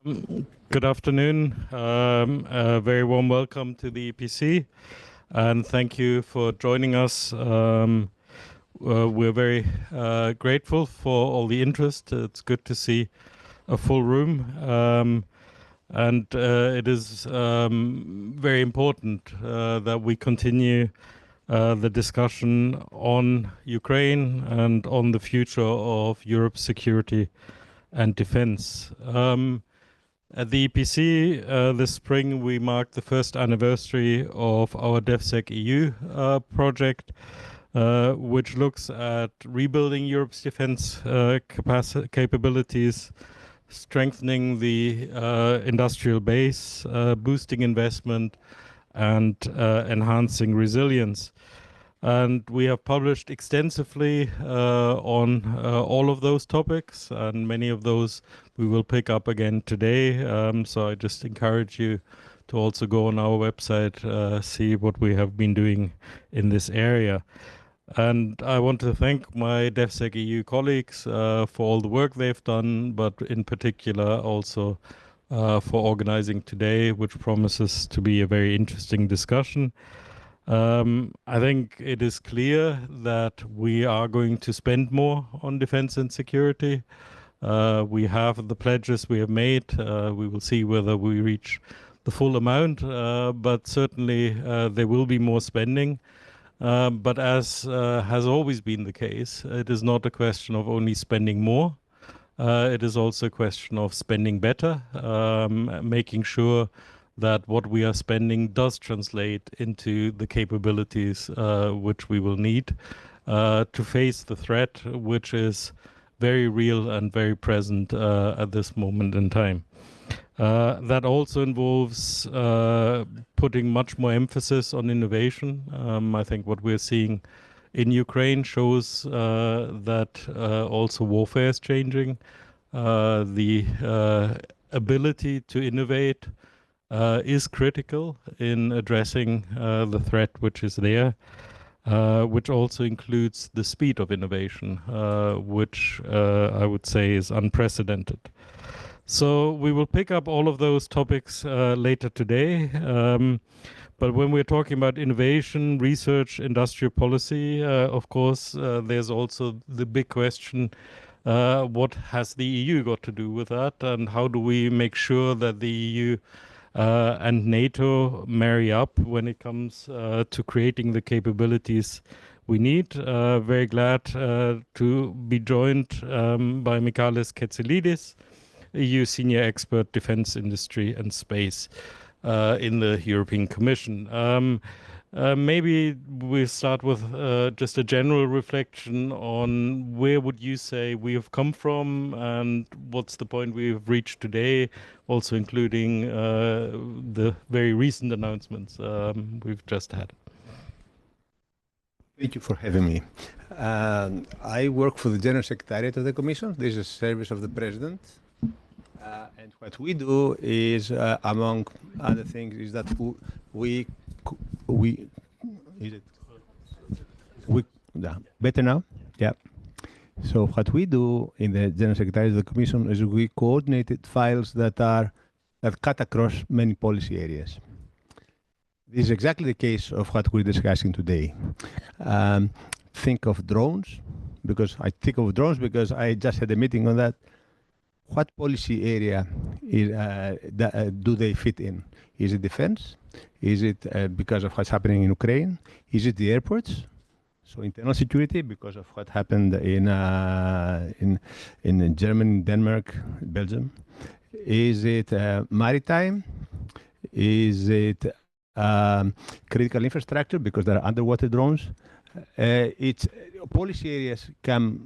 Good afternoon. A very warm welcome to the EPC, and thank you for joining us. We're very grateful for all the interest. It's good to see a full room, and it is very important that we continue the discussion on Ukraine and on the future of Europe's security and defense. At the EPC this spring, we marked the first anniversary of our DevSec EU project, which looks at rebuilding Europe's defense capabilities, strengthening the industrial base, boosting investment, and enhancing resilience. And we have published extensively on all of those topics, and many of those we will pick up again today. So I just encourage you to also go on our website, see what we have been doing in this area. And I want to thank my DevSec EU colleagues for all the work they've done, but in particular also for organizing today, which promises to be a very interesting discussion. I think it is clear that we are going to spend more on defense and security. We have the pledges we have made. We will see whether we reach the full amount, but certainly there will be more spending. But as has always been the case, it is not a question of only spending more. It is also a question of spending better, making sure that what we are spending does translate into the capabilities which we will need to face the threat, which is very real and very present at this moment in time. That also involves putting much more emphasis on innovation. I think what we're seeing in Ukraine shows that also warfare is changing. The ability to innovate is critical in addressing the threat which is there, which also includes the speed of innovation, which I would say is unprecedented. So we will pick up all of those topics later today. But when we're talking about innovation, research, industrial policy, of course, there's also the big question, what has the EU got to do with that? And how do we make sure that the EU and NATO marry up when it comes to creating the capabilities we need? Very glad to be joined by Michalis Ketselidis, EU Senior Expert, Defense Industry and Space in the European Commission. Maybe we start with just a general reflection on where would you say we have come from and what's the point we've reached today, also including the very recent announcements we've just had. Thank you for having me. I work for the General Secretariat of the Commission. This is a service of the President. And what we do is, among other things, is that better now? Yeah. So what we do in the General Secretariat of the Commission is we coordinated files that cut across many policy areas. This is exactly the case of what we're discussing today. Think of drones, because I just had a meeting on that. What policy area do they fit in? Is it defense? Is it because of what's happening in Ukraine? Is it the airports? So internal security because of what happened in Germany, Denmark, Belgium. Is it maritime? Is it critical infrastructure because there are underwater drones? It's policy areas can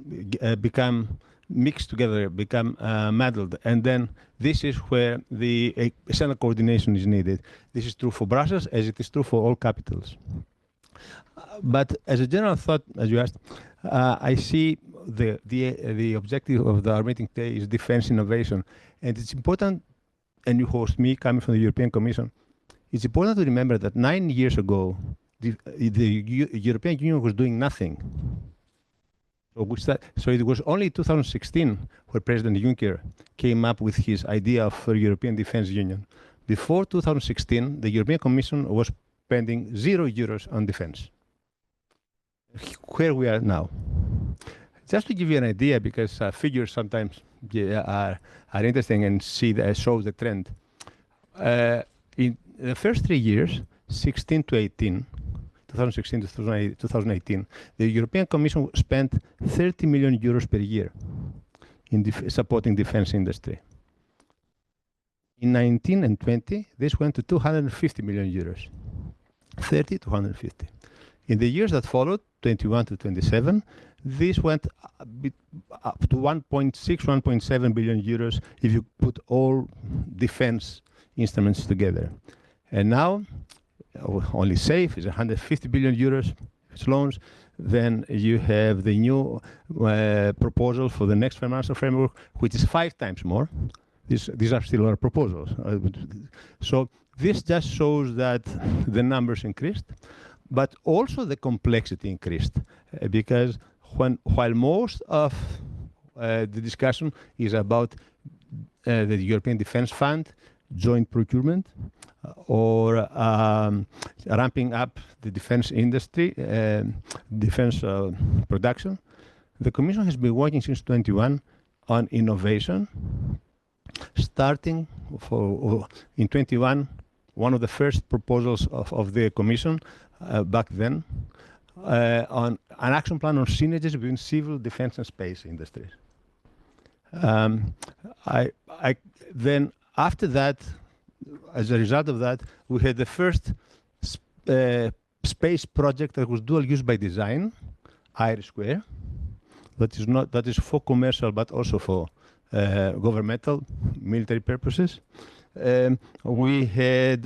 become mixed together, become muddled, and then this is where the external coordination is needed. This is true for Brussels as it is true for all capitals. But as a general thought, as you asked, I see the objective of our meeting today is defense innovation, and it's important. And you host me coming from the European Commission. It's important to remember that 9 years ago, the European Union was doing nothing. So it was only 2016 where President Juncker came up with his idea of a European Defence Union. Before 2016, the European Commission was spending €0 on defence. Where we are now. Just to give you an idea, because figures sometimes are interesting and shows the trend. In the first 3 years, 16 to 18, 2016 to 2018, the European Commission spent €30 million per year in supporting defense industry. In 19 and 20, this went to €250 million, 30 to 150. In the years that followed, 21 to 27, this went up to 1.6, 1.7 billion euros if you put all defense instruments together. And now, only SAFE is 150 billion euros, it's loans. Then you have the new proposal for the next financial framework, which is 5 times more. These are still our proposals. So this just shows that the numbers increased, but also the complexity increased, because while most of the discussion is about the European Defence Fund, joint procurement, or ramping up the defense industry, defense production, the Commission has been working since 21 on innovation, starting in 21, one of the first proposals of the Commission back then, on an action plan on synergies between civil, defense, and space industries. Then after that, as a result of that, we had the first space project that was dual use by design, IRIS². That is for commercial, but also for governmental, military purposes. We had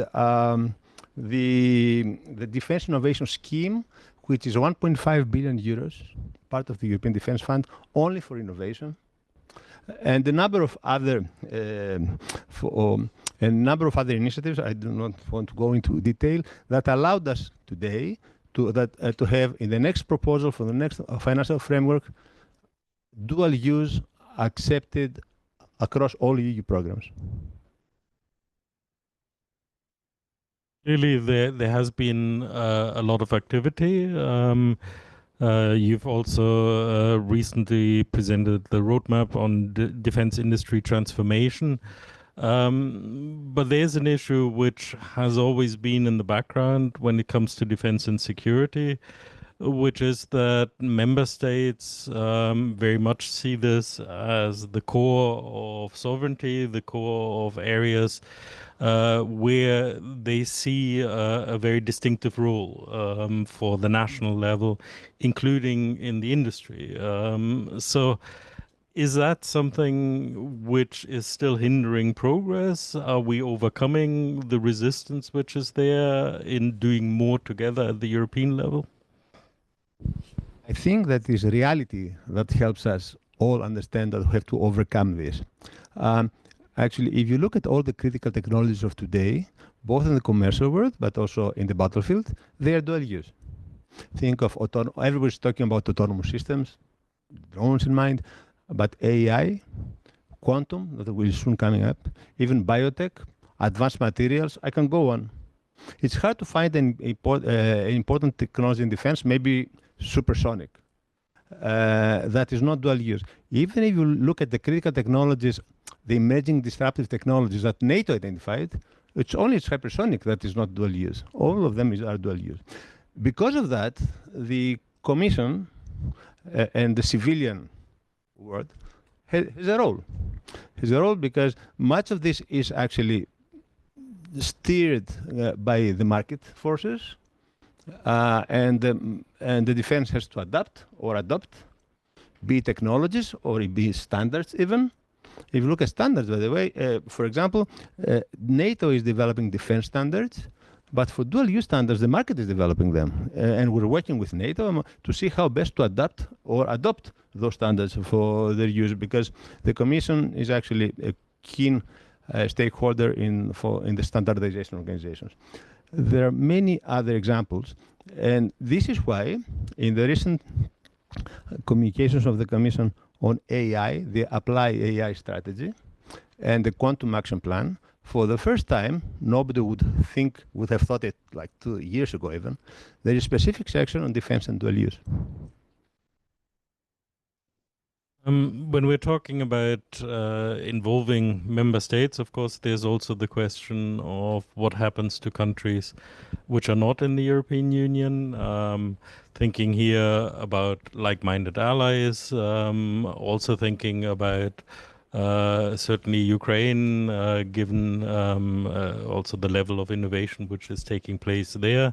the Defense Innovation Scheme, which is 1.5 billion euros, part of the European Defence Fund, only for innovation, and a number of other initiatives. I do not want to go into detail, that allowed us today to have in the next proposal for the next financial framework dual use accepted across all EU programs. Clearly, there has been a lot of activity. You've also recently presented the roadmap on defense industry transformation. But there's an issue which has always been in the background when it comes to defense and security, which is that member states very much see this as the core of sovereignty, the core of areas where they see a very distinctive role for the national level, including in the industry. So is that something which is still hindering progress? Are we overcoming the resistance which is there in doing more together at the European level? I think that is a reality that helps us all understand that we have to overcome this. Actually, if you look at all the critical technologies of today, both in the commercial world, but also in the battlefield, they are dual use. Think of everybody's talking about autonomous systems, drones in mind, but AI, quantum, that will soon coming up, even biotech, advanced materials, I can go on. It's hard to find an important technology in defense, maybe supersonic, that is not dual use. Even if you look at the critical technologies, the emerging disruptive technologies that NATO identified, it's only hypersonic that is not dual use. All of them are dual use. Because of that, the Commission and the civilian world has a role. Has a role because much of this is actually steered by the market forces, and the defense has to adapt or adopt, be technologies or be standards even. If you look at standards, by the way, for example, NATO is developing defense standards, but for dual-use standards, the market is developing them. And we're working with NATO to see how best to adapt or adopt those standards for their use, because the Commission is actually a keen stakeholder in the standardization organizations. There are many other examples, and this is why in the recent communications of the Commission on AI, the Apply AI strategy, and the Quantum Action Plan. For the first time, nobody would have thought it like 2 years ago even, there is a specific section on defense and dual use. When we're talking about involving member states, of course, there's also the question of what happens to countries which are not in the European Union. Thinking here about like-minded allies, also thinking about certainly Ukraine, given also the level of innovation which is taking place there.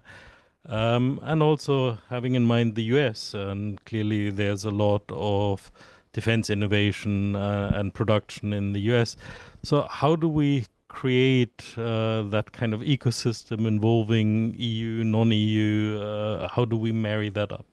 And also having in mind the US, and clearly there's a lot of defense innovation and production in the US. So how do we create that kind of ecosystem involving EU, non-EU? How do we marry that up?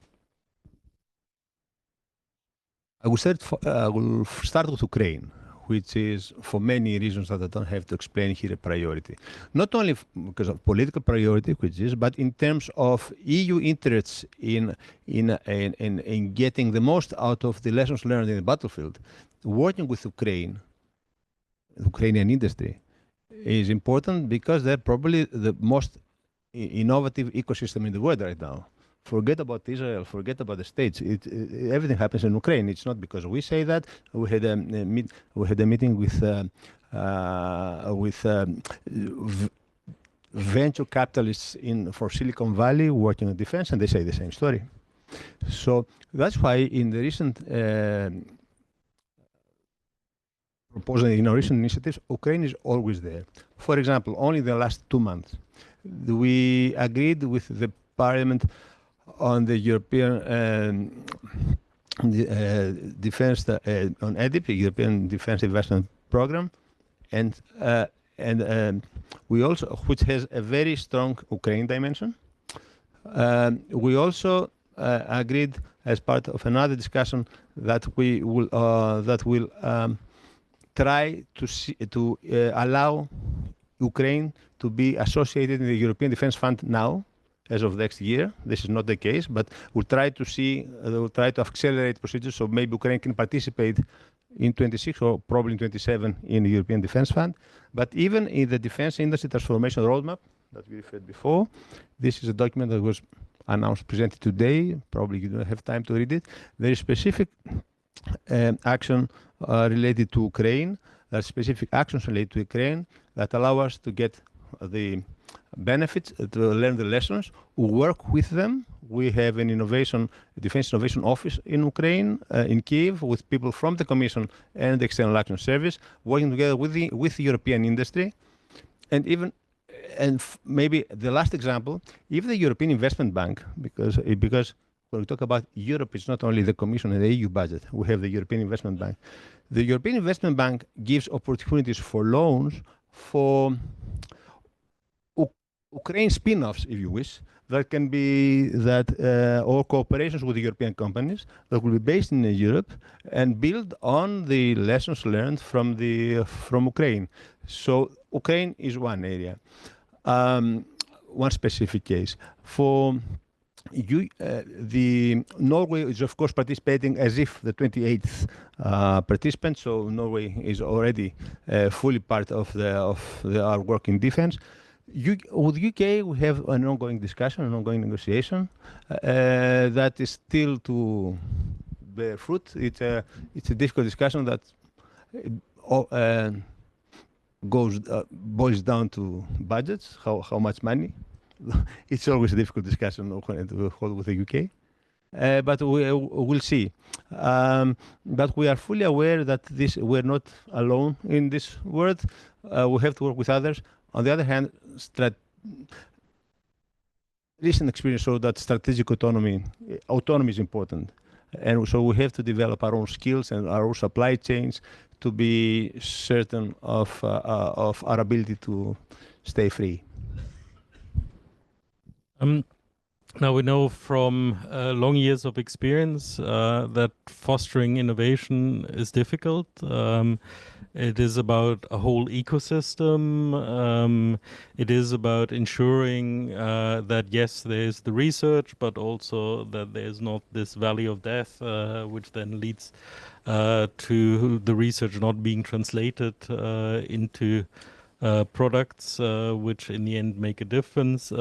I will start with Ukraine, which is, for many reasons that I don't have to explain here, a priority. Not only because of political priority, which is, but in terms of EU interests in getting the most out of the lessons learned in the battlefield. Working with Ukraine, Ukrainian industry, is important because they're probably the most innovative ecosystem in the world right now. Forget about Israel, forget about the States. Everything happens in Ukraine. It's not because we say that. We had a meeting with venture capitalists for Silicon Valley working on defense, and they say the same story. So that's why in the recent proposal, in our recent initiatives, Ukraine is always there. For example, only the last 2 months, we agreed with the Parliament on the European defense on EDIP, European Defense Investment Program, and we also, which has a very strong Ukraine dimension. We also agreed as part of another discussion that we will try to allow Ukraine to be associated in the European Defense Fund now. As of next year, this is not the case, but we'll try to accelerate procedures so maybe Ukraine can participate in 26 or probably in 27 in the European Defense Fund. But even in the defense industry transformation roadmap that we referred before, this is a document that was announced, presented today. Probably you don't have time to read it. There is specific action related to Ukraine. There are specific actions related to Ukraine that allow us to get the benefits, to learn the lessons, work with them. We have an defense innovation office in Ukraine, in Kyiv, with people from the Commission and the External Action Service, working together with the European industry. And maybe the last example, even the European Investment Bank, because when we talk about Europe, it's not only the Commission and the EU budget, we have the European Investment Bank. The European Investment Bank gives opportunities for loans for Ukraine spin-offs, if you wish, that can be or cooperations with the European companies that will be based in Europe and build on the lessons learned from Ukraine. So Ukraine is one area, one specific case. For the Norway is of course participating as if the 28th participant. So Norway is already fully part of our work in defense. With UK, we have an ongoing discussion, an ongoing negotiation that is still to bear fruit. It's a difficult discussion that boils down to budgets, how much money. It's always a difficult discussion to hold with the UK. But we'll see. But we are fully aware that we're not alone in this world. We have to work with others. On the other hand, recent experience showed that strategic autonomy is important. And so we have to develop our own skills and our own supply chains to be certain of our ability to stay free. Now we know from long years of experience that fostering innovation is difficult. It is about a whole ecosystem. It is about ensuring that yes, there is the research, but also that there is not this valley of death, which then leads to the research not being translated into products, which in the end make a difference.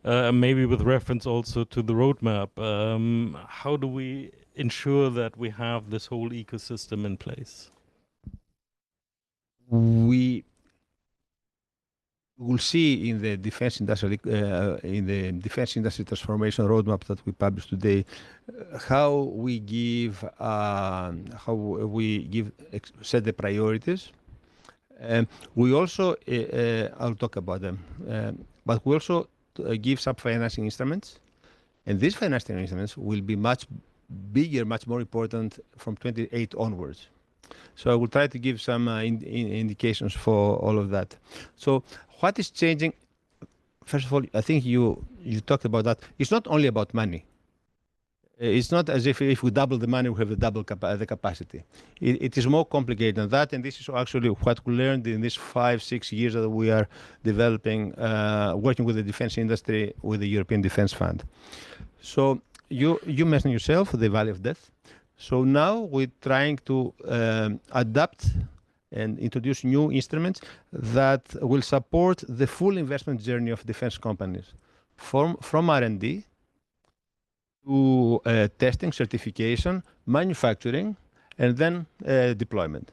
Maybe with reference also to the roadmap, how do we ensure that we have this whole ecosystem in place? We will see in the defense industry transformation roadmap that we published today how we set the priorities. We also I'll talk about them, but we also give some financing instruments, and these financing instruments will be much bigger, much more important from 28 onwards. So I will try to give some indications for all of that. So what is changing? First of all, I think you talked about that. It's not only about money. It's not as if we double the money, we have the capacity. It is more complicated than that, and this is actually what we learned in these 5-6 years that we are developing, working with the defense industry with the European Defense Fund. So you mentioned yourself the valley of death. So now we're trying to adapt and introduce new instruments that will support the full investment journey of defense companies, from R&D to testing, certification, manufacturing, and then deployment.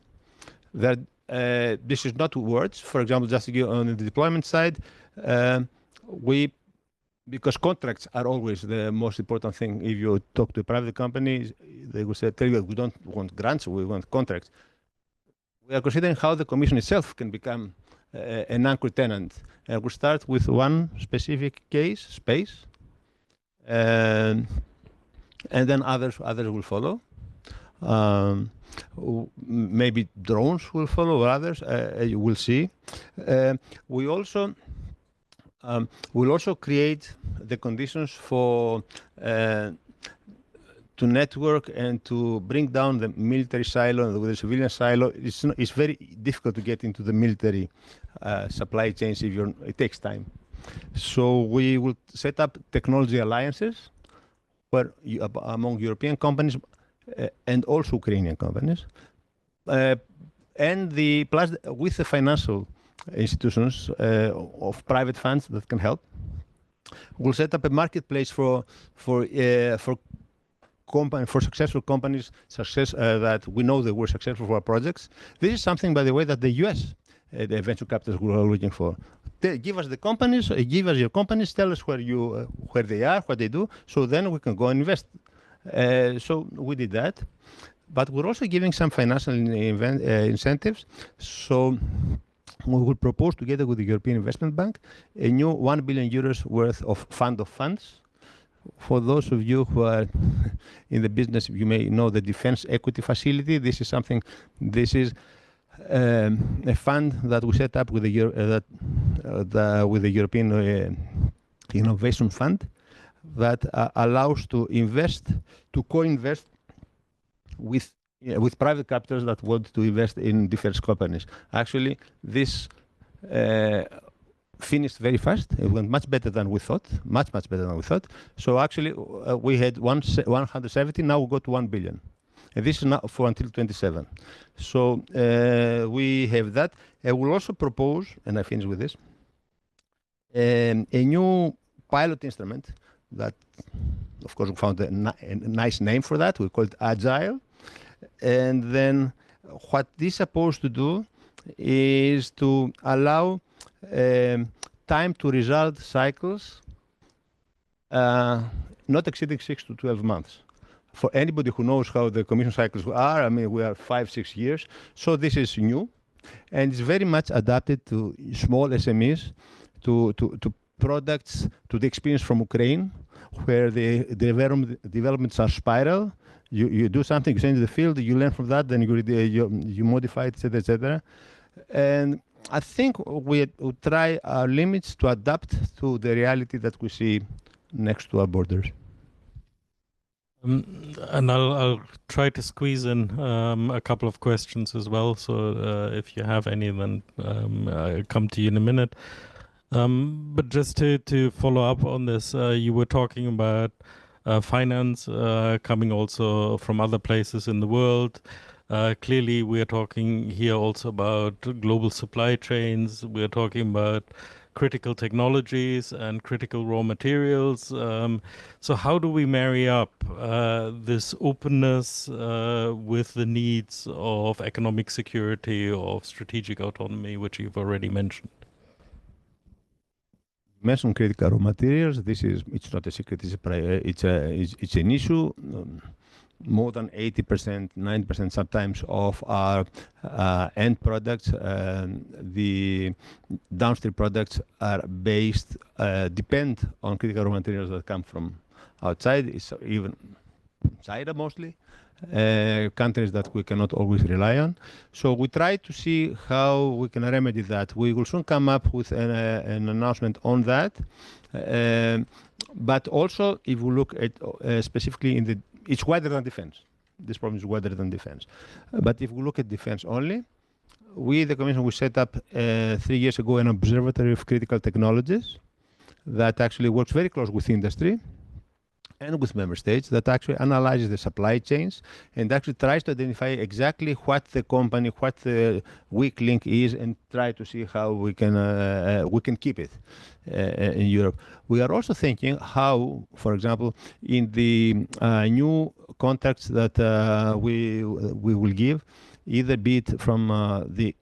This is not words. For example, just to give on the deployment side, because contracts are always the most important thing. If you talk to private companies, they will tell you, we don't want grants, we want contracts. We are considering how the Commission itself can become an anchor tenant. We start with one specific case, space, and then others will follow. Maybe drones will follow, or others. You will see. We also will also create the conditions for to network and to bring down the military silo and the civilian silo. It's very difficult to get into the military supply chains if it takes time. So we will set up technology alliances where among European companies and also Ukrainian companies, and with the financial institutions of private funds that can help. We'll set up a marketplace for successful companies, that we know they were successful for our projects. This is something, by the way, that the US, the venture capitalists, were looking for. Give us the companies, give us your companies, tell us where they are, what they do, so then we can go and invest. So we did that, but we're also giving some financial incentives. So we will propose, together with the European Investment Bank, a new 1 billion euros worth of fund of funds. For those of you who are in the business, you may know the Defense Equity Facility. This is a fund that we set up with the European Innovation Fund that allows to co-invest with private capitals that want to invest in defense companies. Actually, this finished very fast. It went much better than we thought, much better than we thought. So actually, we had 170, now we go to 1 billion. And this is now for until 27. So we have that. I will also propose, and I finish with this, a new pilot instrument that, of course, we found a nice name for that. We call it Agile. And then what this is supposed to do is to allow time to result cycles not exceeding 6 to 12 months. For anybody who knows how the commission cycles are, I mean, we are 5-6 years. So this is new, and it's very much adapted to small SMEs, to products, to the experience from Ukraine, where the developments are spiral. You do something, you send to the field, you learn from that, then you modify it, etc., etc. And I think we try our limits to adapt to the reality that we see next to our borders. And I'll try to squeeze in a couple of questions as well. So if you have any, then I'll come to you in a minute. But just to follow up on this, you were talking about finance coming also from other places in the world. Clearly, we are talking here also about global supply chains. We're talking about critical technologies and critical raw materials. So how do we marry up this openness with the needs of economic security, of strategic autonomy, which you've already mentioned? Mentioned critical raw materials. It's not a secret. It's an issue. More than 80%, 90% sometimes of our end products, the downstream products are depend on critical raw materials that come from outside. It's even China mostly, countries that we cannot always rely on. So we try to see how we can remedy that. We will soon come up with an announcement on that. But also, if we look at specifically it's wider than defense. This problem is wider than defense. But if we look at defense only, the Commission, we set up 3 years ago an observatory of critical technologies that actually works very close with industry and with member states, that actually analyzes the supply chains and actually tries to identify exactly what the weak link is, and try to see how we can keep it in Europe. We are also thinking how, for example, in the new contracts that we will give, either be it from the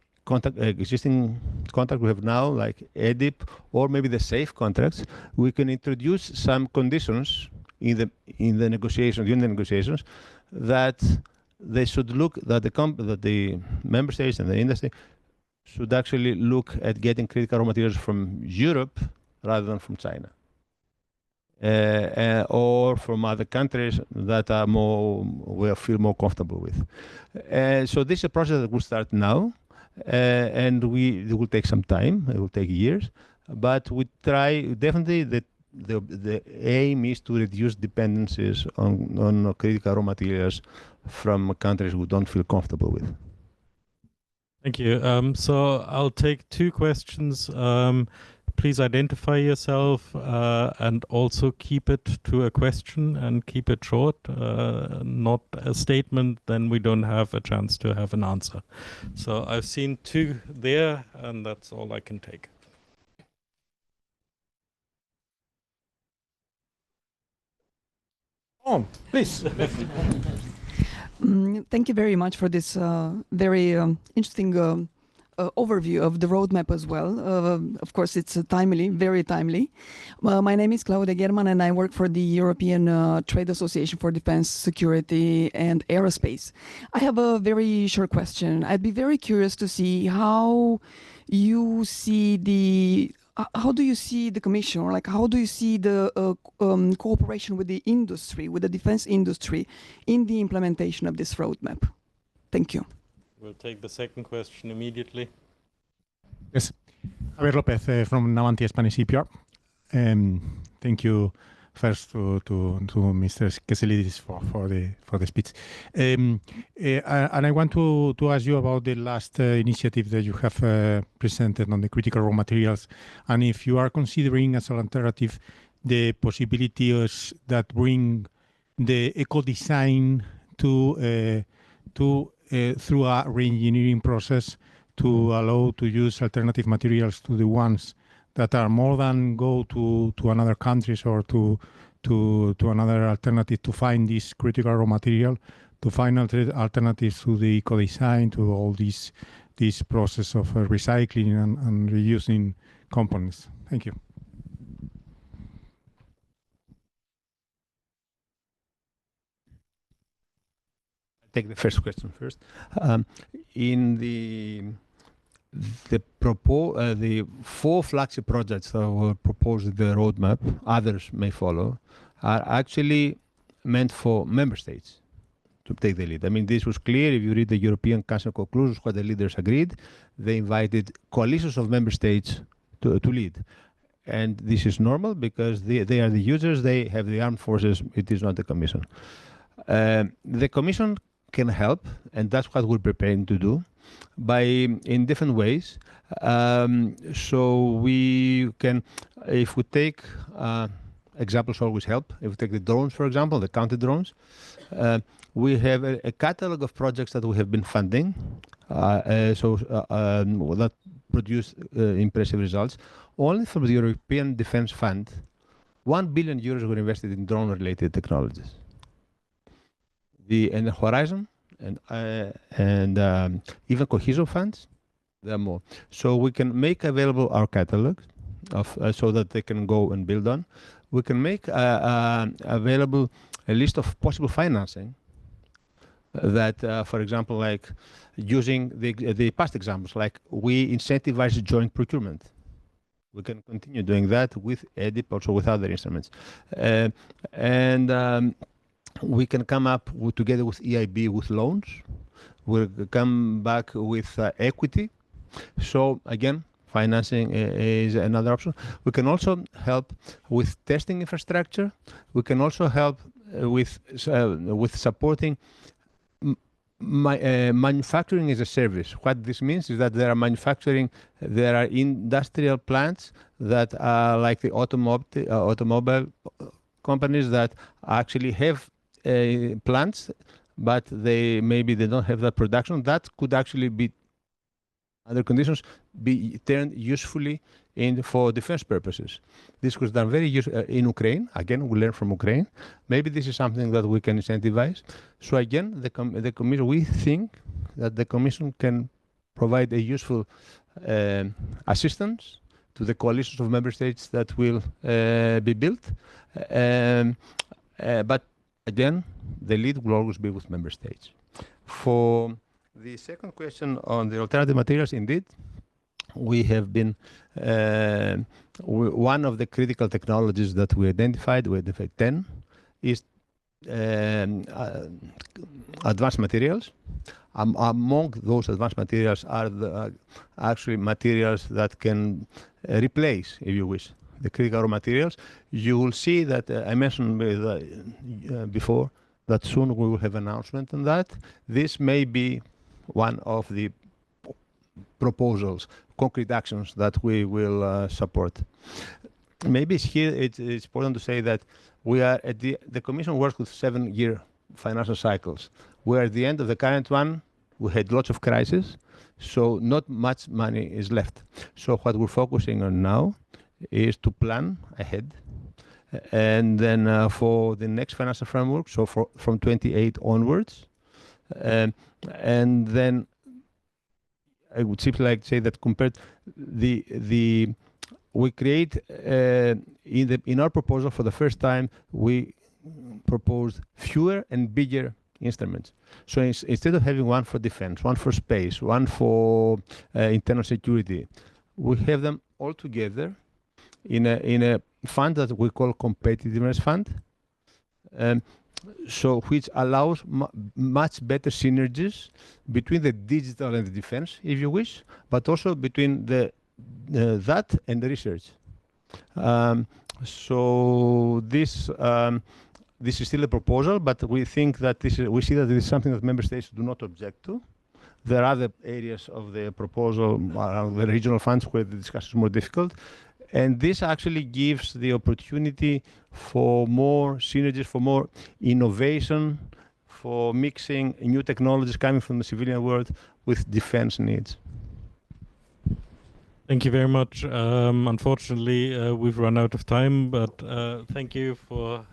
existing contract we have now, like EDIP, or maybe the SAFE contracts, we can introduce some conditions in the negotiations, union negotiations, that they should look that the member states and the industry should actually look at getting critical raw materials from Europe rather than from China, or from other countries that are we feel more comfortable with. So this is a process that will start now, and it will take some time. It will take years, but we try definitely that. The aim is to reduce dependencies on critical raw materials from countries we don't feel comfortable with. Thank you. So I'll take two questions. Please identify yourself and also keep it to a question and keep it short, not a statement, then we don't have a chance to have an answer. So I've seen two there, and that's all I can take. Oh, please. Thank you very much for this very interesting overview of the roadmap as well. Of course, it's timely, very timely. My name is Claudio German, and I work for the European Trade Association for Defense, Security and Aerospace. I have a very short question. I'd be very curious to see how you see how do you see the Commission, or like how do you see the cooperation with the industry, with the defense industry, in the implementation of this roadmap? Thank you. We'll take the second question immediately. Yes, Javier Lopez from Naval Spanish CPR. Thank you first to Mr. Ketselidis for the speech. And I want to ask you about the last initiative that you have presented on the critical raw materials, and if you are considering as an alternative the possibilities that bring the eco-design to through a re-engineering process to allow to use alternative materials to the ones that are more than go to another countries or to another alternative to find this critical raw material, to find alternatives to the eco-design, to all this process of recycling and reusing components. Thank you. Take the first question first. In the 4 flagship projects that were proposed in the roadmap, others may follow, are actually meant for member states to take the lead. I mean, this was clear if you read the European Council conclusions, what the leaders agreed. They invited coalitions of member states to lead. and this is normal because they are the users, they have the armed forces, it is not the Commission. The Commission can help, and that's what we're preparing to do, in different ways. So we can, if we take, examples always help. If we take the drones, for example, the counter drones, we have a catalog of projects that we have been funding, that produce impressive results. Only from the European Defence Fund, 1 billion euros were invested in drone-related technologies. And the Horizon and even cohesion funds, there are more. So we can make available our catalog so that they can go and build on. We can make available a list of possible financing that, for example, like using the past examples, like we incentivize joint procurement. We can continue doing that with EDIP, also with other instruments. We can come up together with EIB with loans. We'll come back with equity. So again, financing is another option. We can also help with testing infrastructure. We can also help with supporting manufacturing as a service. What this means is that there are industrial plants that are like the automobile companies that actually have plants, but maybe they don't have that production. That could actually be, under conditions, be turned usefully for defense purposes. This was done very useful in Ukraine. Again, we learn from Ukraine. Maybe this is something that we can incentivize. So again, the Commission, we think that the Commission can provide a useful assistance to the coalitions of member states that will be built. But again, the lead will always be with member states. For the second question on the alternative materials, indeed, we have been one of the critical technologies that we identified 10, is advanced materials. Among those advanced materials are actually materials that can replace, if you wish, the critical raw materials. You will see that I mentioned before that soon we will have an announcement on that. This may be one of the proposals, concrete actions that we will support. Maybe here it's important to say that we are at the Commission works with 7-year financial cycles. We're at the end of the current one. We had lots of crises, so not much money is left. So what we're focusing on now is to plan ahead, and then for the next financial framework, so from 28 onwards, and then I would simply like to say that compared we create in our proposal for the first time we proposed fewer and bigger instruments. So instead of having one for defense, one for space, one for internal security, we have them all together in a fund that we call competitiveness fund. So which allows much better synergies between the digital and the defense, if you wish, but also between that and the research. So this is still a proposal, but we think that we see that this is something that member states do not object to. There are other areas of the proposal, the regional funds, where the discussion is more difficult. And this actually gives the opportunity for more synergies, for more innovation, for mixing new technologies coming from the civilian world with defense needs. Thank you very much. Unfortunately, we've run out of time, but thank you for...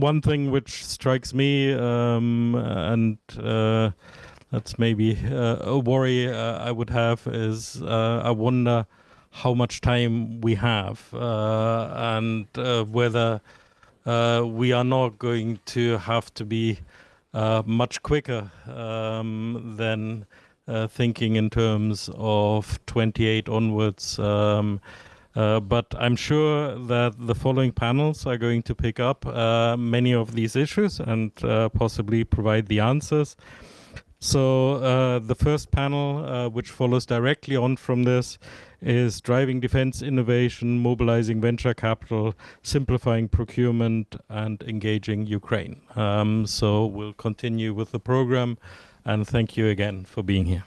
one thing which strikes me, and that's maybe a worry I would have, is I wonder how much time we have and whether we are not going to have to be much quicker than thinking in terms of 28 onwards. But I'm sure that the following panels are going to pick up many of these issues and possibly provide the answers. So the first panel, which follows directly on from this, is driving defense innovation, mobilizing venture capital, simplifying procurement, and engaging Ukraine. So we'll continue with the program, and thank you again for being here.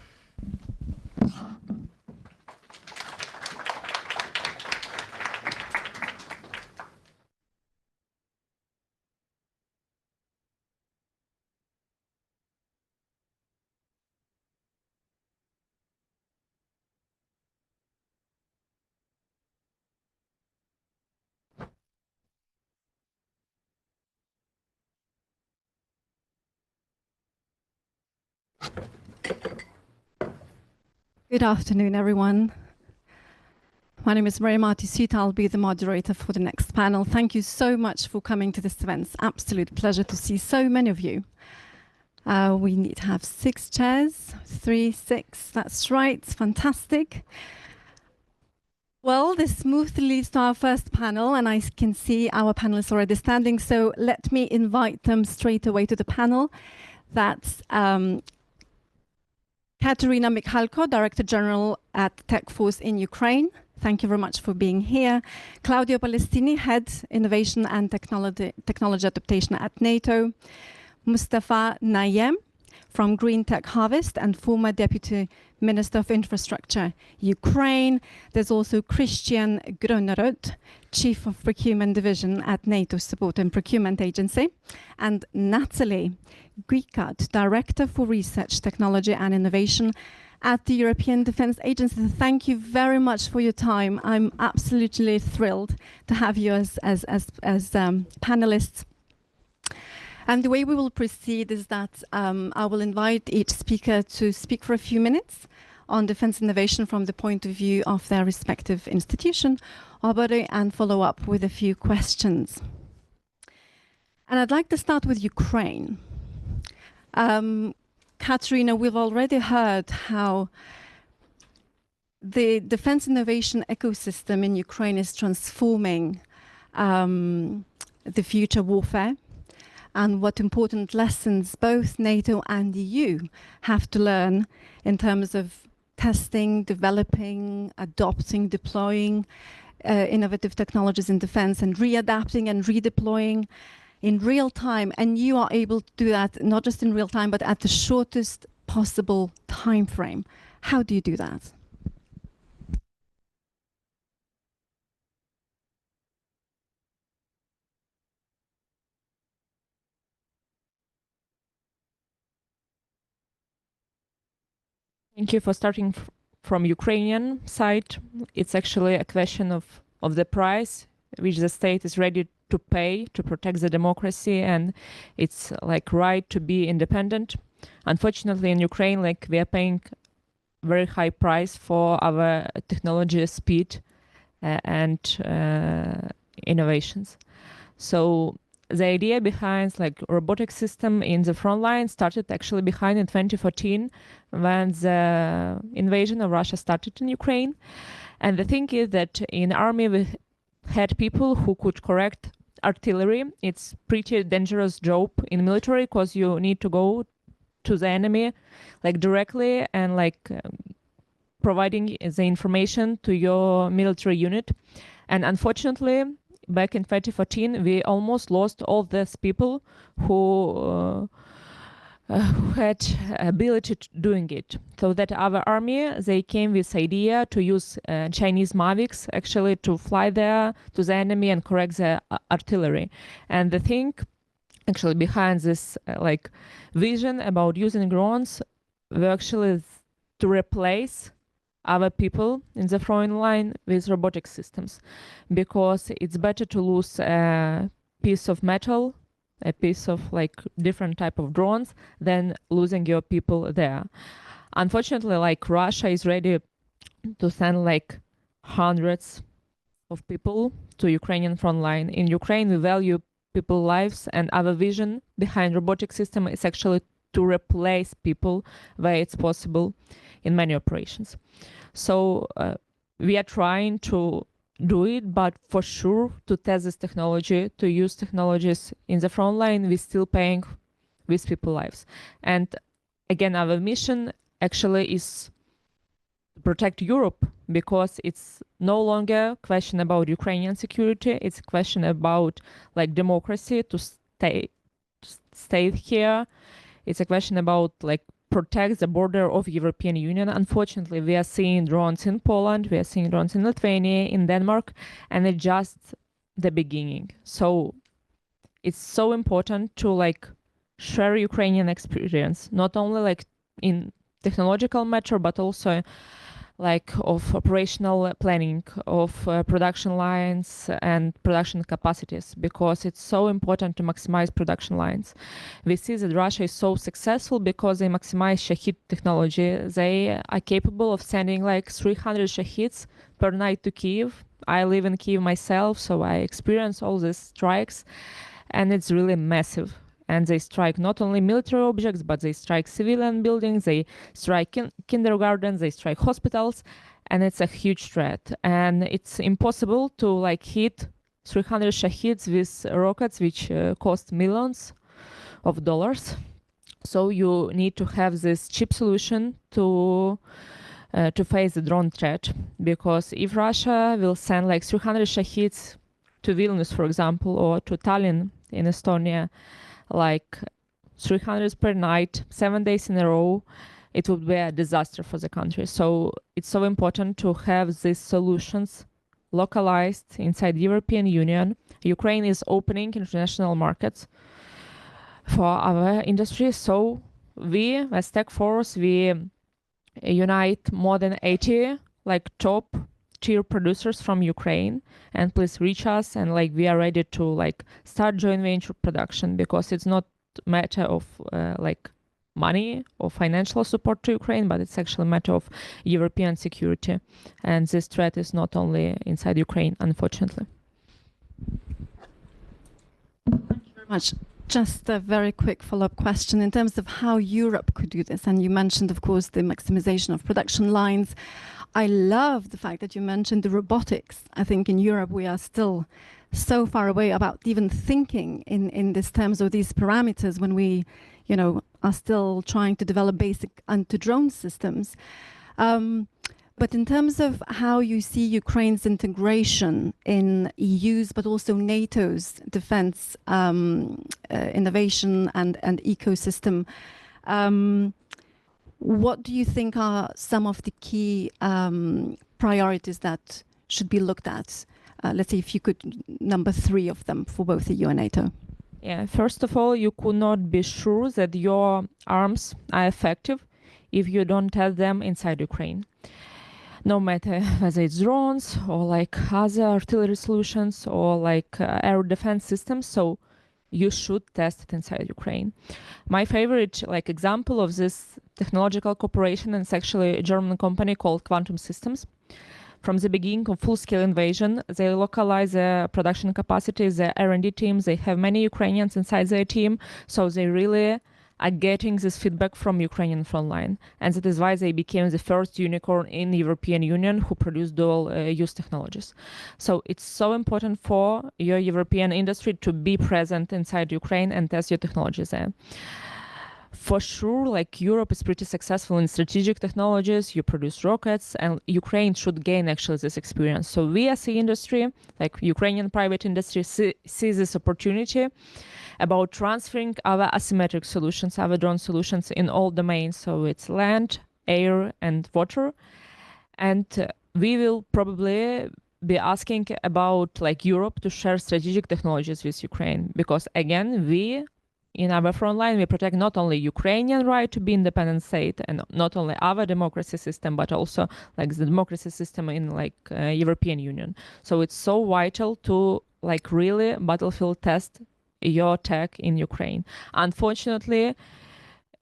Good afternoon, everyone. My name is Martens. I'll be the moderator for the next panel. Thank you so much for coming to this event. It's an absolute pleasure to see so many of you. We need to have 6 chairs, 3, 6, that's right, fantastic. Well, this smoothly leads to our first panel, and I can see our panelists already standing, so let me invite them straight away to the panel. That's Kateryna Mykhalko, Director General at Tech Force in Ukraine. Thank you very much for being here. Claudio Palestini, Head Innovation and Technology Adaptation at NATO. Mustafa Nayyem from Green Tech Harvest and former Deputy Minister of Infrastructure, Ukraine. There's also Christian Grønnerød, Chief of Procurement Division at NATO Support and Procurement Agency, and Nathalie, Guichard, Director for Research, Technology and Innovation at the European Defence Agency. Thank you very much for your time. I'm absolutely thrilled to have you as panelists. And the way we will proceed is that I will invite each speaker to speak for a few minutes on defense innovation from the point of view of their respective institution or body, and follow up with a few questions. And I'd like to start with Ukraine. Kateryna, we've already heard how the defense innovation ecosystem in Ukraine is transforming the future warfare, and what important lessons both NATO and the EU have to learn in terms of testing, developing, adopting, deploying innovative technologies in defense, and readapting and redeploying in real time. And you are able to do that not just in real time, but at the shortest possible time frame. How do you do that? Thank you for starting from Ukrainian side. It's actually a question of the price which the state is ready to pay to protect the democracy and its right to be independent. Unfortunately, in Ukraine, we are paying very high price for our technology speed and innovations. So the idea behind robotic system in the front line started actually behind in 2014 when the invasion of Russia started in Ukraine. And the thing is that in army we had people who could correct artillery. It's pretty dangerous job in military because you need to go to the enemy directly and providing the information to your military unit. And unfortunately, back in 2014, we almost lost all these people who had ability to doing it. So that our army, they came with idea to use Chinese Mavics actually to fly there to the enemy and correct the artillery. And the thing actually behind this vision about using drones were actually to replace our people in the front line with robotic systems, because it's better to lose a piece of metal, a piece of different type of drones, than losing your people there. Unfortunately, Russia is ready to send hundreds of people to Ukrainian front line. In Ukraine, we value people's lives, and our vision behind robotic system is actually to replace people where it's possible in many operations. So we are trying to do it, but for sure to test this technology, to use technologies in the front line, we're still paying with people's lives. And again, our mission actually is to protect Europe, because it's no longer a question about Ukrainian security. It's a question about like democracy to stay here. It's a question about like protect the border of European Union. Unfortunately, we are seeing drones in Poland, we are seeing drones in Lithuania, in Denmark, and it's just the beginning. So it's so important to like share Ukrainian experience, not only like in technological matter, but also like of operational planning of production lines and production capacities, because it's so important to maximize production lines. We see that Russia is so successful because they maximize Shahid technology. They are capable of sending like 300 Shahids per night to Kiev. I live in Kiev myself, so I experience all these strikes, and it's really massive. And they strike not only military objects, but they strike civilian buildings, they strike kindergartens, they strike hospitals, and it's a huge threat. And it's impossible to like hit 300 Shahids with rockets, which cost millions of dollars. So you need to have this cheap solution to face the drone threat, because if Russia will send like 300 Shahids to Vilnius, for example, or to Tallinn in Estonia, like 300 per night, 7 days in a row, it would be a disaster for the country. So it's so important to have these solutions localized inside the European Union. Ukraine is opening international markets for our industry. So we, as Tech Force, we unite more than 80 like top tier producers from Ukraine, and please reach us, and like we are ready to like start joint venture production, because it's not a matter of like money or financial support to Ukraine, but it's actually a matter of European security, and this threat is not only inside Ukraine, unfortunately. Thank you very much. Just a very quick follow-up question in terms of how Europe could do this, and you mentioned of course the maximization of production lines. I love the fact that you mentioned the robotics. I think in Europe we are still so far away about even thinking in these terms or these parameters when we, you know, are still trying to develop basic anti-drone systems. But in terms of how you see Ukraine's integration in EU's but also NATO's defense innovation and ecosystem, what do you think are some of the key priorities that should be looked at? Let's say if you could number 3 of them for both the EU and NATO. Yeah, first of all, you could not be sure that your arms are effective if you don't test them inside Ukraine. No matter whether it's drones or like other artillery solutions or like air defense systems, so you should test it inside Ukraine. My favorite like example of this technological cooperation is actually a German company called Quantum Systems. From the beginning of full-scale invasion, they localize their production capacities, their R&D teams. They have many Ukrainians inside their team, so they really are getting this feedback from Ukrainian frontline. And that is why they became the first unicorn in the European Union who produced dual-use technologies. So it's so important for your European industry to be present inside Ukraine and test your technologies there. For sure, like Europe is pretty successful in strategic technologies, you produce rockets, and Ukraine should gain actually this experience. So we as the industry, like Ukrainian private industry, see this opportunity about transferring our asymmetric solutions, our drone solutions in all domains. So it's land, air, and water. And we will probably be asking about like Europe to share strategic technologies with Ukraine, because again, we in our front line, we protect not only Ukrainian right to be independent state and not only our democracy system, but also like the democracy system in like European Union. So it's so vital to like really battlefield test your tech in Ukraine. Unfortunately,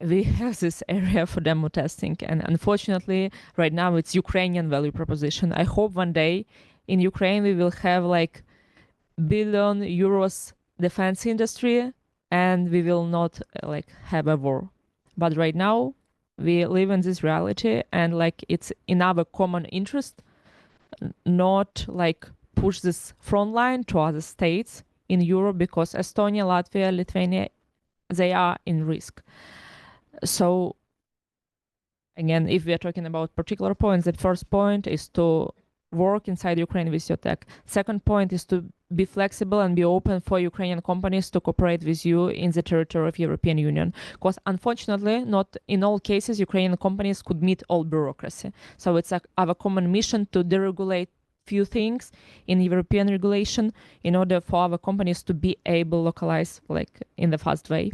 we have this area for demo testing, and unfortunately, right now it's Ukrainian value proposition. I hope one day in Ukraine we will have like billion euros defense industry, and we will not like have a war. But right now we live in this reality, and like it's in our common interest not like push this front line to other states in Europe, because Estonia, Latvia, Lithuania, they are in risk. So again, if we are talking about particular points, the first point is to work inside Ukraine with your tech. Second point is to be flexible and be open for Ukrainian companies to cooperate with you in the territory of European Union. Because unfortunately, not in all cases, Ukrainian companies could meet all bureaucracy. So it's our common mission to deregulate few things in European regulation in order for our companies to be able to localize like in the fast way.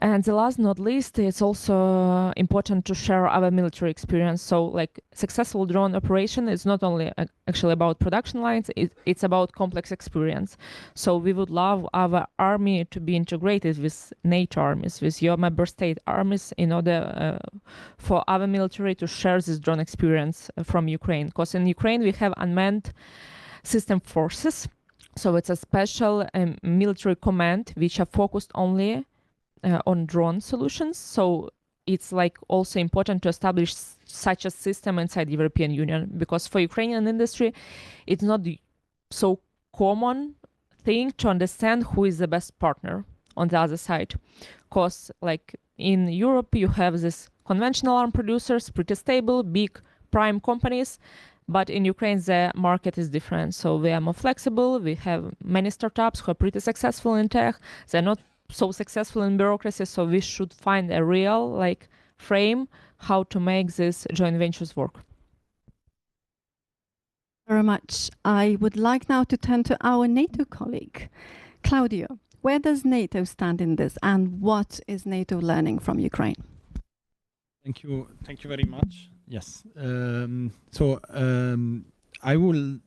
And the last not least, it's also important to share our military experience. So like successful drone operation is not only actually about production lines, it's about complex experience. So we would love our army to be integrated with NATO armies, with your member state armies in order for our military to share this drone experience from Ukraine. Because in Ukraine we have unmanned system forces. So it's a special military command which are focused only on drone solutions. So it's like also important to establish such a system inside the European Union, because for Ukrainian industry, it's not so common thing to understand who is the best partner on the other side. Because like in Europe, you have this conventional arm producers, pretty stable, big prime companies, but in Ukraine, the market is different. So we are more flexible. We have many startups who are pretty successful in tech. They're not so successful in bureaucracy, so we should find a real like frame how to make these joint ventures work. Very much. I would like now to turn to our NATO colleague, Claudio. Where does NATO stand in this, and what is NATO learning from Ukraine? Thank you very much. Yes. I will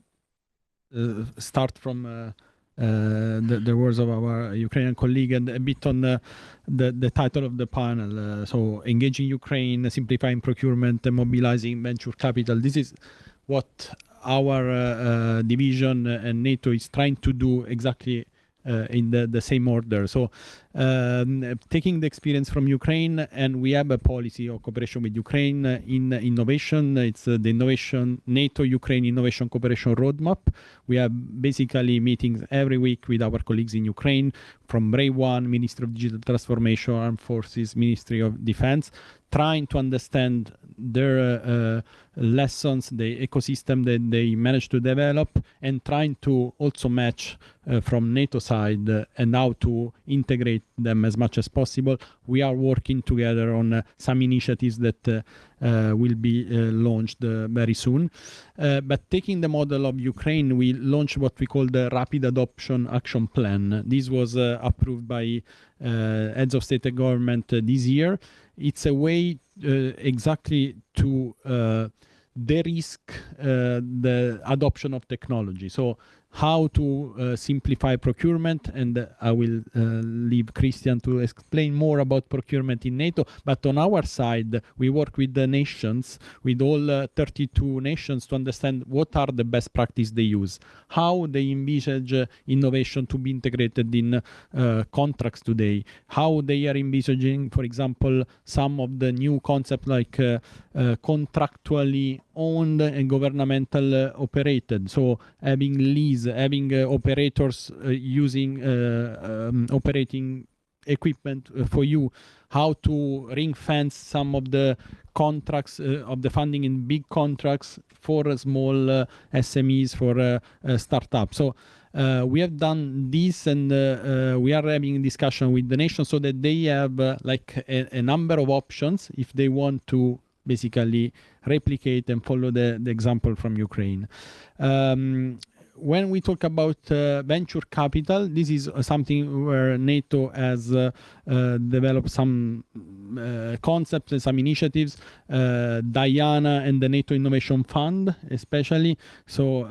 start from the words of our Ukrainian colleague and a bit on the title of the panel. So engaging Ukraine, simplifying procurement, and mobilizing venture capital. This is what our division and NATO is trying to do exactly in the same order. So taking the experience from Ukraine, and we have a policy of cooperation with Ukraine in innovation. It's the innovation NATO-Ukraine Innovation Cooperation Roadmap. We have basically meetings every week with our colleagues in Ukraine, from Brave One, Ministry of Digital Transformation, Armed Forces, Ministry of Defense, trying to understand their lessons, the ecosystem that they managed to develop, and trying to also match from NATO side and how to integrate them as much as possible. We are working together on some initiatives that will be launched very soon. But taking the model of Ukraine, we launched what we call the Rapid Adoption Action Plan. This was approved by heads of state and government this year. It's a way exactly to de-risk the adoption of technology. So how to simplify procurement, and I will leave Christian to explain more about procurement in NATO. But on our side, we work with the nations, with all 32 nations, to understand what are the best practices they use, how they envisage innovation to be integrated in contracts today, how they are envisaging, for example, some of the new concepts like contractually owned and governmental operated. So having lease, having operators using operating equipment for you, how to ring fence some of the contracts of the funding in big contracts for small SMEs, for startups. So we have done this, and we are having a discussion with the nation so that they have like a number of options if they want to basically replicate and follow the example from Ukraine. When we talk about venture capital, this is something where NATO has developed some concepts and some initiatives. Diana and the NATO Innovation Fund, especially. So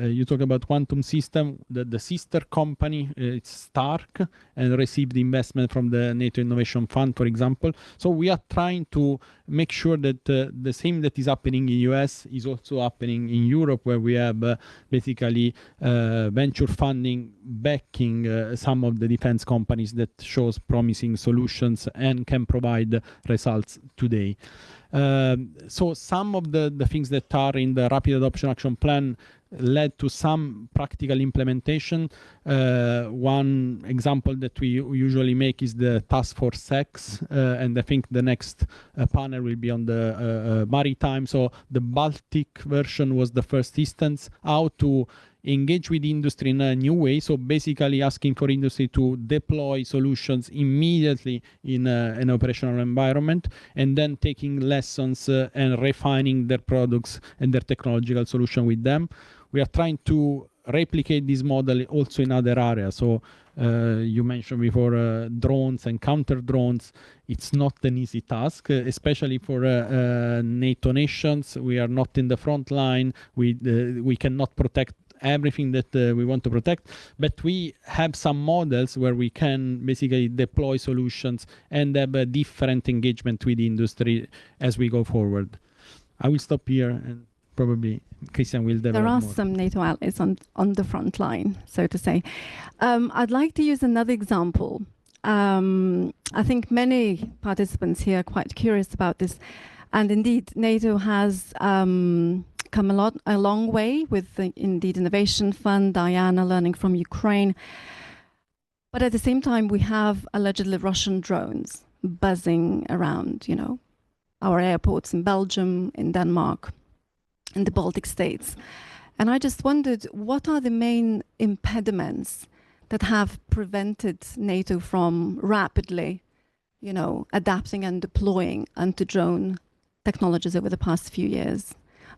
you talk about quantum system. The sister company, it's Stark, and received investment from the NATO Innovation Fund, for example. So we are trying to make sure that the same that is happening in US is also happening in Europe, where we have basically venture funding backing some of the defense companies that shows promising solutions and can provide results today. So some of the things that are in the Rapid Adoption Action Plan, led to some practical implementation. One example that we usually make is the task force sex, and I think the next panel will be on the maritime. So the Baltic version was the first instance how to engage with industry in a new way. So basically asking for industry to deploy solutions immediately in an operational environment, and then taking lessons and refining their products and their technological solution with them. We are trying to replicate this model also in other areas. So you mentioned before drones and counter drones. It's not an easy task, especially for NATO nations. We are not in the front line. We cannot protect everything that we want to protect, but we have some models where we can basically deploy solutions and have a different engagement with the industry as we go forward. I will stop here and probably Christian will develop There are more. some NATO allies on the front line, so to say. I'd like to use another example. I think many participants here are quite curious about this, and indeed NATO has come a long way with the Indeed Innovation Fund, Diana learning from Ukraine. But at the same time, we have allegedly Russian drones buzzing around, you know, our airports in Belgium, in Denmark, in the Baltic states. And I just wondered, what are the main impediments that have prevented NATO from rapidly, you know, adapting and deploying anti-drone technologies over the past few years?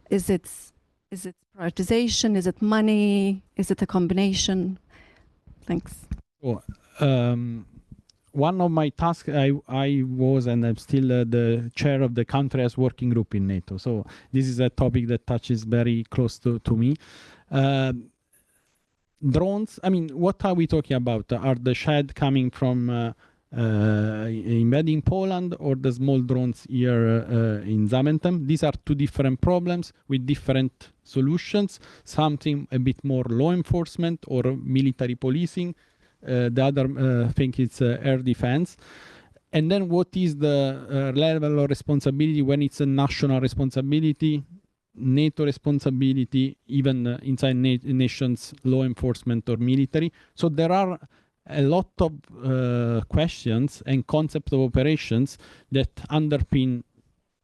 Is it prioritization? Is it money? Is it a combination? Thanks. Oh, one of my tasks, I was and I'm still the chair of the countries working group in NATO. So this is a topic that touches very close to me. Drones, I mean, what are we talking about? Are the shed coming from invading Poland or the small drones here in Zaventem? These are two different problems with different solutions. Something a bit more law enforcement or military policing. The other thing is air defense. And then what is the level of responsibility when it's a national responsibility, NATO responsibility, even inside nations, law enforcement or military? So there are a lot of questions and concept of operations that underpin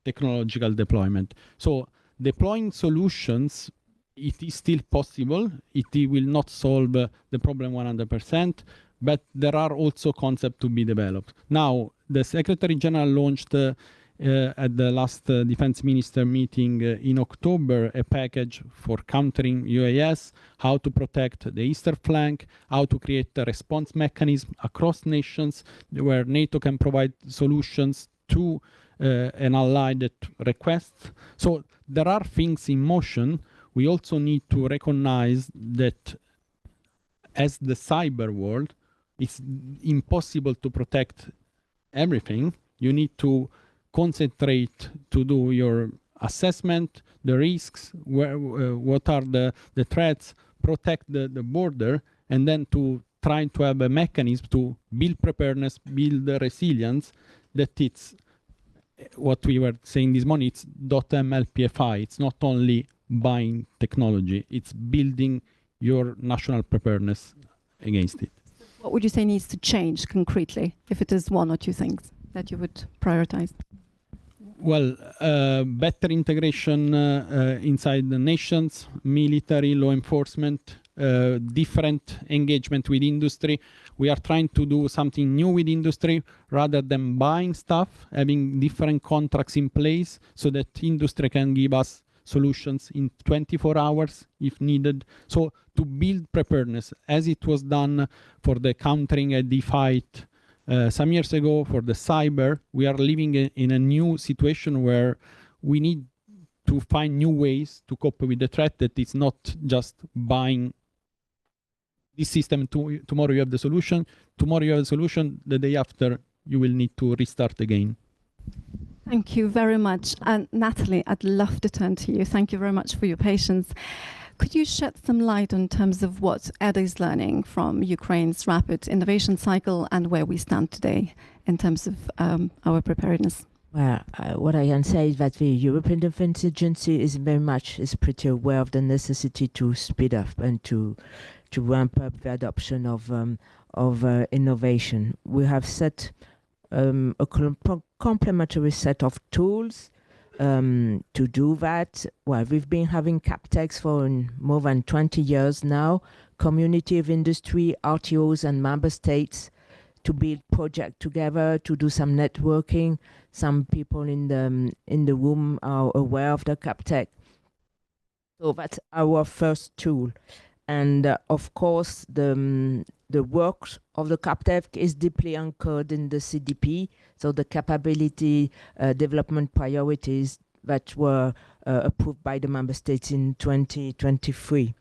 technological deployment. So deploying solutions, it is still possible. It will not solve the problem 100%, but there are also concepts to be developed. Now, the Secretary General launched at the last defense minister meeting in October a package for countering EEAS, how to protect the eastern flank, how to create a response mechanism across nations where NATO can provide solutions to an ally that requests. So there are things in motion. We also need to recognize that as the cyber world, it's impossible to protect everything. You need to concentrate to do your assessment, the risks, what are the threats, protect the border, and then to try to have a mechanism to build preparedness, build the resilience, that it's what we were saying this morning, it's .mlpfi. It's not only buying technology, it's building your national preparedness against it. What would you say needs to change concretely, if it is one or two things that you would prioritize? Well, better integration inside the nations, military, law enforcement, different engagement with industry. We are trying to do something new with industry rather than buying stuff, having different contracts in place so that industry can give us solutions in 24 hours if needed. So to build preparedness, as it was done for the countering a fight some years ago for the cyber, we are living in a new situation where we need to find new ways to cope with the threat, that it's not just buying this system. Tomorrow you have the solution, tomorrow you have the solution, the day after you will need to restart again. Thank you very much. And Nathalie, I'd love to turn to you. Thank you very much for your patience. Could you shed some light on terms of what EDA is learning from Ukraine's rapid innovation cycle and where we stand today in terms of our preparedness? Well, what I can say is that the European Defence Agency is pretty aware of the necessity to speed up and to ramp up the adoption of innovation. We have set a complementary set of tools to do that. Well, we've been having CapTechs for more than 20 years now, community of industry, RTOs and member states to build projects together, to do some networking. Some people in the room are aware of the CapTech. So that's our first tool. And of course, the work of the CapTech is deeply anchored in the CDP, so the capability development priorities that were approved by the member states in 2023.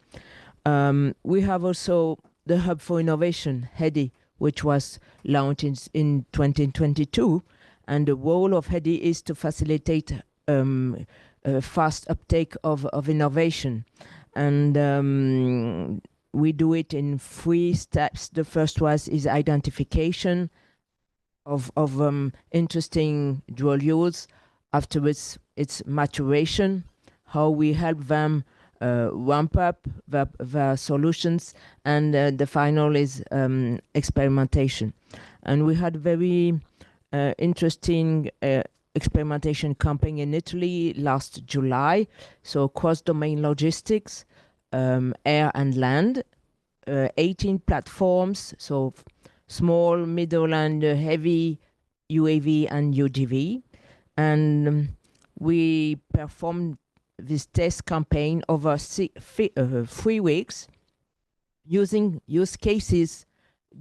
We have also the Hub for Innovation, HEDI, which was launched in 2022. And the role of HEDI is to facilitate a fast uptake of innovation. And we do it in 3 steps. The first is identification of interesting dual use. Afterwards, it's maturation, how we help them ramp up the solutions. And the final is experimentation. And we had very interesting experimentation campaign in Italy last July. So cross-domain logistics, air and land, 18 platforms, so small, middle and heavy UAV and UGV. And we performed this test campaign over 3 weeks using use cases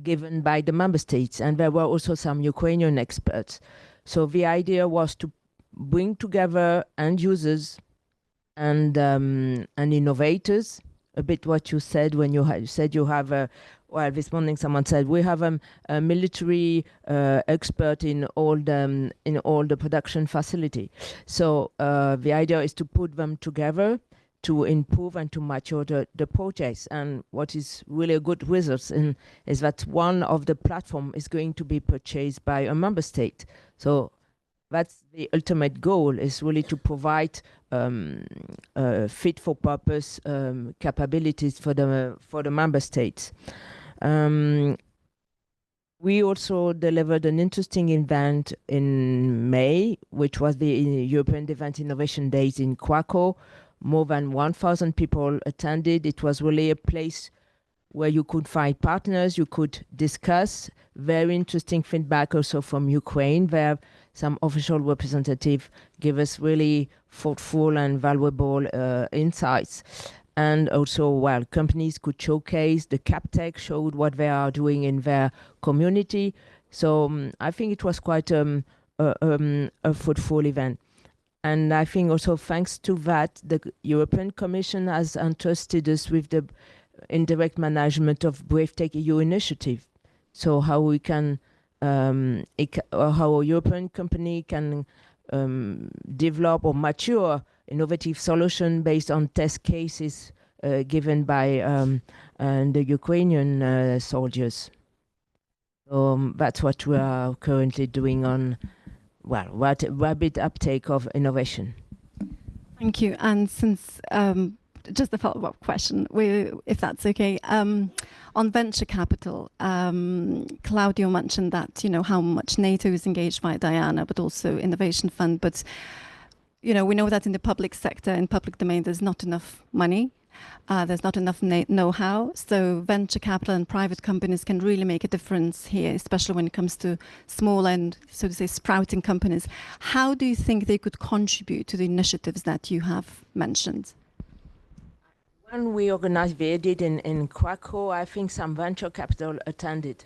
given by the member states. And there were also some Ukrainian experts. So the idea was to bring together end users and innovators, a bit what you said when you said you have a, well, this morning someone said we have a military expert in all the production facility. So the idea is to put them together to improve and to mature the projects. And what is really a good result is that one of the platform is going to be purchased by a member state. So that's the ultimate goal, is really to provide fit for purpose capabilities for the member states. We also delivered an interesting event in May, which was the European Defence Innovation Days in Krakow. More than 1,000 people attended. It was really a place where you could find partners, you could discuss. Very interesting feedback also from Ukraine, where some official representatives give us really thoughtful and valuable insights. And also, well, companies could showcase, the CapTech showed what they are doing in their community. So I think it was quite a fruitful event. And I think also thanks to that, the European Commission has entrusted us with the indirect management of BraveTech EU initiative. So how we can, how a European company can develop or mature innovative solution based on test cases given by the Ukrainian soldiers. So that's what we are currently doing on, well, rapid uptake of innovation. Thank you. And since, just a follow-up question, if that's okay. On venture capital, Claudio mentioned that, how much NATO is engaged by Diana, but also Innovation Fund. But, we know that in the public sector, in public domain, there's not enough money. There's not enough know-how. So venture capital and private companies can really make a difference here, especially when it comes to small and, so to say, sprouting companies. How do you think they could contribute to the initiatives that you have mentioned? When we organized the edit in Krakow, I think some venture capital attended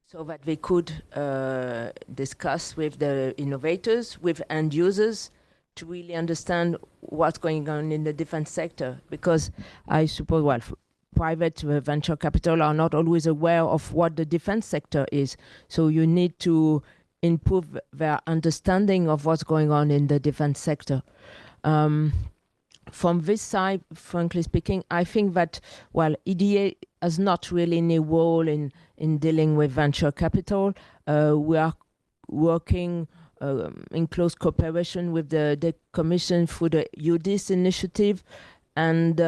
so that they could discuss with the innovators, with end users, to really understand what's going on in the defense sector. Because I suppose, well, private venture capital are not always aware of what the defense sector is. So you need to improve their understanding of what's going on in the defense sector. From this side, frankly speaking, I think that, well, EDA has not really any role in dealing with venture capital. We are working in close cooperation with the Commission through the UDIS initiative, and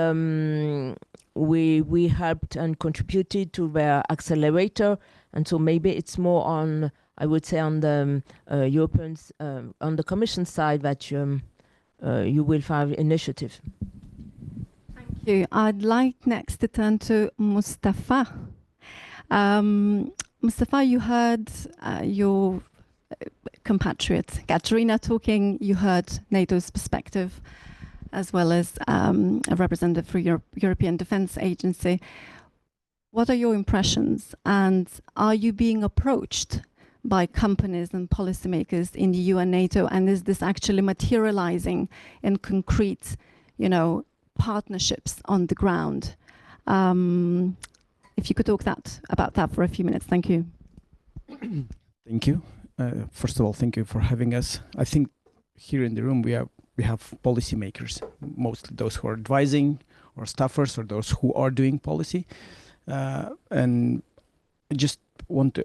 we helped and contributed to their accelerator. And so maybe it's more on, I would say, on the Europeans, on the Commission side that you will find initiative. Thank you. I'd like next to turn to Mustafa. Mustafa, you heard your compatriot Kateryna talking. You heard NATO's perspective, as well as a representative for European Defence Agency. What are your impressions, and are you being approached by companies and policymakers in the EU and NATO, and is this actually materializing in concrete, partnerships on the ground? If you could talk about that for a few minutes, thank you. Thank you. First of all, thank you for having us. I think here in the room we have policymakers, mostly those who are advising, or staffers, or those who are doing policy. And I just want to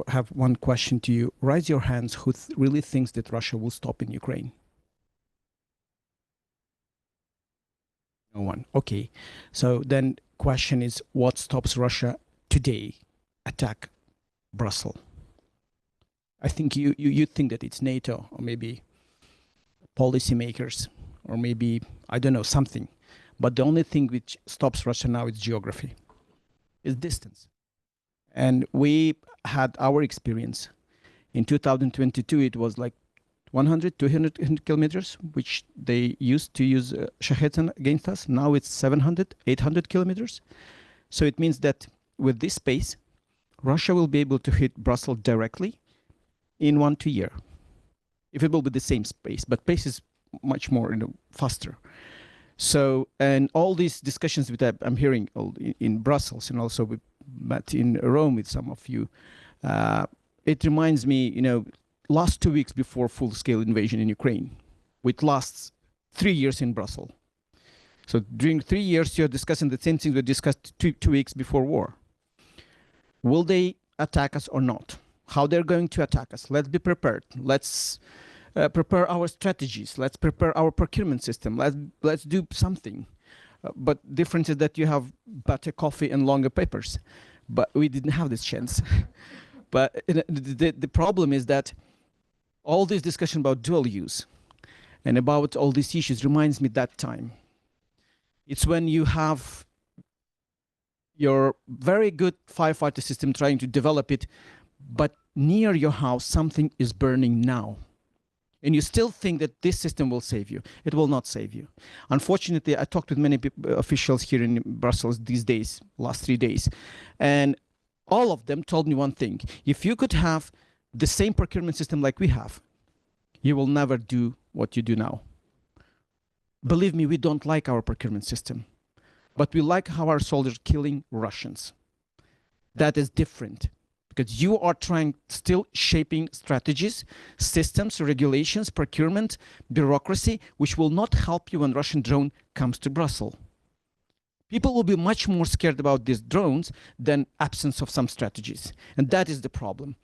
have one question to you. Raise your hands who really thinks that Russia will stop in Ukraine. No one. Okay. So then question is, what stops Russia today attack Brussels? I think you think that it's NATO, or maybe policymakers, or maybe, I don't know, something. But the only thing which stops Russia now is geography, is distance. And we had our experience. In 2022, it was like 100, 200 kilometers, which they used to use Shaheds against us. Now it's 700, 800 kilometers. So it means that with this space, Russia will be able to hit Brussels directly in 1 to 2 years. If it will be the same space, but pace is much more faster. So, and all these discussions that I'm hearing in Brussels, and also we met in Rome with some of you, it reminds me, last 2 weeks before full-scale invasion in Ukraine, which lasts 3 years in Brussels. So during 3 years, you're discussing the same thing we discussed two weeks before war. Will they attack us or not? How they're going to attack us? Let's be prepared. Let's prepare our strategies. Let's prepare our procurement system. Let's do something. But difference is that you have better coffee and longer papers. But we didn't have this chance. But the problem is that all this discussion about dual use and about all these issues reminds me that time. It's when you have your very good firefighter system trying to develop it, but near your house something is burning now. And you still think that this system will save you. It will not save you. Unfortunately, I talked with many officials here in Brussels these days, last 3 days, and all of them told me one thing. If you could have the same procurement system like we have, you will never do what you do now. Believe me, we don't like our procurement system, but we like how our soldiers are killing Russians. That is different. Because you are still shaping strategies, systems, regulations, procurement, bureaucracy, which will not help you when Russian drone comes to Brussels. People will be much more scared about these drones than absence of some strategies. And that is the problem.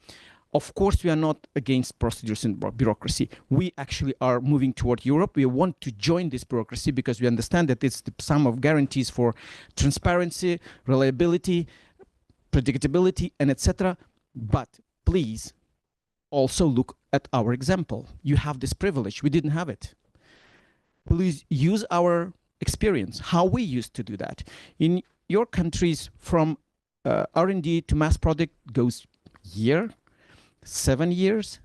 Of course, we are not against procedures and bureaucracy. We actually are moving toward Europe. We want to join this bureaucracy because we understand that it's the sum of guarantees for transparency, reliability, predictability, and etc. But please also look at our example. You have this privilege. We didn't have it. Please use our experience, how we used to do that. In your countries, from R&D to mass product goes year, 7 years,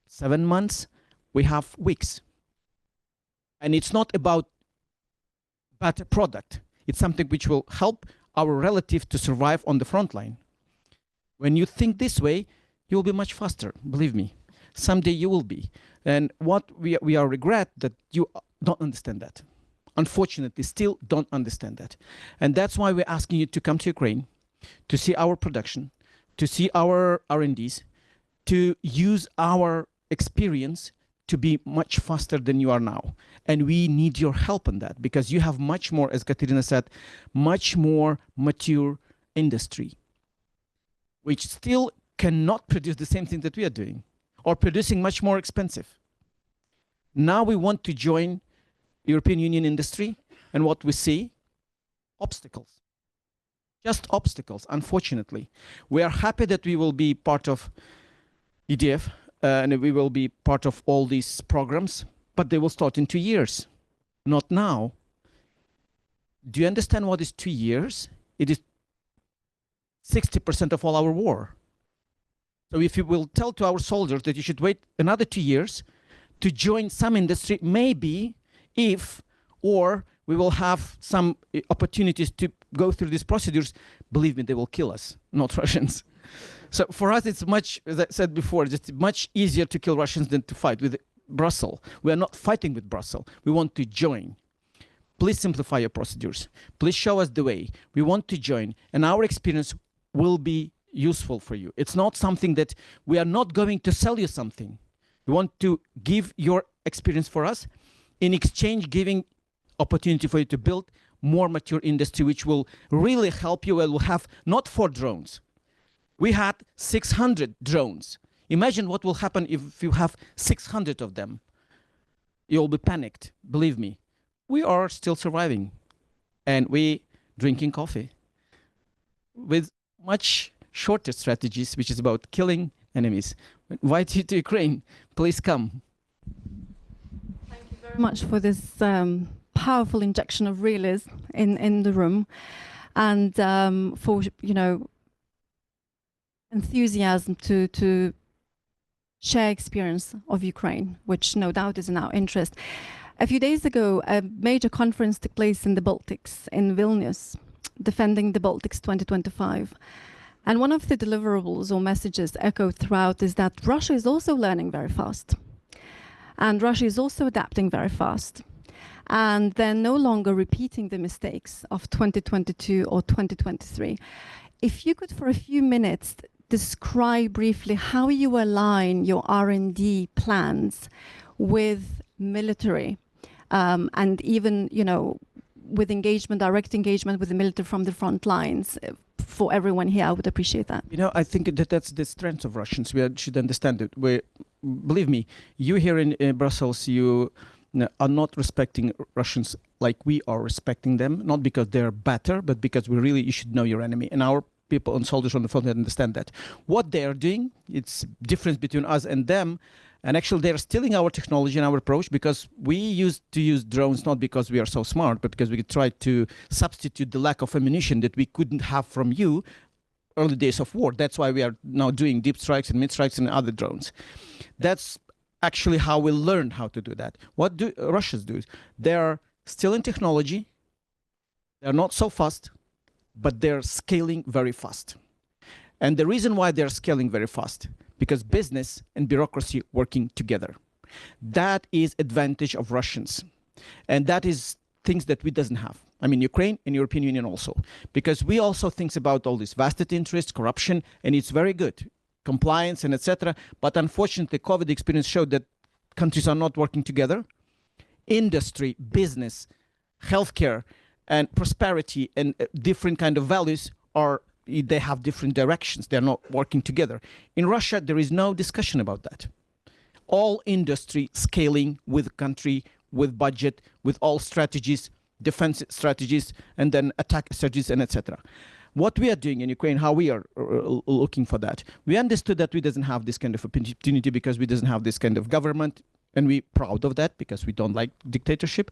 7 months. We have weeks. And it's not about better product. It's something which will help our relative to survive on the front line. When you think this way, you will be much faster, believe me. Someday you will be. And what we are regret that you don't understand that. Unfortunately, still don't understand that. And that's why we're asking you to come to Ukraine, to see our production, to see our R&Ds, to use our experience to be much faster than you are now. And we need your help on that because you have much more, as Kateryna said, much more mature industry, which still cannot produce the same thing that we are doing. or producing much more expensive. Now we want to join European Union industry, and what we see, obstacles. Just obstacles, unfortunately. We are happy that we will be part of EDF, and we will be part of all these programs, but they will start in 2 years, not now. Do you understand what is 2 years? It is 60% of all our war. So if you will tell to our soldiers that you should wait another 2 years to join some industry, maybe if, or we will have some opportunities to go through these procedures, believe me, they will kill us, not Russians. So for us, it's much, as I said before, just much easier to kill Russians than to fight with Brussels. We are not fighting with Brussels. We want to join. Please simplify your procedures. Please show us the way. We want to join, and our experience will be useful for you. It's not something that we are not going to sell you something. We want to give your experience for us, in exchange giving opportunity for you to build more mature industry, which will really help you and will have not 4 drones. We had 600 drones. Imagine what will happen if you have 600 of them. You'll be panicked, believe me. We are still surviving, and we drinking coffee with much shorter strategies, which is about killing enemies. Invite you to Ukraine. Please come. Thank you very much for this powerful injection of realism in the room, and for enthusiasm to share experience of Ukraine, which no doubt is in our interest. A few days ago, a major conference took place in the Baltics, in Vilnius, Defending the Baltics 2025. And one of the deliverables or messages echoed throughout is that Russia is also learning very fast. And Russia is also adapting very fast. And they're no longer repeating the mistakes of 2022 or 2023. If you could, for a few minutes, describe briefly how you align your R&D plans with military, and even, with engagement, direct engagement with the military from the front lines. For everyone here, I would appreciate that. I think that that's the strength of Russians. We should understand it. Believe me, you here in Brussels, you are not respecting Russians like we are respecting them, not because they're better, but because you should know your enemy. And our people and soldiers on the front understand that. What they are doing, it's difference between us and them. And actually, they're stealing our technology and our approach, because we used to use drones not because we are so smart, but because we tried to substitute the lack of ammunition that we couldn't have from you early days of war. That's why we are now doing deep strikes and mid strikes and other drones. That's actually how we learned how to do that. What do Russians do? They're stealing technology. They're not so fast, but they're scaling very fast. And the reason why they're scaling very fast, because business and bureaucracy working together. That is advantage of Russians. And that is things that we doesn't have. I mean, Ukraine and European Union also. Because we also think about all this vested interest, corruption, and it's very good. Compliance and etc. But unfortunately, COVID experience showed that countries are not working together. Industry, business, healthcare, and prosperity, and different kind of values they have different directions. They're not working together. In Russia, there is no discussion about that. All industry scaling with country, with budget, with all strategies, defense strategies, and then attack strategies, and etc. What we are doing in Ukraine, how we are looking for that. We understood that we doesn't have this kind of opportunity because we doesn't have this kind of government, and we're proud of that because we don't like dictatorship.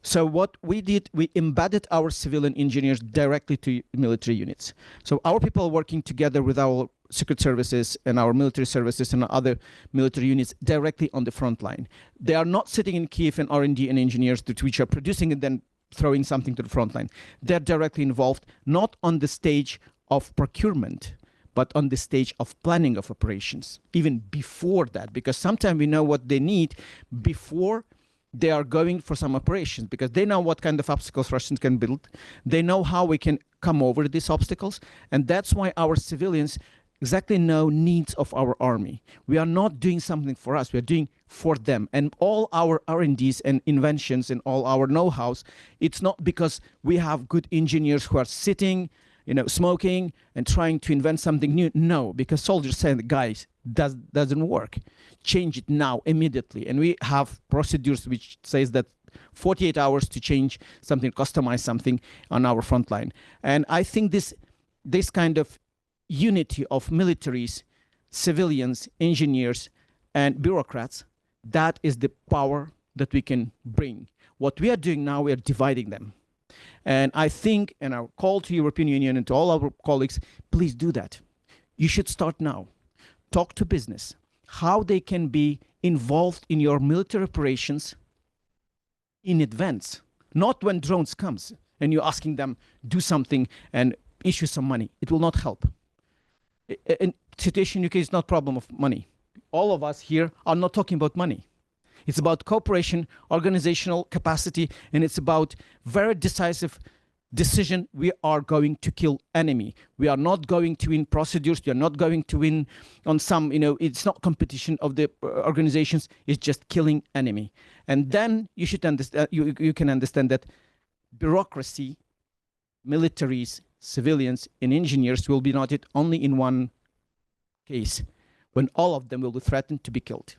So what we did, we embedded our civilian engineers directly to military units. So our people are working together with our secret services and our military services and other military units directly on the front line. They are not sitting in Kiev and R&D and engineers which are producing and then throwing something to the front line. They're directly involved, not on the stage of procurement, but on the stage of planning of operations, even before that, because sometimes we know what they need before they are going for some operations, because they know what kind of obstacles Russians can build. They know how we can come over these obstacles. And that's why our civilians exactly know needs of our army. We are not doing something for us, we are doing for them. And all our R&Ds and inventions and all our know-hows, it's not because we have good engineers who are sitting, smoking and trying to invent something new. No, because soldiers say, guys, doesn't work. Change it now, immediately. And we have procedures which says that 48 hours to change something, customize something on our front line. And I think this kind of unity of militaries, civilians, engineers, and bureaucrats, that is the power that we can bring. What we are doing now, we are dividing them. And I think, and our call to European Union and to all our colleagues, please do that. You should start now. Talk to business, how they can be involved in your military operations in advance, not when drones comes and you're asking them do something and issue some money. It will not help. In situation in UK is not problem of money. All of us here are not talking about money. It's about cooperation, organizational capacity, and it's about very decisive decision. We are going to kill enemy. We are not going to win procedures. We are not going to win on some, it's not competition of the organizations. It's just killing enemy. And then you should understand, you can understand that bureaucracy, militaries, civilians, and engineers will be not it only in one case, when all of them will be threatened to be killed.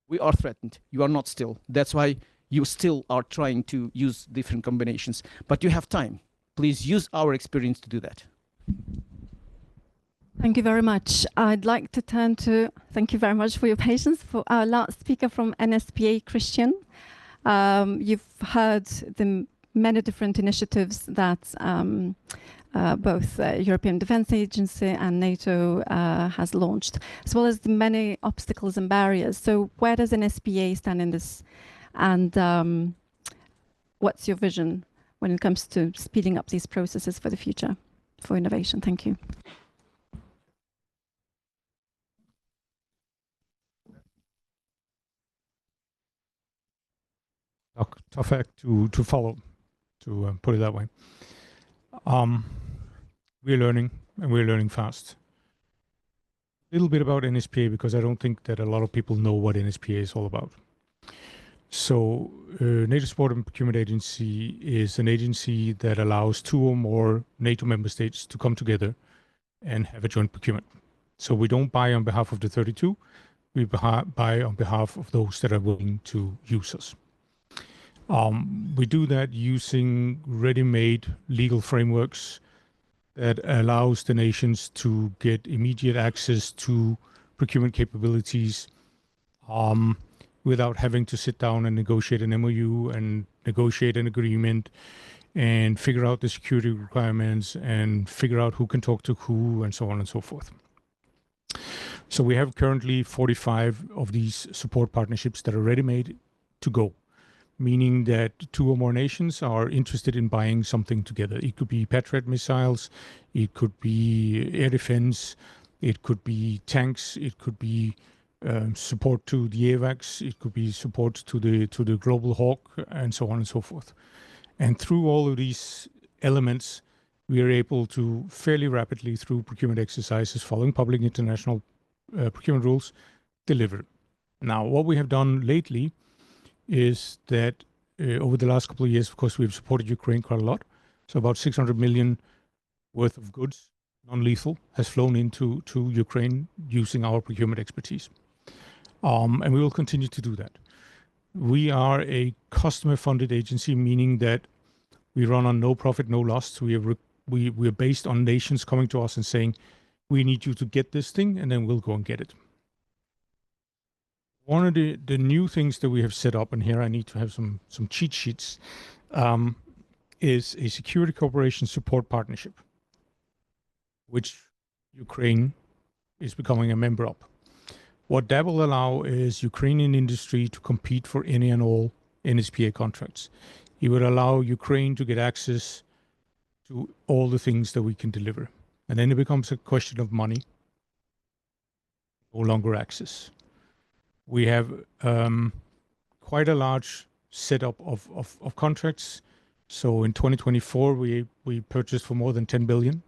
We are threatened. You are not still. That's why you still are trying to use different combinations. But you have time. Please use our experience to do that. Thank you very much. I'd like to turn to, thank you very much for your patience, for our last speaker from NSPA, Christian. You've heard the many different initiatives that both European Defence Agency and NATO has launched, as well as the many obstacles and barriers. So where does NSPA stand in this? And what's your vision when it comes to speeding up these processes for the future, for innovation? Thank you. Tough act to follow, to put it that way. We're learning, and we're learning fast. A little bit about NSPA, because I don't think that a lot of people know what NSPA is all about. So NATO Support and Procurement Agency is an agency that allows 2 or more NATO member states to come together and have a joint procurement. So we don't buy on behalf of the 32, we buy on behalf of those that are willing to use us. We do that using ready-made legal frameworks that allows the nations to get immediate access to procurement capabilities without having to sit down and negotiate an MOU and negotiate an agreement and figure out the security requirements and figure out who can talk to who and so on and so forth. So we have currently 45 of these support partnerships that are ready-made to go, meaning that 2 or more nations are interested in buying something together. It could be Patriot missiles, it could be air defense, it could be tanks, it could be support to the AVAX, it could be support to the Global Hawk, and so on and so forth. And through all of these elements, we are able to fairly rapidly, through procurement exercises following public international procurement rules, deliver. Now, what we have done lately is that over the last couple of years, of course, we've supported Ukraine quite a lot. So about 600 million worth of goods, non-lethal, has flown into Ukraine using our procurement expertise. And we will continue to do that. We are a customer-funded agency, meaning that we run on no profit, no loss. So we are based on nations coming to us and saying, we need you to get this thing, and then we'll go and get it. One of the new things that we have set up, and here I need to have some cheat sheets, is a security cooperation support partnership, which Ukraine is becoming a member of. What that will allow is Ukrainian industry to compete for any and all NSPA contracts. It would allow Ukraine to get access to all the things that we can deliver. And then it becomes a question of money, no longer access. We have quite a large setup of contracts. So in 2024, we purchased for more than 10 billion.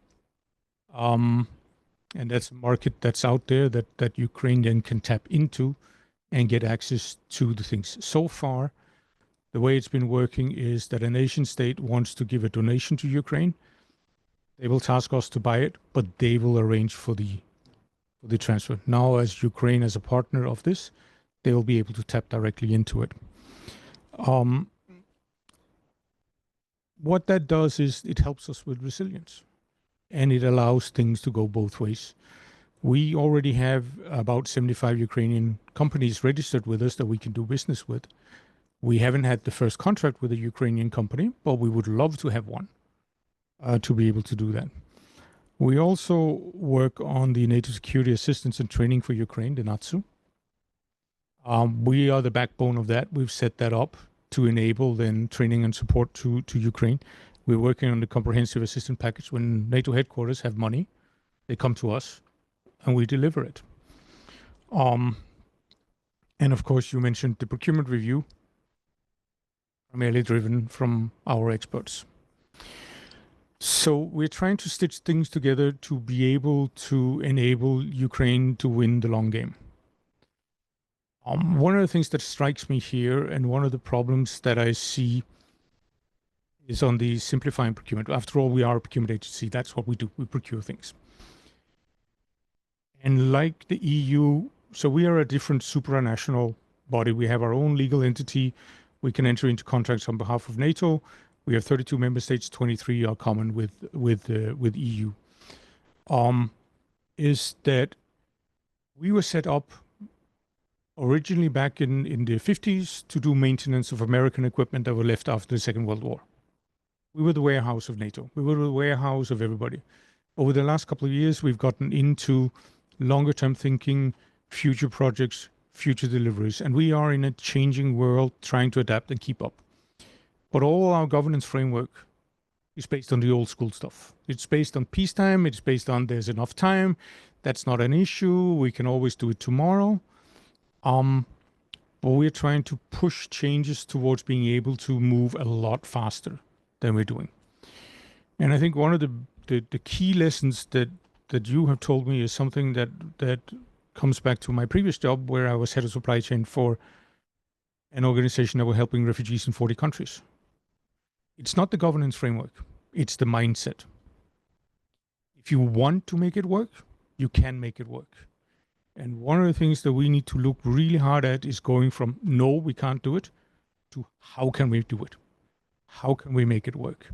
And that's a market that's out there that Ukraine then can tap into and get access to the things. So far, the way it's been working is that a nation state wants to give a donation to Ukraine. They will task us to buy it, but they will arrange for the for the transfer. Now, as Ukraine as a partner of this, they will be able to tap directly into it. What that does is it helps us with resilience, and it allows things to go both ways. We already have about 75 Ukrainian companies registered with us that we can do business with. We haven't had the first contract with a Ukrainian company, but we would love to have one to be able to do that. We also work on the NATO security assistance and training for Ukraine, the NATO. We are the backbone of that. We've set that up to enable then training and support to Ukraine. We're working on the comprehensive assistance package. When NATO headquarters have money, they come to us and we deliver it. And of course, you mentioned the procurement review, primarily driven from our experts. So we're trying to stitch things together to be able to enable Ukraine to win the long game. One of the things that strikes me here, and one of the problems that I see, is on the simplifying procurement. After all, we are a procurement agency. That's what we do. We procure things. And like the EU, so we are a different supranational body. We have our own legal entity. We can enter into contracts on behalf of NATO. We have 32 member states. 23 are common with EU. Is that we were set up originally back in the 50s to do maintenance of American equipment that were left after the Second World War. We were the warehouse of NATO. We were the warehouse of everybody. Over the last couple of years, we've gotten into longer term thinking, future projects, future deliveries, and we are in a changing world trying to adapt and keep up. But all our governance framework is based on the old school stuff. It's based on peacetime. It's based on there's enough time. That's not an issue. We can always do it tomorrow. But we're trying to push changes towards being able to move a lot faster than we're doing. And I think one of the key lessons that you have told me is something that comes back to my previous job, where I was head of supply chain for an organization that were helping refugees in 40 countries. It's not the governance framework, it's the mindset. If you want to make it work, you can make it work. And one of the things that we need to look really hard at is going from no, we can't do it, to how can we do it? How can we make it work?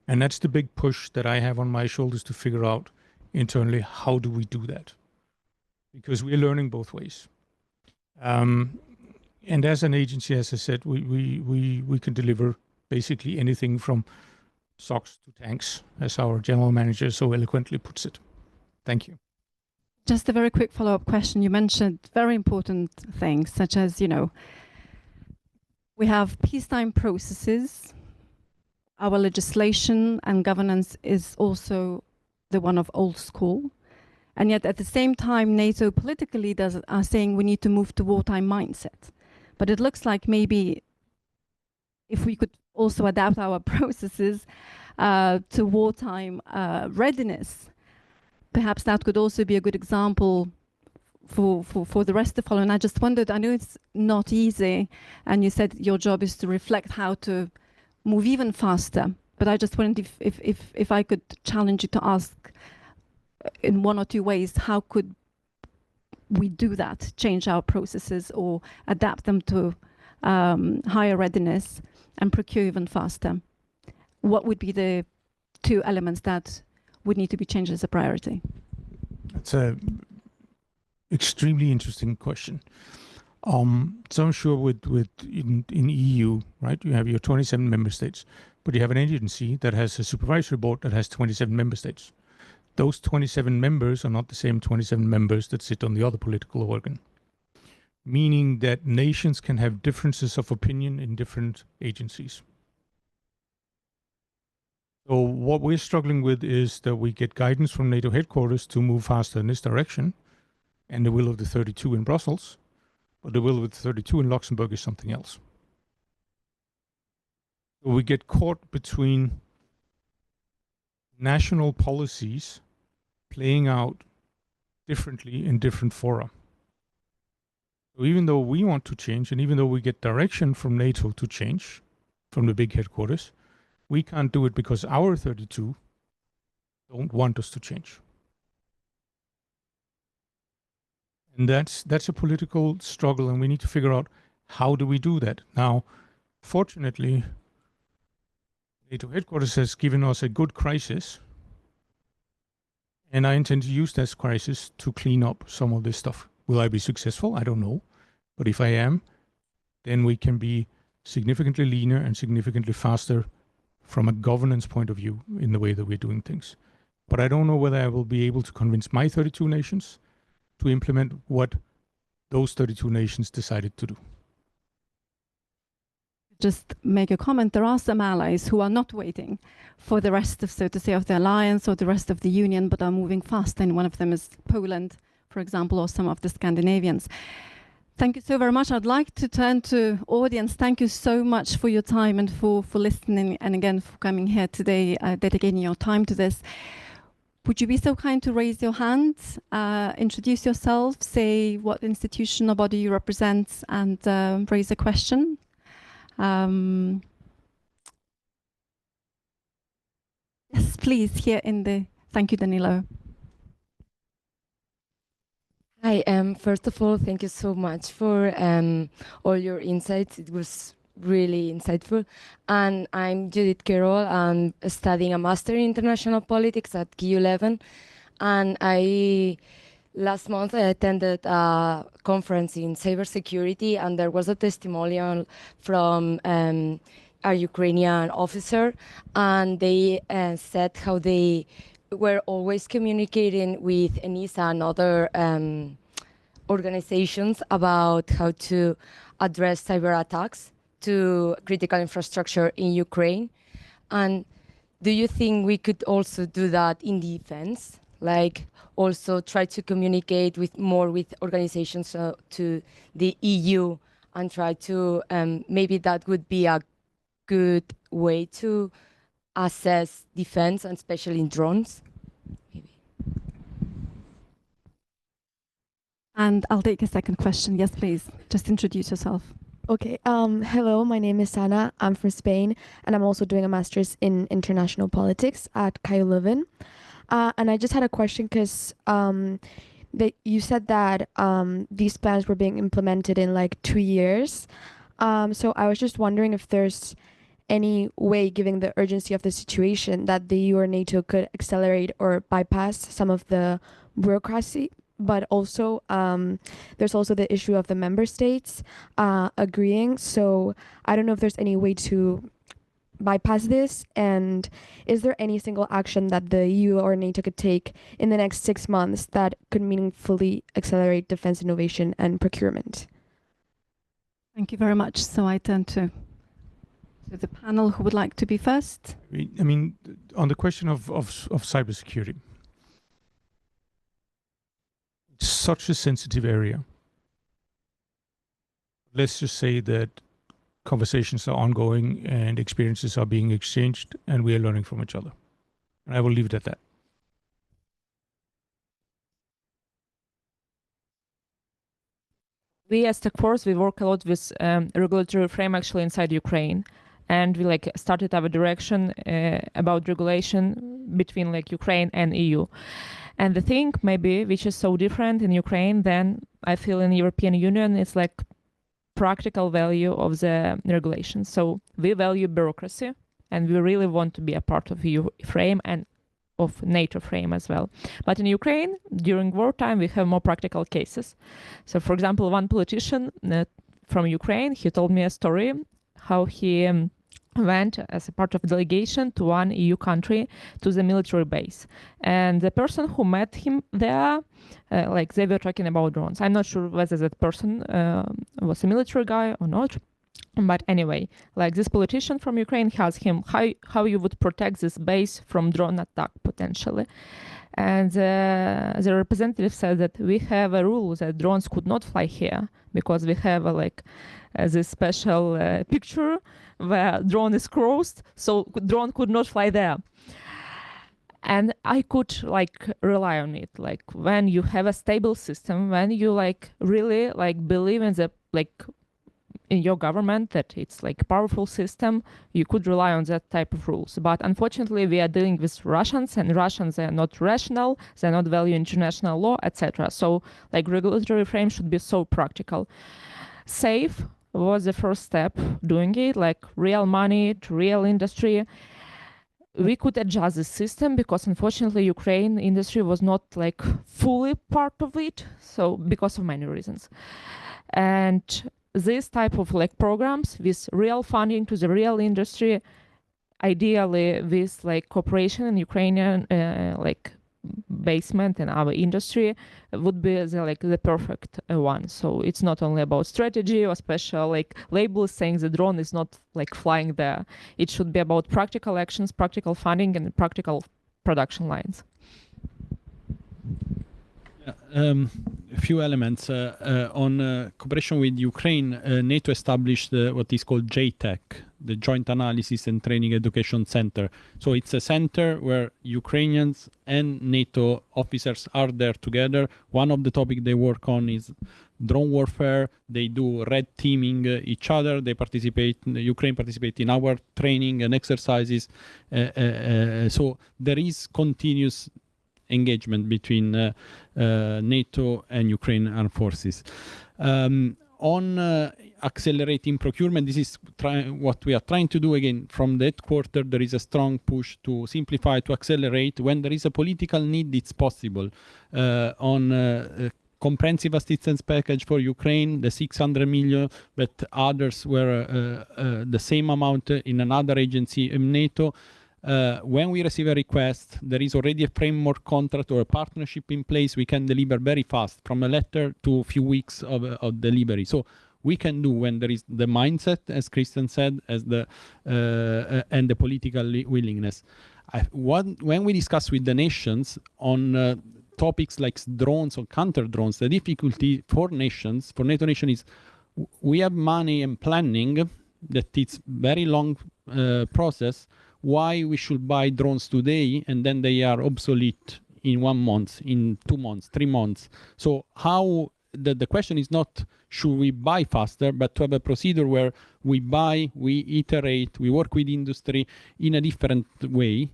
And that's the big push that I have on my shoulders to figure out internally, how do we do that? Because we're learning both ways. And as an agency, as I said, we can deliver basically anything from socks to tanks, as our general manager so eloquently puts it. Thank you. Just a very quick follow-up question. You mentioned very important things, such as, we have peacetime processes. Our legislation and governance is also the one of old school. And yet at the same time, NATO political leaders are saying we need to move to wartime mindset. But it looks like maybe if we could also adapt our processes to wartime readiness, perhaps that could also be a good example for the rest to follow. And I just wondered, I know it's not easy, and you said your job is to reflect how to move even faster, but I just wondered if I could challenge you to ask in one or two ways, how could we do that, change our processes or adapt them to higher readiness and procure even faster? What would be the two elements that would need to be changed as a priority? That's a extremely interesting question. So I'm sure in EU, right, you have your 27 member states, but you have an agency that has a supervisory board that has 27 member states. Those 27 members are not the same 27 members that sit on the other political organ, meaning that nations can have differences of opinion in different agencies. So what we're struggling with is that we get guidance from NATO headquarters to move faster in this direction, and the will of the 32 in Brussels, but the will of the 32 in Luxembourg is something else. So we get caught between national policies playing out differently in different fora. So even though we want to change, and even though we get direction from NATO to change, from the big headquarters, we can't do it because our 32 don't want us to change. And that's a political struggle, and we need to figure out how do we do that. Now, fortunately, NATO headquarters has given us a good crisis, and I intend to use this crisis to clean up some of this stuff. Will I be successful? I don't know. But if I am, then we can be significantly leaner and significantly faster from a governance point of view in the way that we're doing things. But I don't know whether I will be able to convince my 32 nations to implement what those 32 nations decided to do. Just make a comment. There are some allies who are not waiting for the rest of, so to say, of the alliance or the rest of the union, but are moving fast. And one of them is Poland, for example, or some of the Scandinavians. Thank you so very much. I'd like to turn to audience. Thank you so much for your time and for listening, and again for coming here today, dedicating your time to this. Would you be so kind to raise your hand, introduce yourself, say what institution or body you represent, and raise a question? Yes, please, here in the... Thank you, Danilo. Hi, first of all, thank you so much for all your insights. It was really insightful. And I'm Judith Carroll. I'm studying a master in international politics at GU11. And last month I attended a conference in cybersecurity, and there was a testimonial from a Ukrainian officer, and they said how they were always communicating with ENISA and other organizations about how to address cyber attacks to critical infrastructure in Ukraine. And do you think we could also do that in defense? Like also try to communicate more with organizations to the EU and try to, maybe that would be a good way to assess defense, and especially in drones? Maybe. And I'll take a second question. Yes, please. Just introduce yourself. Okay. Hello, my name is Sana. I'm from Spain, and I'm also doing a master's in international politics at KU Leuven. And I just had a question because you said that these plans were being implemented in like 2 years. So I was just wondering if there's any way, given the urgency of the situation, that the EU or NATO could accelerate or bypass some of the bureaucracy. But also, there's also the issue of the member states agreeing. So I don't know if there's any way to bypass this. And is there any single action that the EU or NATO could take in the next 6 months that could meaningfully accelerate defense innovation and procurement? Thank you very much. So I turn to the panel. Who would like to be first? I mean, on the question of cybersecurity, it's such a sensitive area. Let's just say that conversations are ongoing and experiences are being exchanged, and we are learning from each other. And I will leave it at that. We as Tech Force, we work a lot with regulatory frame actually inside Ukraine. And we started our direction about regulation between Ukraine and EU. And the thing maybe which is so different in Ukraine than I feel in the European Union, it's practical value of the regulation. So we value bureaucracy, and we really want to be a part of EU frame and of NATO frame as well. But in Ukraine, during wartime, we have more practical cases. So for example, one politician from Ukraine, he told me a story how he went as a part of a delegation to one EU country to the military base. And the person who met him there, they were talking about drones. I'm not sure whether that person was a military guy or not. But anyway, this politician from Ukraine asked him how you would protect this base from drone attack potentially. And the representative said that we have a rule that drones could not fly here because we have this special picture where drone is crossed, so drone could not fly there. And I could rely on it. When you have a stable system, when you really believe in the in your government that it's like a powerful system, you could rely on that type of rules. But unfortunately, we are dealing with Russians, and Russians are not rational, they're not value international law, etc. So like regulatory frame should be so practical. Safe was the first step doing it, like real money to real industry. We could adjust the system because unfortunately Ukraine industry was not like fully part of it, so because of many reasons. And this type of like programs with real funding to the real industry, ideally with like cooperation in Ukrainian like basement and our industry, would be the perfect one. So it's not only about strategy or special like labels saying the drone is not like flying there. It should be about practical actions, practical funding, and practical production lines. A few elements on cooperation with Ukraine. NATO established what is called JTEC, the Joint Analysis and Training Education Center. So it's a center where Ukrainians and NATO officers are there together. One of the topics they work on is drone warfare. They do red teaming each other. They participate, Ukraine participate in our training and exercises. So there is continuous engagement between NATO and Ukraine armed forces. On accelerating procurement, this is what we are trying to do. Again, from the headquarters, there is a strong push to simplify, to accelerate. When there is a political need, it's possible. On comprehensive assistance package for Ukraine, the 600 million, but others were the same amount in another agency in NATO. When we receive a request, there is already a framework contract or a partnership in place. We can deliver very fast, from a letter to a few weeks of delivery. So we can do when there is the mindset, as Christian said, as the and the political willingness. When we discuss with the nations on topics like drones or counter drones, the difficulty for nations, for NATO nation, is we have money and planning that it's very long process. Why we should buy drones today and then they are obsolete in 1 month, in 2 months, 3 months? So how the question is not should we buy faster, but to have a procedure where we buy, we iterate, we work with industry in a different way,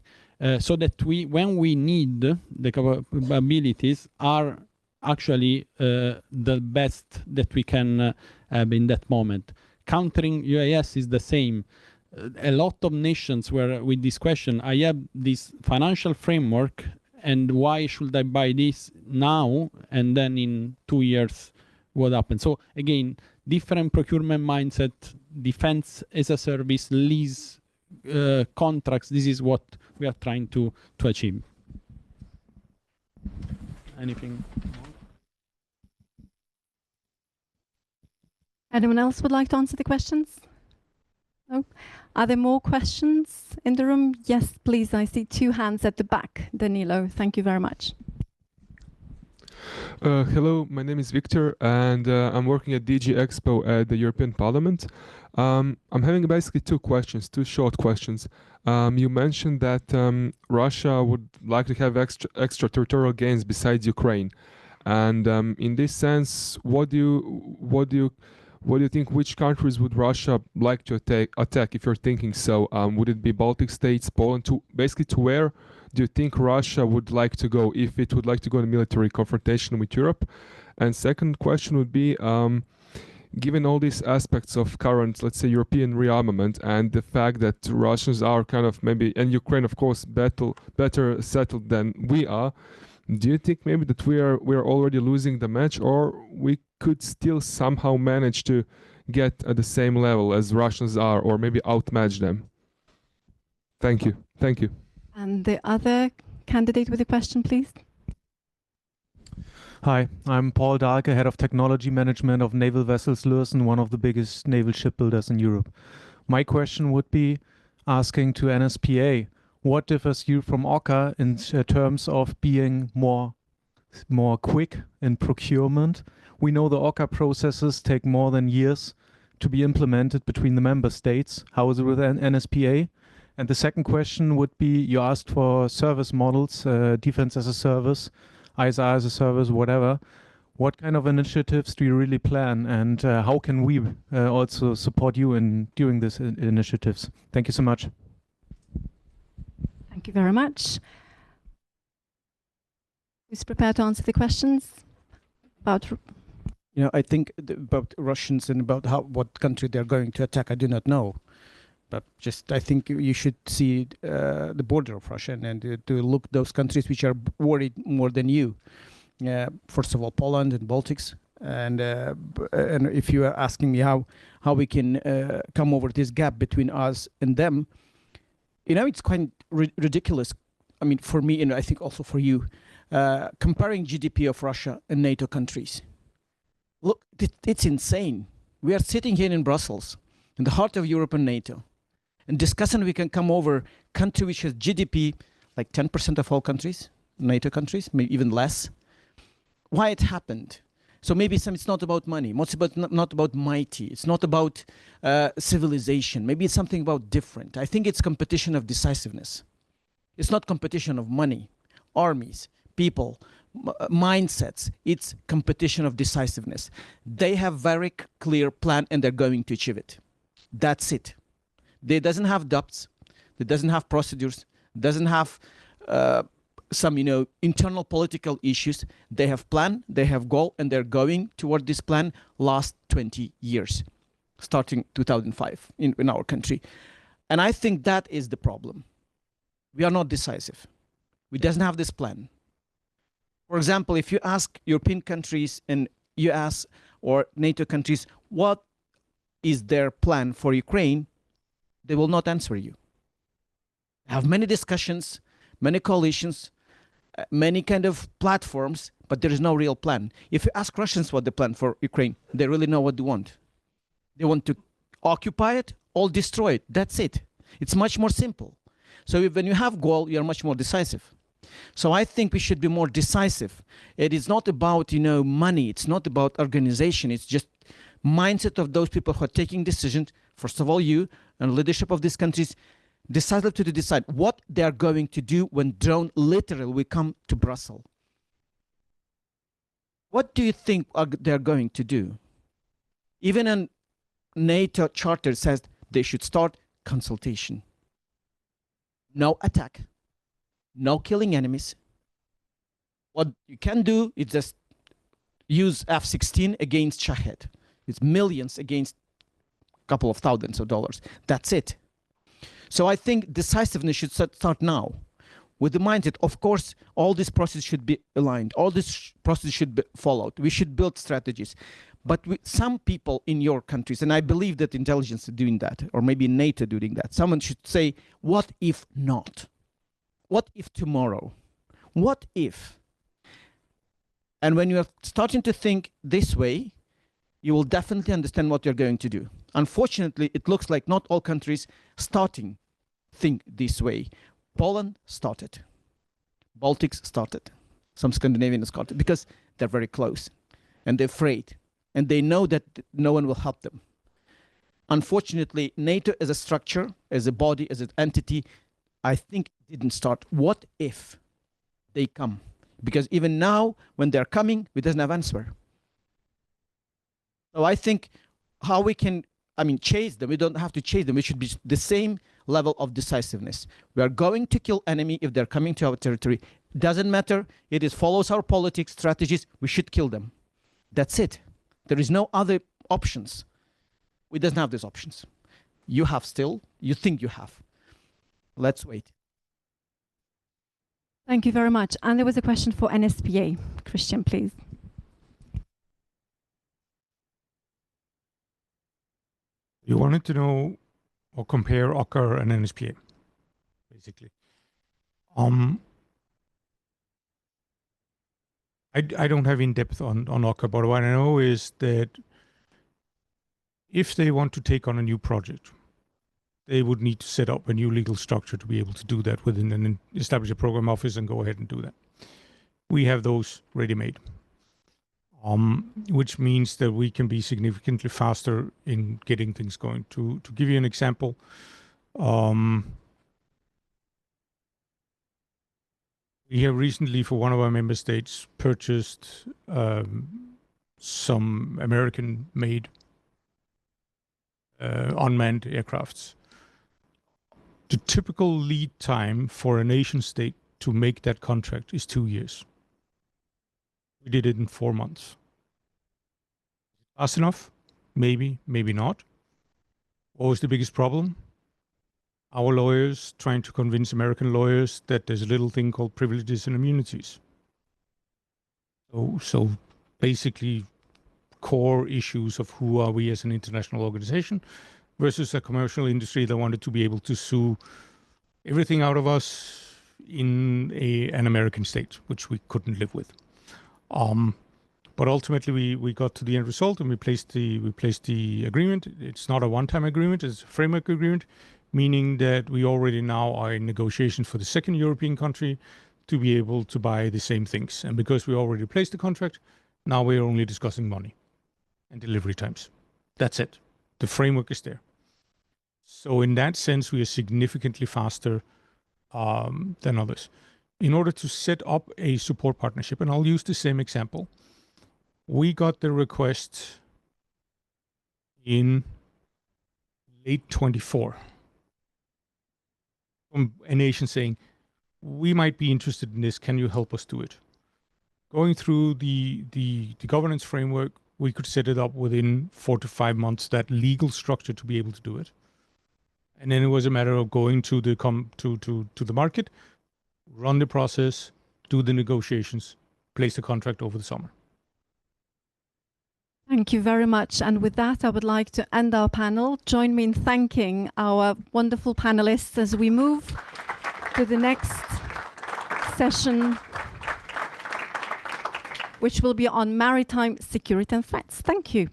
so that when we need the capabilities are actually the best that we can have in that moment. Countering EEAS is the same. A lot of nations were with this question. I have this financial framework, and why should I buy this now and then in 2 years what happens? So again, different procurement mindset, defense as a service, lease contracts. This is what we are trying to achieve. Anything? Anyone else would like to answer the questions? No? Are there more questions in the room? Yes, please. I see 2 hands at the back. Danilo, thank you very much. Hello, my name is Victor, and I'm working at DG Expo at the European Parliament. I'm having basically 2 questions, 2 short questions. You mentioned that Russia would like to have extraterritorial gains besides Ukraine, and in this sense, what do you think? Which countries would Russia like to attack? If you're thinking so, would it be Baltic states, Poland? To where do you think Russia would like to go, if it would like to go in a military confrontation with Europe? And second question would be, given all these aspects of current, let's say, European rearmament, and the fact that Russians are kind of maybe, and Ukraine of course better settled than we are, do you think maybe that we are already losing the match, or we could still somehow manage to get at the same level as Russians are, or maybe outmatch them? Thank you. Thank you. And the other candidate with a question, please. Hi, I'm Paul Dahlke, Head of Technology Management of Naval Vessels Lürsen, one of the biggest naval shipbuilders in Europe. My question would be asking to NSPA, what differs you from OCCA in terms of being more quick in procurement? We know the OCCA processes take more than years to be implemented between the member states. How is it with NSPA? And the second question would be, you asked for service models, defense as a service, ISR as a service, whatever. What kind of initiatives do you really plan, and how can we also support you in doing these initiatives? Thank you so much. Thank you very much. Who's prepared to answer the questions about? You know, I think about Russians and about what country they're going to attack, I do not know. But just I think you should see the border of Russia and to look those countries which are worried more than you. First of all, Poland and Baltics. And if you are asking me how we can come over this gap between us and them, you know, it's quite ridiculous. I mean, for me, and I think also for you, comparing GDP of Russia and NATO countries. Look, it's insane. We are sitting here in Brussels, in the heart of Europe and NATO, and discussing we can come over country which has GDP like 10% of all countries, NATO countries, maybe even less. Why it happened? So maybe it's not about money. It's about not about mighty. It's not about civilization. Maybe it's something about different. I think it's competition of decisiveness. It's not competition of money, armies, people, mindsets. It's competition of decisiveness. They have very clear plan and they're going to achieve it. That's it. They doesn't have doubts. They doesn't have procedures. Doesn't have some, you know, internal political issues. They have plan, they have goal, and they're going toward this plan last 20 years, starting 2005 in our country. And I think that is the problem. We are not decisive. We doesn't have this plan. For example, if you ask European countries and EEAS or NATO countries, what is their plan for Ukraine, they will not answer you. They have many discussions, many coalitions, many kind of platforms, but there is no real plan. If you ask Russians what the plan for Ukraine, they really know what they want. They want to occupy it or destroy it. That's it. It's much more simple. So when you have goal, you are much more decisive. So I think we should be more decisive. It is not about, you know, money. It's not about organization. It's just mindset of those people who are taking decisions. First of all, you and leadership of these countries, decided to decide what they are going to do when drone literally will come to Brussels. What do you think they're going to do? Even a NATO charter says they should start consultation. No attack, no killing enemies. What you can do is just use F-16 against Shahed. It's millions against a couple of thousands of dollars. That's it. So I think decisiveness should start now with the mindset. Of course, all this process should be aligned. All this process should be followed. We should build strategies. But some people in your countries, and I believe that intelligence is doing that, or maybe NATO doing that, someone should say, what if not? What if tomorrow? What if? And when you are starting to think this way, you will definitely understand what you're going to do. Unfortunately, it looks like not all countries starting think this way. Poland started. Baltics started. Some Scandinavians started because they're very close and they're afraid and they know that no one will help them. Unfortunately, NATO as a structure, as a body, as an entity, I think didn't start. What if they come? Because even now, when they're coming, we doesn't have answer. So I think how we can, chase them. We don't have to chase them. We should be the same level of decisiveness. We are going to kill enemy if they're coming to our territory. Doesn't matter. It follows our politics, strategies. We should kill them. That's it. There is no other options. We doesn't have these options. You have still. You think you have. Let's wait. Thank you very much. And there was a question for NSPA. Christian, please. You wanted to know or compare OCCAR and NSPA, basically. I don't have in-depth on OCCAR, but what I know is that if they want to take on a new project, they would need to set up a new legal structure to be able to do that within and establish a program office and go ahead and do that. We have those ready-made. Which means that we can be significantly faster in getting things going. To give you an example, we have recently, for one of our member states, purchased some American-made unmanned aircrafts. The typical lead time for a nation state to make that contract is 2 years. We did it in 4 months. Fast enough? Maybe, maybe not. What was the biggest problem? Our lawyers trying to convince American lawyers that there's a little thing called privileges and immunities. So basically core issues of who are we as an international organization versus a commercial industry that wanted to be able to sue everything out of us in an American state, which we couldn't live with. But ultimately we got to the end result and we placed the agreement. It's not a one-time agreement, it's a framework agreement, meaning that we already now are in negotiations for the second European country to be able to buy the same things. And because we already placed the contract, now we're only discussing money and delivery times. That's it. The framework is there. So in that sense, we are significantly faster than others. In order to set up a support partnership, and I'll use the same example, we got the request in late 24 from a nation saying, we might be interested in this, can you help us do it? Going through the governance framework, we could set it up within 4 to 5 months, that legal structure to be able to do it. And then it was a matter of going to the market, run the process, do the negotiations, place the contract over the summer. Thank you very much. And with that, I would like to end our panel. Join me in thanking our wonderful panelists as we move to the next session, which will be on maritime security and threats. Thank you.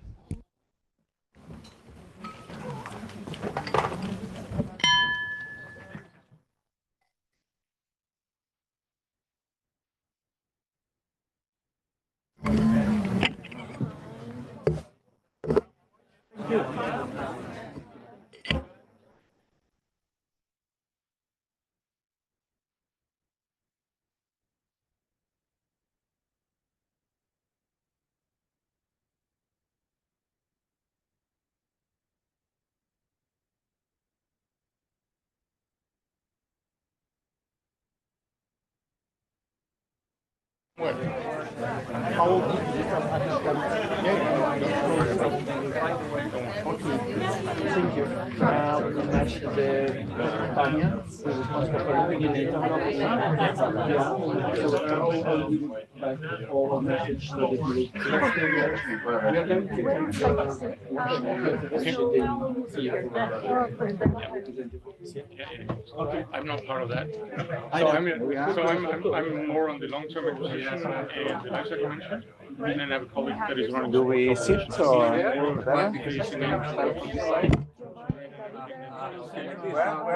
Thank you. Match the Tanya, all message that I'm not part of that. So I'm more on the long-term acquisition and the lifecycle management. And then I have a colleague that is running. Do we sit or where do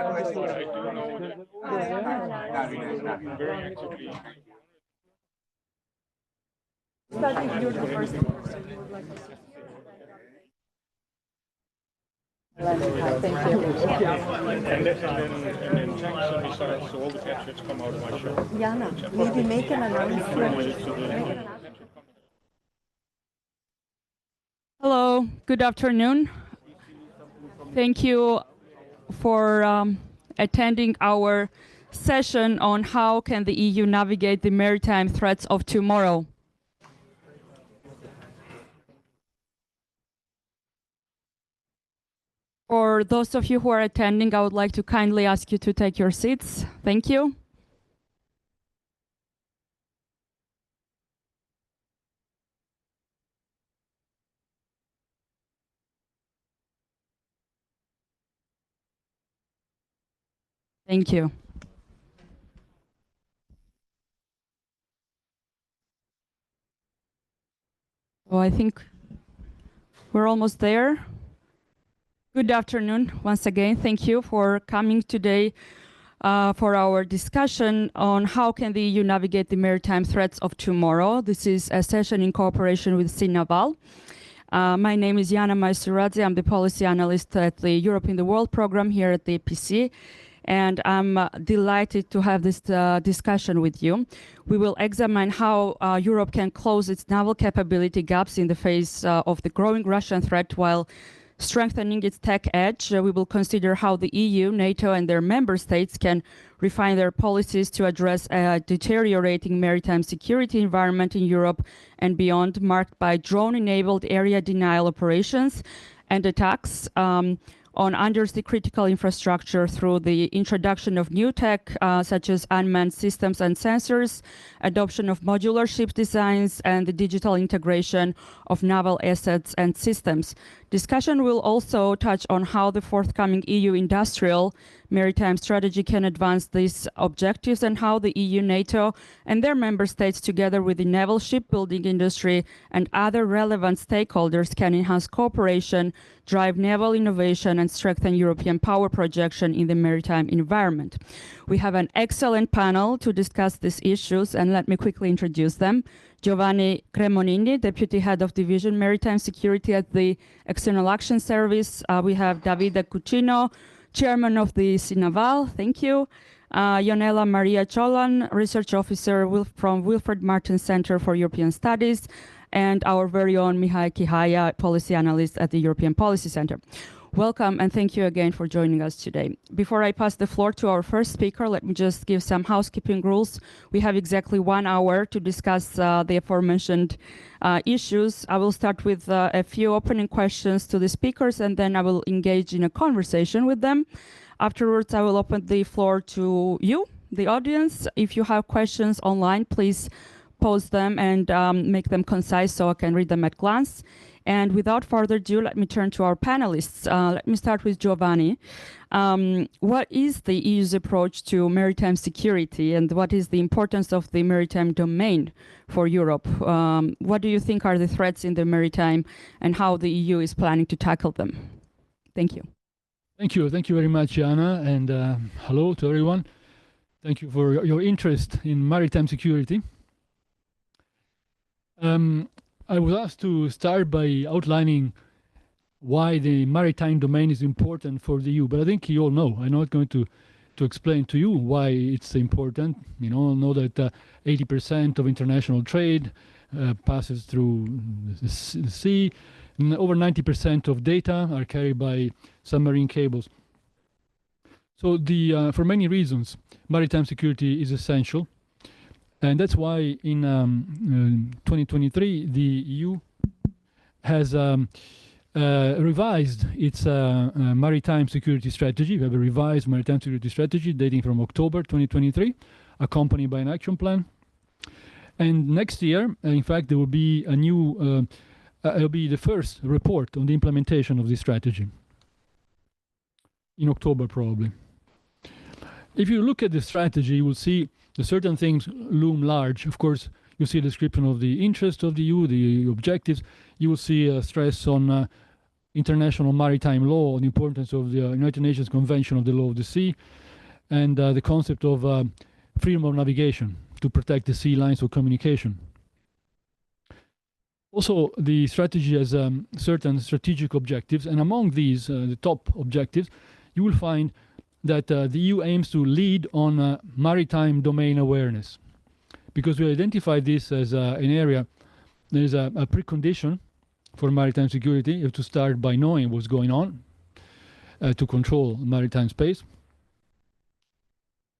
I sit? I do know that very actively. Thank you. And then tanks and missiles, so all the gadgets come out of my show. Jana, maybe make an announcement. Hello, good afternoon. Thank you for attending our session on how can the EU navigate the maritime threats of tomorrow. For those of you who are attending, I would like to kindly ask you to take your seats. Thank you. Thank you. Well, I think we're almost there. Good afternoon once again. Thank you for coming today for our discussion on how can the EU navigate the maritime threats of tomorrow. This is a session in cooperation with Naval. My name is Jana Majsturadze. I'm the policy analyst at the Europe in the World program here at the EPC. and I'm delighted to have this discussion with you. We will examine how Europe can close its naval capability gaps in the face of the growing Russian threat while strengthening its tech edge. We will consider how the EU, NATO, and their member states can refine their policies to address a deteriorating maritime security environment in Europe and beyond, marked by drone-enabled area denial operations and attacks on undersea critical infrastructure through the introduction of new tech such as unmanned systems and sensors, adoption of modular ship designs, and the digital integration of naval assets and systems. Discussion will also touch on how the forthcoming EU industrial maritime strategy can advance these objectives and how the EU, NATO, and their member states, together with the naval shipbuilding industry and other relevant stakeholders, can enhance cooperation, drive naval innovation, and strengthen European power projection in the maritime environment. We have an excellent panel to discuss these issues, and let me quickly introduce them. Giovanni Cremonini, Deputy Head of Division Maritime Security at the External Action Service. We have Davide Cucino, Chairman of the Naval. Thank you. Ionela Maria Ciolan, Research Officer from Wilfried Martens Center for European Studies, and our very own Mihai Chihaia, Policy Analyst at the European Policy Center. Welcome, and thank you again for joining us today. Before I pass the floor to our first speaker, let me just give some housekeeping rules. We have exactly 1 hour to discuss the aforementioned issues. I will start with a few opening questions to the speakers, and then I will engage in a conversation with them. Afterwards, I will open the floor to you, the audience. If you have questions online, please post them and make them concise so I can read them at glance. And without further ado, let me turn to our panelists. Let me start with Giovanni. What is the EU's approach to maritime security, and what is the importance of the maritime domain for Europe? What do you think are the threats in the maritime, and how the EU is planning to tackle them? Thank you. Thank you. Thank you very much, Jana, and hello to everyone. Thank you for your interest in maritime security. I was asked to start by outlining why the maritime domain is important for the EU, but I think you all know. I'm not going to explain to you why it's important. You know that 80% of international trade passes through the sea, and over 90% of data are carried by submarine cables. So for many reasons, maritime security is essential. And that's why in 2023, the EU has revised its maritime security strategy. We have a revised maritime security strategy dating from October 2023, accompanied by an action plan. And next year, in fact, there will be a new, it'll be the first report on the implementation of this strategy. In October, probably. If you look at the strategy, you will see that certain things loom large. Of course, you see a description of the interest of the EU, the objectives. You will see a stress on international maritime law, the importance of the United Nations Convention of the Law of the Sea, and the concept of freedom of navigation to protect the sea lines of communication. Also, the strategy has certain strategic objectives, and among these, the top objectives, you will find that the EU aims to lead on maritime domain awareness, because we identified this as an area. There is a precondition for maritime security. You have to start by knowing what's going on to control maritime space.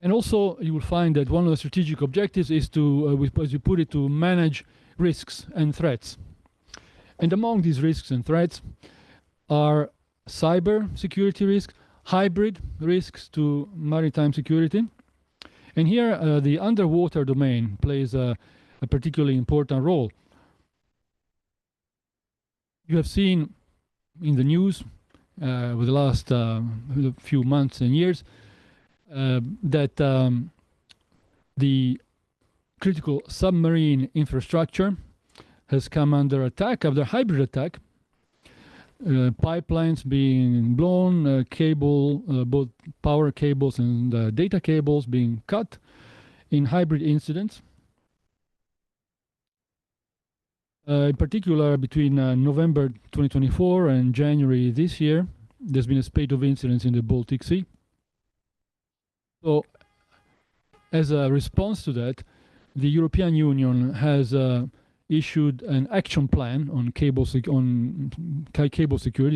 And also, you will find that one of the strategic objectives is to, as you put it, to manage risks and threats. And among these risks and threats are cyber security risks, hybrid risks to maritime security. And here, the underwater domain plays a particularly important role. You have seen in the news over the last few months and years that the critical submarine infrastructure has come under attack, under hybrid attack. Pipelines being blown, both power cables and data cables being cut in hybrid incidents. In particular, between November 2024 and January this year, there's been a spate of incidents in the Baltic Sea. So, as a response to that, the European Union has issued an action plan on cable security,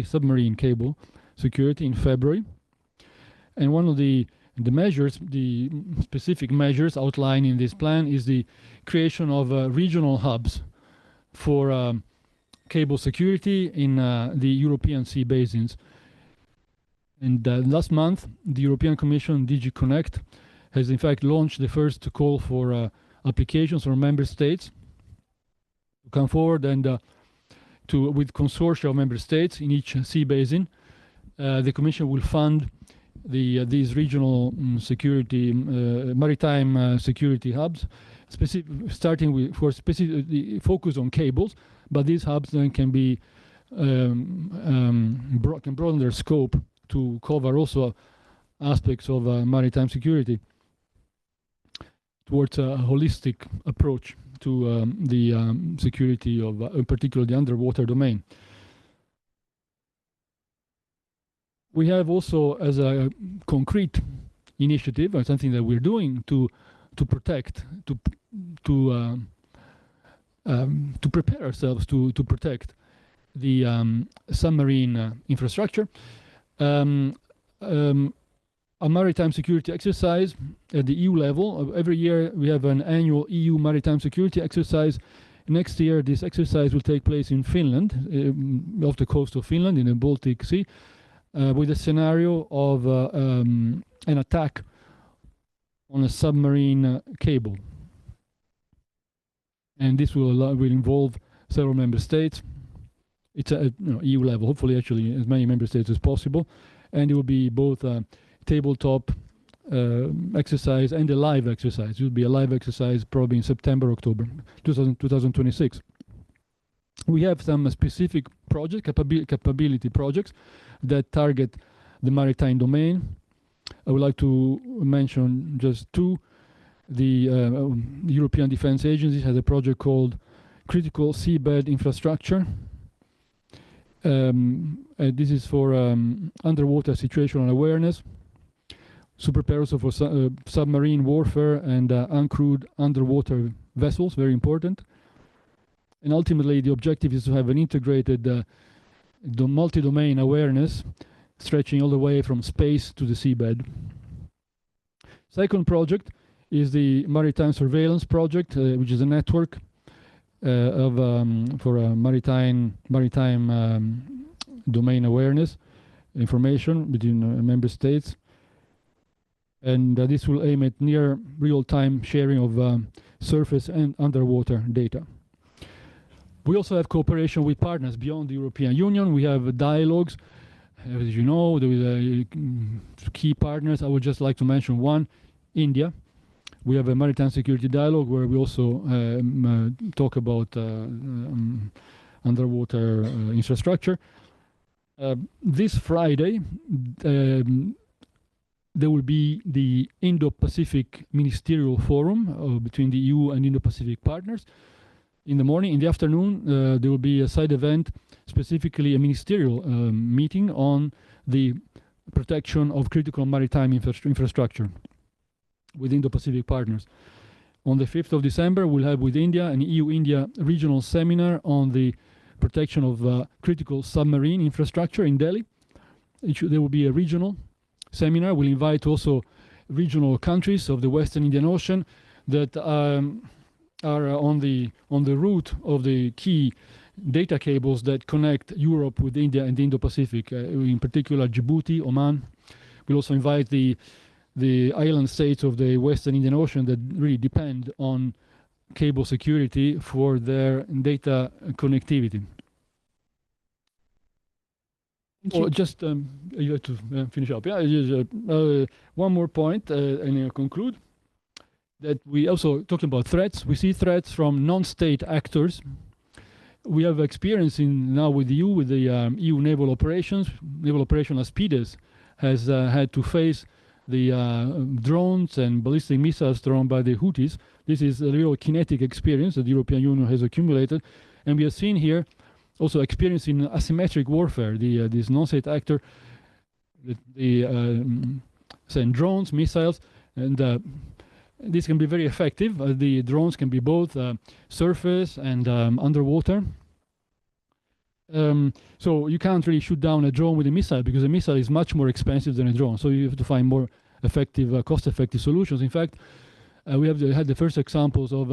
submarine cable security in February. And one of the measures, the specific measures outlined in this plan is the creation of regional hubs for cable security in the European sea basins. And last month, the European Commission, DG Connect, has in fact launched the first call for applications from member states to come forward and with consortia of member states in each sea basin. The Commission will fund these regional security, maritime security hubs, starting with specifically focus on cables, but these hubs then can be can broaden their scope to cover also aspects of maritime security towards a holistic approach to the security of, in particular, the underwater domain. We have also, as a concrete initiative, or something that we're doing to protect, to prepare ourselves to protect the submarine infrastructure. A maritime security exercise at the EU level. Every year we have an annual EU maritime security exercise. Next year this exercise will take place in Finland, off the coast of Finland in the Baltic Sea, with a scenario of an attack on a submarine cable. And this will involve several member states. It's at EU level, hopefully actually as many member states as possible. And it will be both a tabletop exercise and a live exercise. It will be a live exercise probably in September, October 2026. We have some specific capability projects that target the maritime domain. I would like to mention just two. The European Defence Agency has a project called Critical Seabed Infrastructure. This is for underwater situational awareness, super also for submarine warfare and uncrewed underwater vessels, very important. And ultimately, the objective is to have an integrated multi-domain awareness stretching all the way from space to the seabed. Second project is the Maritime Surveillance Project, which is a network for maritime domain awareness information between member states. And this will aim at near real-time sharing of surface and underwater data. We also have cooperation with partners beyond the European Union. We have dialogues, as you know, with key partners. I would just like to mention one, India. We have a maritime security dialogue where we also talk about underwater infrastructure. This Friday, there will be the Indo-Pacific Ministerial Forum between the EU and Indo-Pacific partners. In the morning, in the afternoon, there will be a side event, specifically a ministerial meeting on the protection of critical maritime infrastructure with Indo-Pacific partners. On the 5th of December, we'll have with India an EU-India regional seminar on the protection of critical submarine infrastructure in Delhi. There will be a regional seminar. We'll invite also regional countries of the Western Indian Ocean that are on the route of the key data cables that connect Europe with India and the Indo-Pacific, in particular Djibouti, Oman. We'll also invite the island states of the Western Indian Ocean that really depend on cable security for their data connectivity. Oh, just you have to finish up. Yeah, one more point, and I'll conclude. That we also talked about threats. We see threats from non-state actors. We have experience now with the EU, with the EU naval operations. Naval Operation Aspides has had to face the drones and ballistic missiles thrown by the Houthis. This is a real kinetic experience that the European Union has accumulated. And we have seen here also experience in asymmetric warfare. This non-state actor, send drones, missiles, And this can be very effective. The drones can be both surface and underwater. So you can't really shoot down a drone with a missile because a missile is much more expensive than a drone. So you have to find more effective, cost-effective solutions. In fact, we have had the first examples of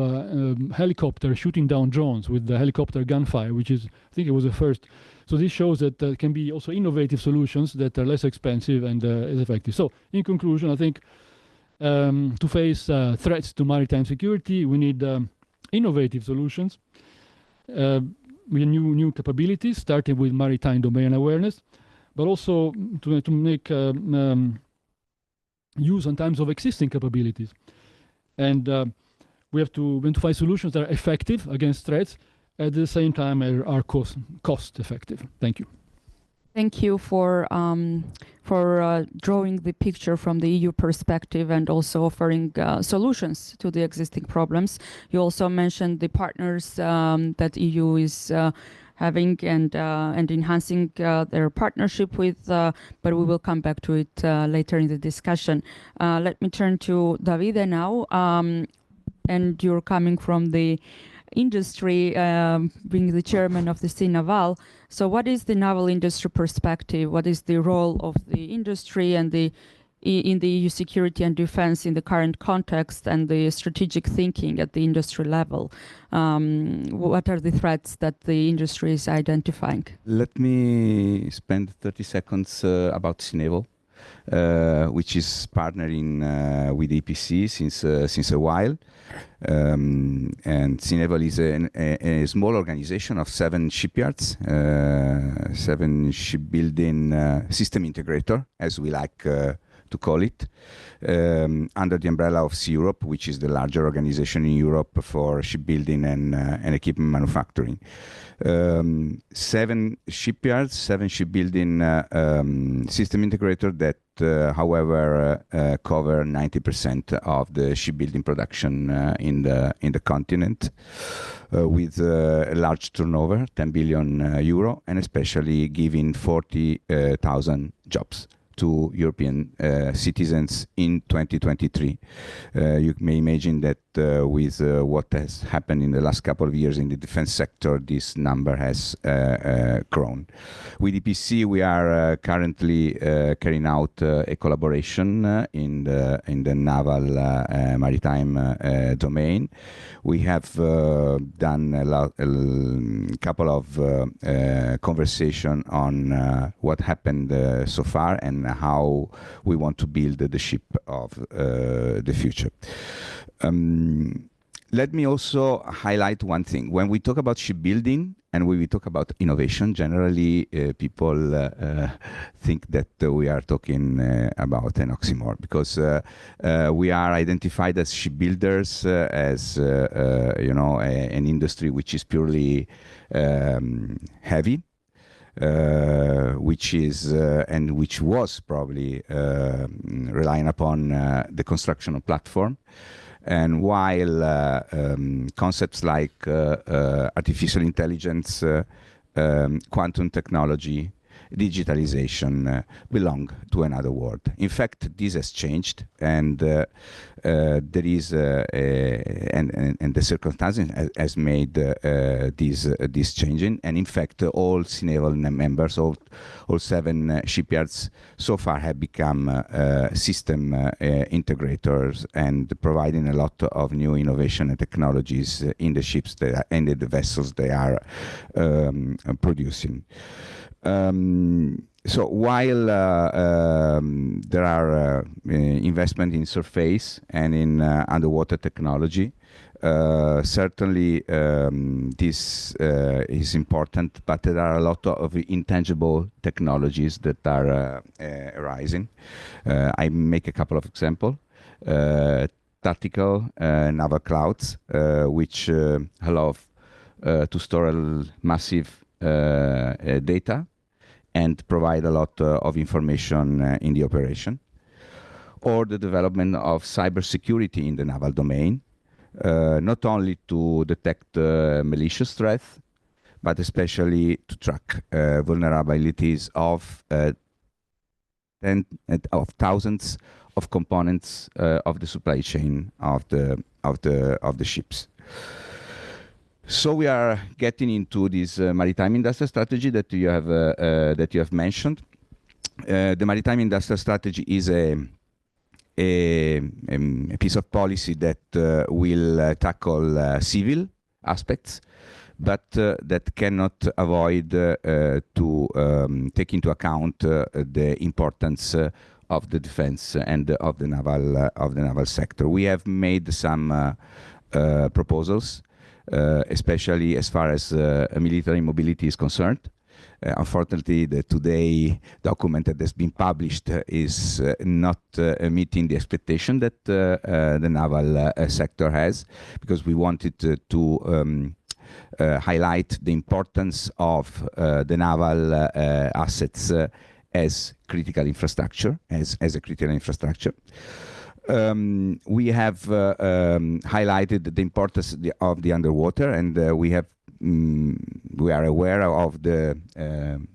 helicopter shooting down drones with the helicopter gunfire, which is, I think it was the first. So this shows that there can be also innovative solutions that are less expensive and as effective. So in conclusion, I think to face threats to maritime security, we need innovative solutions. We need new capabilities, starting with maritime domain awareness, but also to make use sometimes of existing capabilities. And we have to find solutions that are effective against threats, at the same time are cost effective. Thank you. Thank you for drawing the picture from the EU perspective and also offering solutions to the existing problems. You also mentioned the partners that EU is having and enhancing their partnership with, but we will come back to it later in the discussion. Let me turn to Davide now, and you're coming from the industry, being the chairman of the Naval. So what is the naval industry perspective? What is the role of the industry and in the EU security and defense in the current context and the strategic thinking at the industry level? What are the threats that the industry is identifying? Let me spend 30 seconds about Naval, which is partnering with EPC since a while. And Naval is a small organization of 7 shipyards, 7 shipbuilding system integrator, as we like to call it, under the umbrella of Sea Europe, which is the larger organization in Europe for shipbuilding and equipment manufacturing. 7 shipyards, 7 shipbuilding system integrator that, however, cover 90% of the shipbuilding production in the continent, with a large turnover, 10 billion euro, and especially giving 40,000 jobs to European citizens in 2023. You may imagine that with what has happened in the last couple of years in the defense sector, this number has grown. With EPC, we are currently carrying out a collaboration in the naval maritime domain. We have done a couple of conversation on what happened so far and how we want to build the ship of the future. Let me also highlight one thing. When we talk about shipbuilding and when we talk about innovation, generally people think that we are talking about an oxymoron, because we are identified as shipbuilders, as an industry which is purely heavy, which is and which was probably relying upon the construction of platform. And while concepts like artificial intelligence, quantum technology, digitalization belong to another world. In fact, this has changed, and there is and the circumstances has made this changing. And in fact, all Naval members, all 7 shipyards so far have become system integrators and providing a lot of new innovation and technologies in the ships and the vessels they are producing. So while there are investment in surface and in underwater technology, certainly this is important, but there are a lot of intangible technologies that are arising. I make a couple of examples. Tactical naval clouds, which allow to store massive data and provide a lot of information in the operation, or the development of cybersecurity in the naval domain, not only to detect malicious threats, but especially to track vulnerabilities of thousands of components of the supply chain of the ships. So we are getting into this maritime industrial strategy that you have mentioned. The maritime industrial strategy is a piece of policy that will tackle civil aspects, but that cannot avoid to take into account the importance of the defense and of the naval sector. We have made some proposals, especially as far as military mobility is concerned. Unfortunately, the today document that has been published is not meeting the expectation that the naval sector has, because we wanted to highlight the importance of the naval assets as critical infrastructure, as a critical infrastructure. We have highlighted the importance of the underwater, and we are aware of the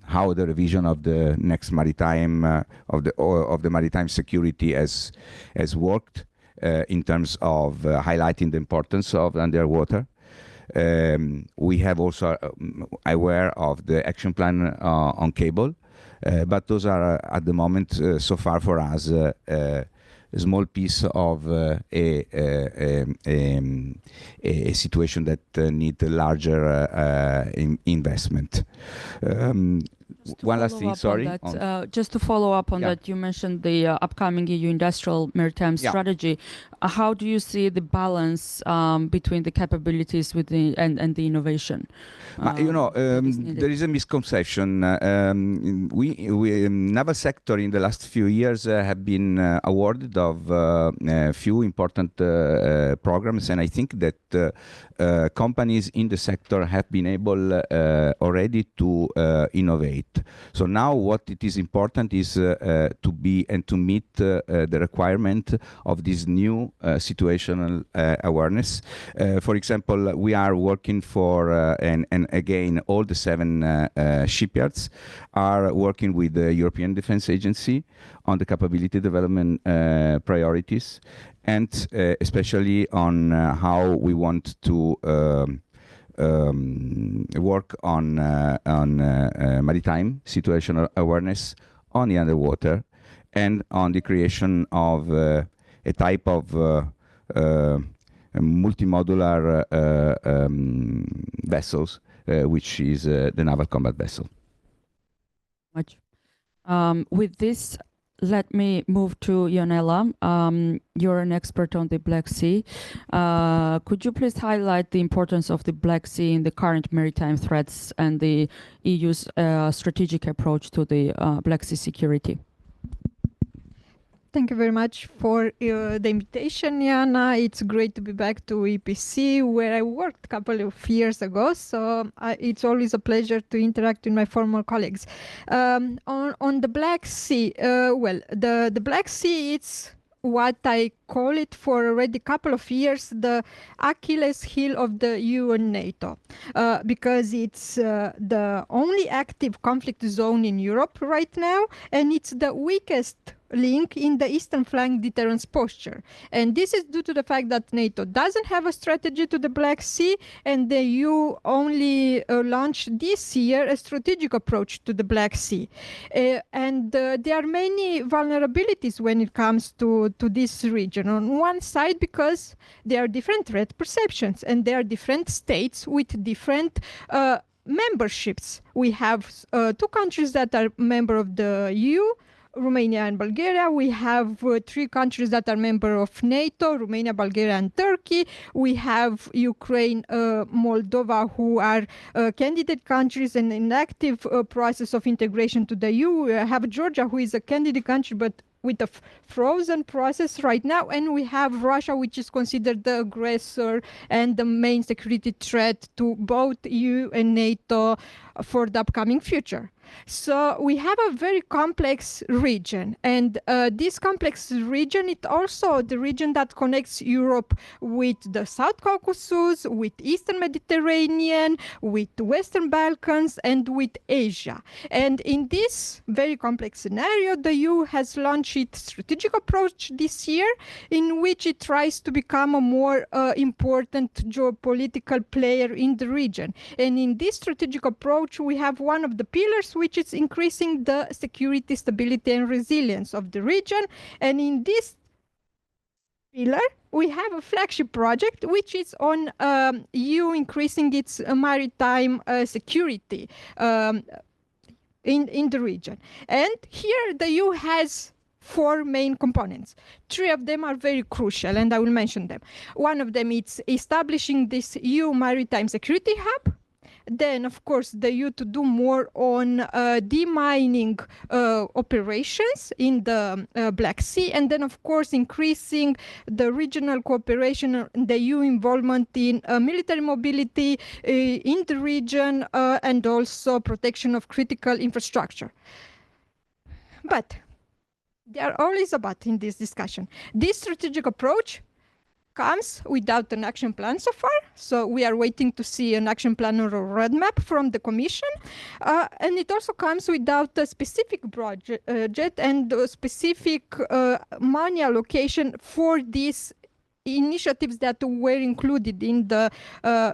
how the revision of the next maritime of the maritime security has worked in terms of highlighting the importance of underwater. We have also aware of the action plan on cable, but those are at the moment so far for us a small piece of a situation that needs larger investment. One last thing, sorry. Just to follow up on that, you mentioned the upcoming EU industrial maritime strategy. How do you see the balance between the capabilities with and the innovation? There is a misconception. Naval sector in the last few years have been awarded of a few important programs, and I think that companies in the sector have been able already to innovate. So now what it is important is to be and to meet the requirement of this new situational awareness. For example, we are working for, and again, all the 7 shipyards are working with the European Defence Agency on the capability development priorities, and especially on how we want to work on maritime situational awareness on the underwater, and on the creation of a type of multimodular vessels, which is the naval combat vessel. With this, let me move to Ionela. You're an expert on the Black Sea. Could you please highlight the importance of the Black Sea in the current maritime threats and the EU's strategic approach to the Black Sea security? Thank you very much for the invitation, Jana. It's great to be back to EPC, where I worked a couple of years ago. So it's always a pleasure to interact with my former colleagues. On the Black Sea, well, the Black Sea, it's what I call it for already a couple of years, the Achilles heel of the EU and NATO, because it's the only active conflict zone in Europe right now, and it's the weakest link in the eastern flank deterrence posture. And this is due to the fact that NATO doesn't have a strategy to the Black Sea, and the EU only launched this year a strategic approach to the Black Sea. And there are many vulnerabilities when it comes to this region. On one side, because there are different threat perceptions, and there are different states with different memberships. We have 2 countries that are member of the EU, Romania and Bulgaria. We have 3 countries that are member of NATO, Romania, Bulgaria, and Turkey. We have Ukraine, Moldova, who are candidate countries and in active process of integration to the EU. We have Georgia, who is a candidate country, but with a frozen process right now. And we have Russia, which is considered the aggressor and the main security threat to both EU and NATO for the upcoming future. So we have a very complex region, and this complex region, it also the region that connects Europe with the South Caucasus, with Eastern Mediterranean, with the Western Balkans, and with Asia. And in this very complex scenario, the EU has launched its strategic approach this year, in which it tries to become a more important geopolitical player in the region. And in this strategic approach, we have one of the pillars, which is increasing the security, stability, and resilience of the region. And in this pillar, we have a flagship project, which is on EU increasing its maritime security in the region. And here the EU has 4 main components. 3 of them are very crucial, and I will mention them. One of them is establishing this EU Maritime Security Hub. Then, of course, the EU to do more on demining operations in the Black Sea, and then, of course, increasing the regional cooperation and the EU involvement in military mobility in the region and also protection of critical infrastructure. But there are always a but in this discussion. This strategic approach comes without an action plan so far. So we are waiting to see an action plan or a roadmap from the Commission. And it also comes without a specific budget and a specific money allocation for these initiatives that were included in the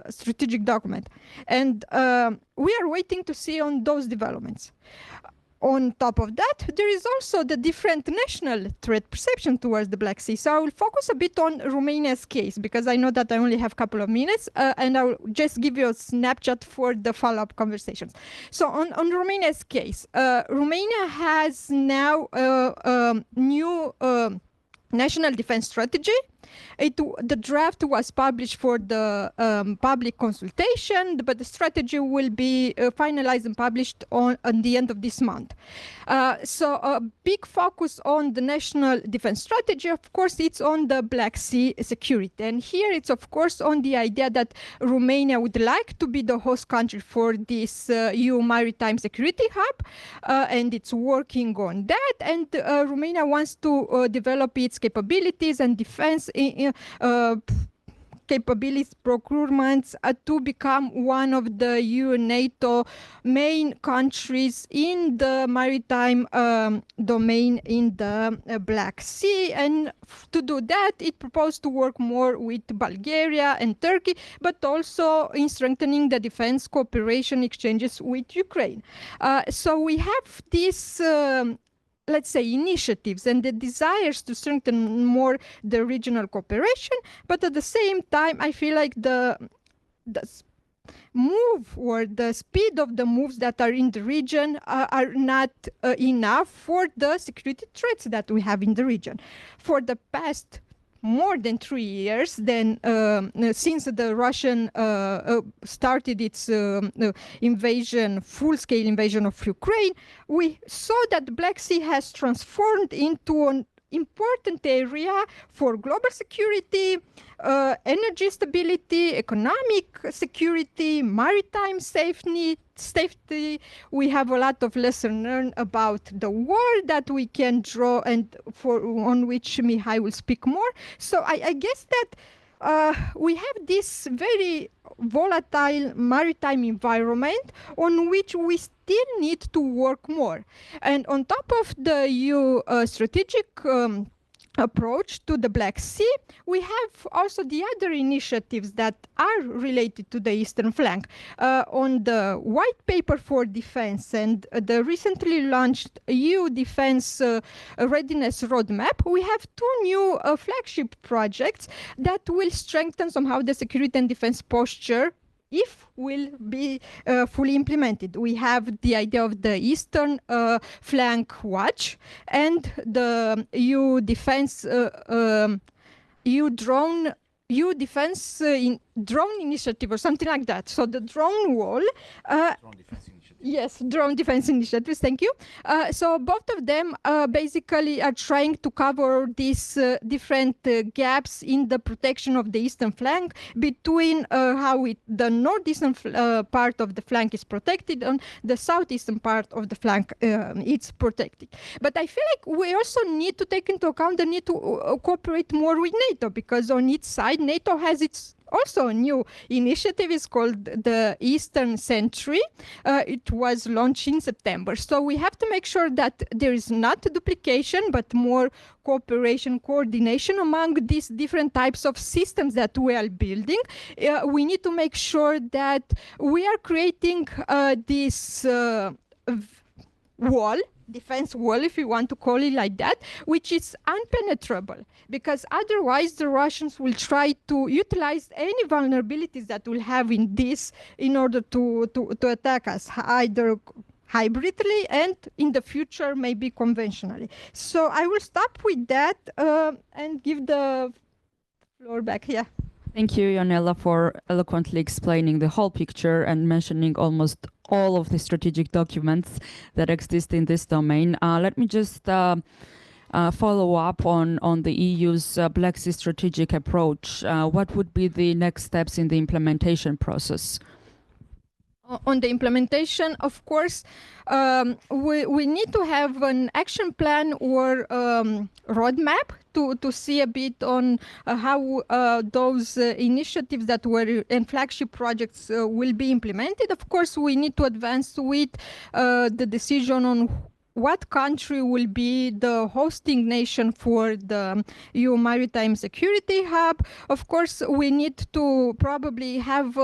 strategic document. And we are waiting to see on those developments. On top of that, there is also the different national threat perception towards the Black Sea. So I will focus a bit on Romania's case, because I know that I only have a couple of minutes, and I will just give you a snapshot for the follow-up conversations. So on Romania's case, Romania has now a new national defense strategy. The draft was published for the public consultation, but the strategy will be finalized and published on the end of this month. So a big focus on the national defense strategy, of course, it's on the Black Sea security. And here it's, of course, on the idea that Romania would like to be the host country for this EU Maritime Security Hub, and it's working on that. And Romania wants to develop its capabilities and defense capabilities, procurements to become one of the EU NATO main countries in the maritime domain in the Black Sea. And to do that, it proposed to work more with Bulgaria and Turkey, but also in strengthening the defense cooperation exchanges with Ukraine. So we have this let's say, initiatives and the desires to strengthen more the regional cooperation, but at the same time, I feel like the move or the speed of the moves that are in the region are not enough for the security threats that we have in the region. For the past more than 3 years, then since the Russian started its invasion, full-scale invasion of Ukraine, we saw that the Black Sea has transformed into an important area for global security, energy stability, economic security, maritime safety. We have a lot of lessons learned about the war that we can draw and on which Mihai will speak more. So I guess that we have this very volatile maritime environment on which we still need to work more. And on top of the EU strategic approach to the Black Sea, we have also the other initiatives that are related to the eastern flank. On the white paper for defense and the recently launched EU defense readiness roadmap, we have 2 new flagship projects that will strengthen somehow the security and defense posture if will be fully implemented. We have the idea of the Eastern Flank Watch and the EU Defense EU Defense drone initiative or something like that. So the drone wall. Yes, drone defense initiatives, thank you. So both of them basically are trying to cover these different gaps in the protection of the eastern flank between how the northeastern part of the flank is protected and the southeastern part of the flank it's protected. But I feel like we also need to take into account the need to cooperate more with NATO, because on its side, NATO has its also a new initiative is called the Eastern Sentry. It was launched in September. So we have to make sure that there is not duplication, but more cooperation, coordination among these different types of systems that we are building. We need to make sure that we are creating this wall, defense wall, if you want to call it like that, which is unpenetrable, because otherwise the Russians will try to utilize any vulnerabilities that we'll have in this in order to attack us, either hybridly and in the future maybe conventionally. So I will stop with that and give the floor back. Yeah. Thank you, Ionela, for eloquently explaining the whole picture and mentioning almost all of the strategic documents that exist in this domain. Let me just follow up on the EU's Black Sea strategic approach. What would be the next steps in the implementation process? On the implementation, of course, we need to have an action plan or roadmap to see a bit on how those initiatives that were and flagship projects will be implemented. Of course, we need to advance with the decision on what country will be the hosting nation for the EU Maritime Security Hub. Of course, we need to probably have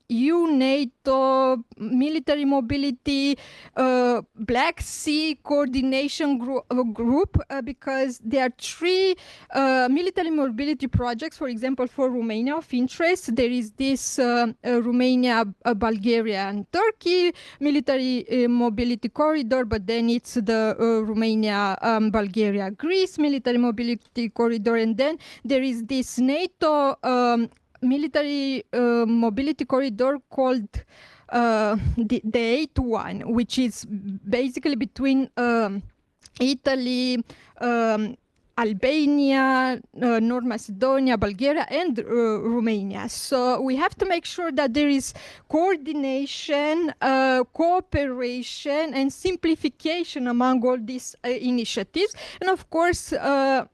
EU-NATO military mobility Black Sea coordination group because there are 3 military mobility projects, for example, for Romania of interest. There is this Romania, Bulgaria and Turkey military mobility corridor, but then it's the Romania, Bulgaria, Greece military mobility corridor, and then there is this NATO military mobility corridor called the 8-1, which is basically between Italy, Albania, North Macedonia, Bulgaria, and Romania. So we have to make sure that there is coordination, cooperation, and simplification among all these initiatives. And of course,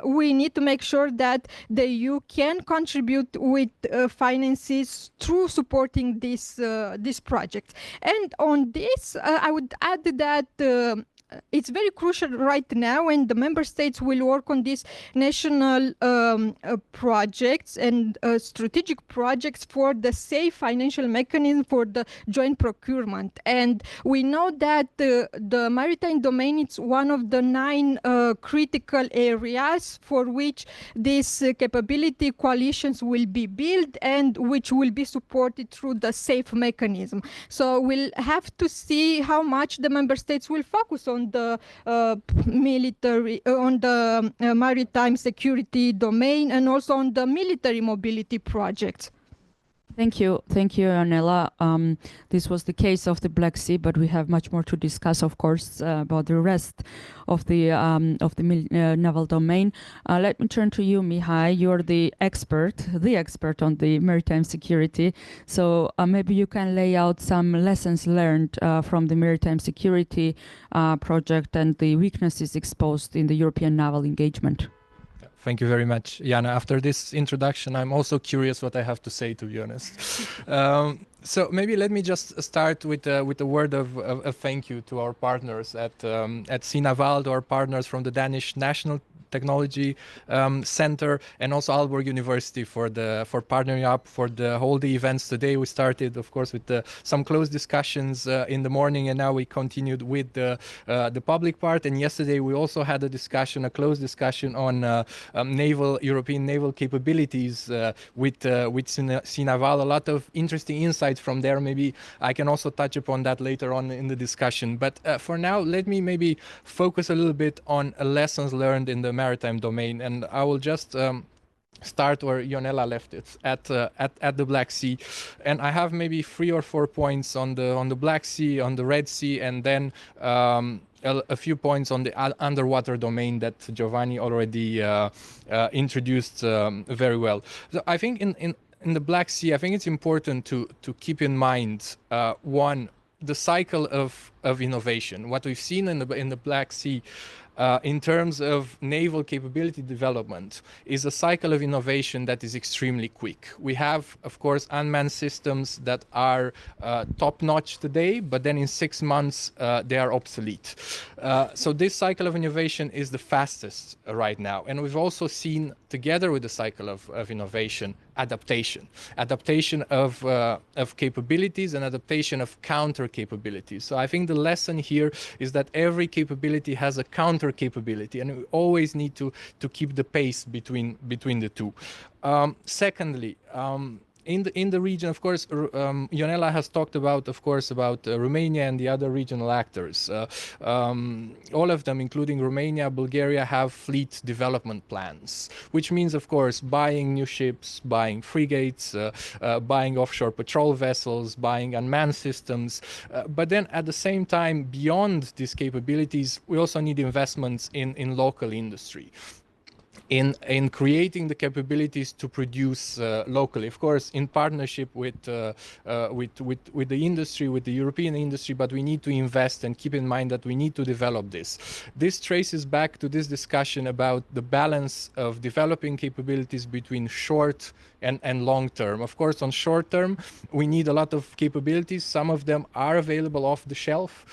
we need to make sure that the EU can contribute with finances through supporting this project. And on this, I would add that it's very crucial right now, and the member states will work on these national projects and strategic projects for the safe financial mechanism for the joint procurement. And we know that the maritime domain is one of the 9 critical areas for which these capability coalitions will be built and which will be supported through the safe mechanism. So we'll have to see how much the member states will focus on the military, on the maritime security domain, and also on the military mobility projects. Thank you, Ionela. This was the case of the Black Sea, but we have much more to discuss, of course, about the rest of the naval domain. Let me turn to you, Mihai. You're the expert on the maritime security. So maybe you can lay out some lessons learned from the maritime security project and the weaknesses exposed in the European naval engagement. Thank you very much, Jana. After this introduction, I'm also curious what I have to say, to be honest. So maybe let me just start with a word of thank you to our partners at Naval, to our partners from the Danish National Technology Center, and also Aalborg University for partnering up for the events today. We started, of course, with some close discussions in the morning, and now we continued with the public part. And yesterday we also had a close discussion on European naval capabilities with Naval. A lot of interesting insights from there. Maybe I can also touch upon that later on in the discussion. But for now, let me maybe focus a little bit on lessons learned in the maritime domain, and I will just start where Ionela left it, at the Black Sea, and I have maybe 3 or 4 points on the Black Sea, on the Red Sea, and then a few points on the underwater domain that Giovanni already introduced very well. So I think in the Black Sea, I think it's important to keep in mind one, the cycle of innovation. What we've seen in the Black Sea in terms of naval capability development is a cycle of innovation that is extremely quick. We have, of course, unmanned systems that are top-notch today, but then in 6 months they are obsolete. So this cycle of innovation is the fastest right now. And we've also seen, together with the cycle of innovation, adaptation of capabilities and adaptation of counter capabilities. So I think the lesson here is that every capability has a counter capability, and we always need to keep the pace between the two. Secondly, in the region, of course, Ionela has talked about, Romania and the other regional actors. All of them, including Romania, Bulgaria, have fleet development plans, which means, of course, buying new ships, buying frigates, buying offshore patrol vessels, buying unmanned systems. But then at the same time, beyond these capabilities, we also need investments in local industry. In creating the capabilities to produce locally, of course, in partnership with the industry, with the European industry, but we need to invest and keep in mind that we need to develop this. This traces back to this discussion about the balance of developing capabilities between short and long term. Of course, on short term, we need a lot of capabilities. Some of them are available off the shelf.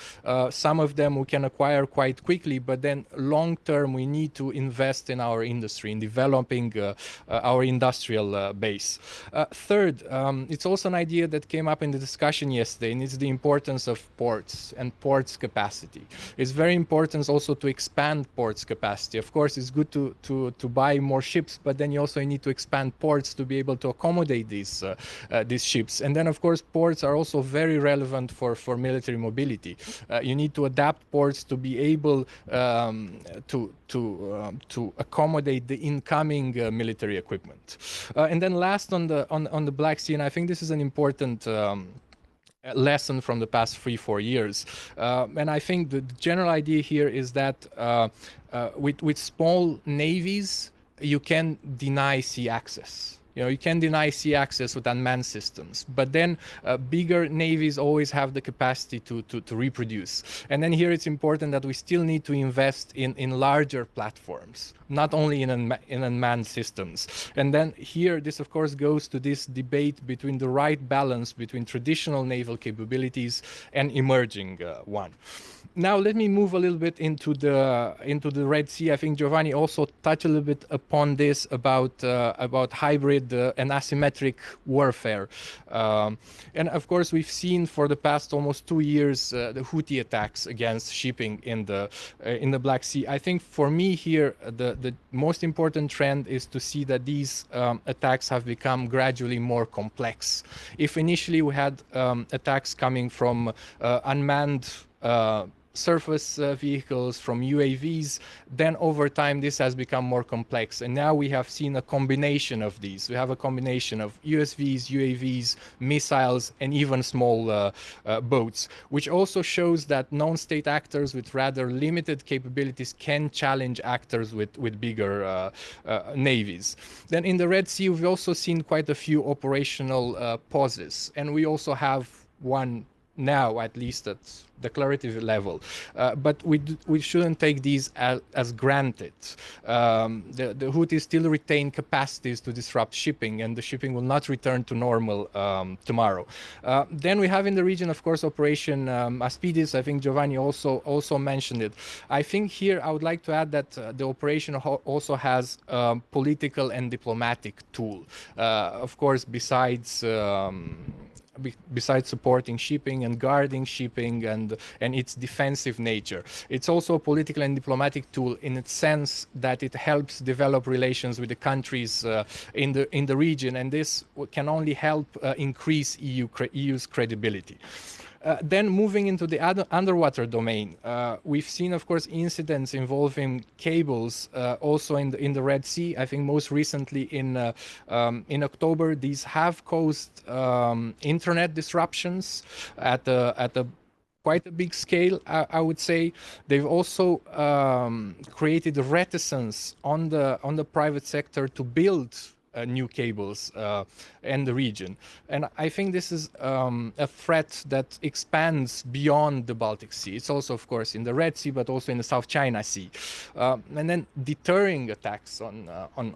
Some of them we can acquire quite quickly, but then long term, we need to invest in our industry, in developing our industrial base. Third, it's also an idea that came up in the discussion yesterday, and it's the importance of ports and ports capacity. It's very important also to expand ports capacity. Of course, it's good to buy more ships, but then you also need to expand ports to be able to accommodate these ships. And then, of course, ports are also very relevant for military mobility. You need to adapt ports to be able to accommodate the incoming military equipment. And then last on the Black Sea, and I think this is an important lesson from the past 3-4 years. And I think the general idea here is that with small navies, you can deny sea access. You can deny sea access with unmanned systems, but then bigger navies always have the capacity to reproduce. And then here it's important that we still need to invest in larger platforms, not only in unmanned systems. And then here, this of course goes to this debate between the right balance between traditional naval capabilities and emerging one. Now let me move a little bit into the Red Sea. I think Giovanni also touched a little bit upon this about hybrid and asymmetric warfare. And of course, we've seen for the past almost 2 years the Houthi attacks against shipping in the Black Sea. I think for me here, the most important trend is to see that these attacks have become gradually more complex. If initially we had attacks coming from unmanned surface vehicles, from UAVs, then over time this has become more complex, and now we have seen a combination of these. We have a combination of USVs, UAVs, missiles, and even small boats, which also shows that non-state actors with rather limited capabilities can challenge actors with bigger navies. Then in the Red Sea, we've also seen quite a few operational pauses, and we also have one now, at least at declarative level, but we shouldn't take these as granted. The Houthis still retain capacities to disrupt shipping, and the shipping will not return to normal tomorrow. Then we have in the region, of course, Operation Aspidis. I think Giovanni also mentioned it. I think here I would like to add that the operation also has a political and diplomatic tool. Of course, besides supporting shipping and guarding shipping and its defensive nature, it's also a political and diplomatic tool in its sense that it helps develop relations with the countries in the region, and this can only help increase EU's credibility. Then moving into the underwater domain, we've seen, of course, incidents involving cables also in the Red Sea. I think most recently in October, these have caused internet disruptions at a quite a big scale, I would say. They've also created a reticence on the private sector to build new cables in the region. And I think this is a threat that expands beyond the Baltic Sea. It's also, of course, in the Red Sea, but also in the South China Sea. And then deterring attacks on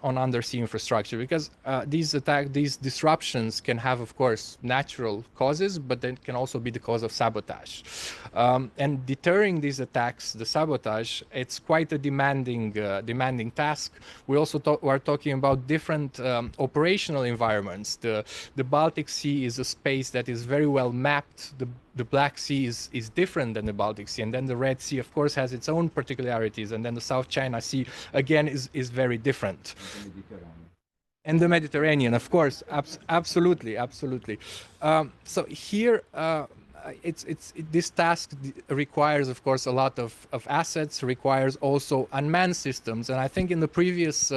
undersea infrastructure, because these disruptions can have, of course, natural causes, but then can also be the cause of sabotage. And deterring these attacks, the sabotage, it's quite a demanding task. We also are talking about different operational environments. The Baltic Sea is a space that is very well mapped. The Black Sea is different than the Baltic Sea, and then the Red Sea, of course, has its own particularities, and then the South China Sea again is very different. And the Mediterranean, of course, absolutely. So here, this task requires, of course, a lot of assets, requires also unmanned systems. And I think in the previous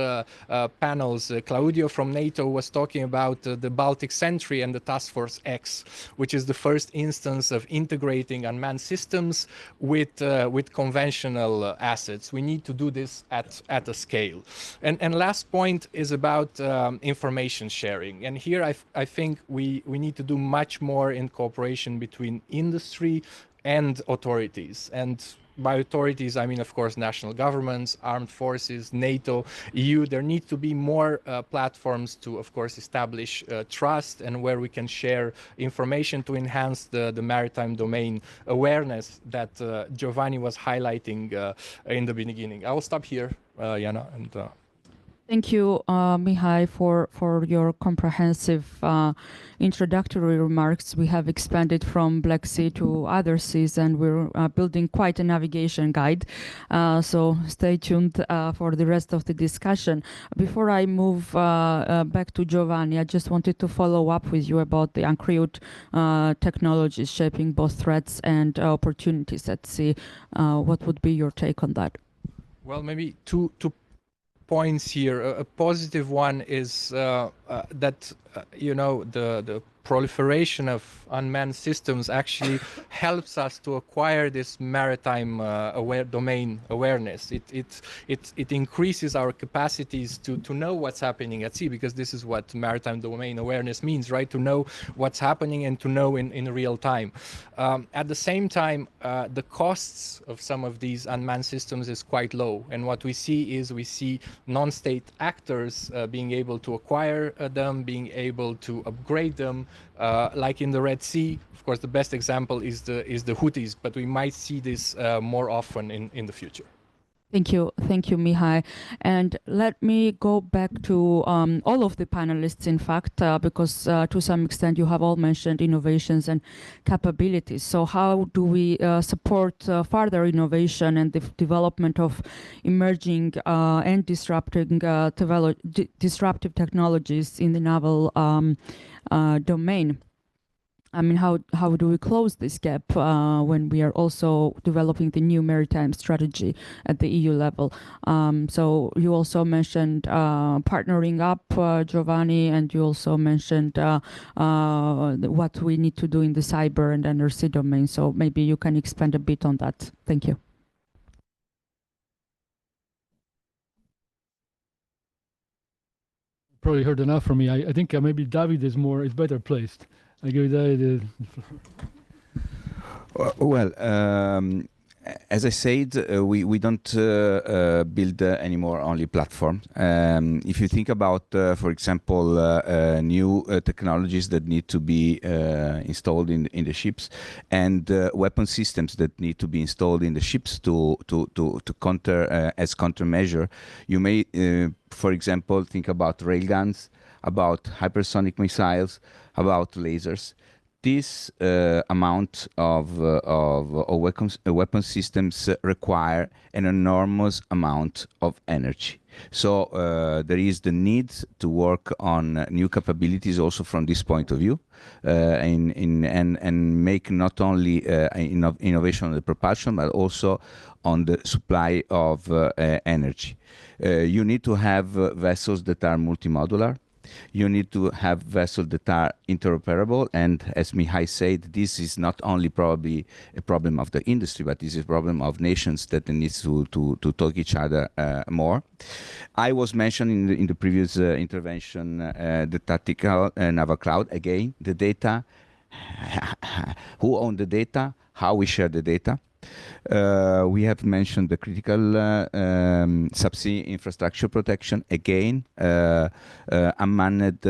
panels, Claudio from NATO was talking about the Baltic Sentry and the Task Force X, which is the first instance of integrating unmanned systems with conventional assets. We need to do this at a scale. And last point is about information sharing. And here I think we need to do much more in cooperation between industry and authorities. And by authorities, I mean, of course, national governments, armed forces, NATO, EU. There need to be more platforms to, of course, establish trust, and where we can share information to enhance the maritime domain awareness that Giovanni was highlighting in the beginning. I will stop here, Jana. And, Thank you, Mihai, for your comprehensive introductory remarks. We have expanded from Black Sea to other seas, and we're building quite a navigation guide. So stay tuned for the rest of the discussion. Before I move back to Giovanni, I just wanted to follow up with you about the uncrewed technologies shaping both threats and opportunities at sea. What would be your take on that? Well, maybe two points here. A positive one is that the proliferation of unmanned systems actually helps us to acquire this maritime domain awareness. It increases our capacities to know what's happening at sea, because this is what maritime domain awareness means, right? To know what's happening and to know in real time. At the same time, the costs of some of these unmanned systems is quite low. And what we see non-state actors being able to acquire them, being able to upgrade them, like in the Red Sea. Of course, the best example is the Houthis, but we might see this more often in the future. Thank you, Mihai. And let me go back to all of the panelists, in fact, because to some extent you have all mentioned innovations and capabilities. So how do we support further innovation and the development of emerging and disruptive technologies in the naval domain? I mean, how do we close this gap when we are also developing the new maritime strategy at the EU level? So you also mentioned partnering up, Giovanni, and you also mentioned what we need to do in the cyber and undersea domain. So maybe you can expand a bit on that. Thank you. Probably heard enough from me. I think maybe Davide is better placed. I give Davide Well, as I said, we don't build anymore only platform. If you think about, for example, new technologies that need to be installed in the ships, and weapon systems that need to be installed in the ships to counter as countermeasure, you may, for example, think about railguns, about hypersonic missiles, about lasers. This amount of weapon systems require an enormous amount of energy. So there is the need to work on new capabilities also from this point of view, and make not only innovation on the propulsion, but also on the supply of energy. You need to have vessels that are multimodular. You need to have vessels that are interoperable, and as Mihai said, this is not only probably a problem of the industry, but this is a problem of nations that needs to talk each other more. I was mentioning in the previous intervention the tactical naval cloud. Again, the data, who owns the data, how we share the data. We have mentioned the critical subsea infrastructure protection. Again, unmanned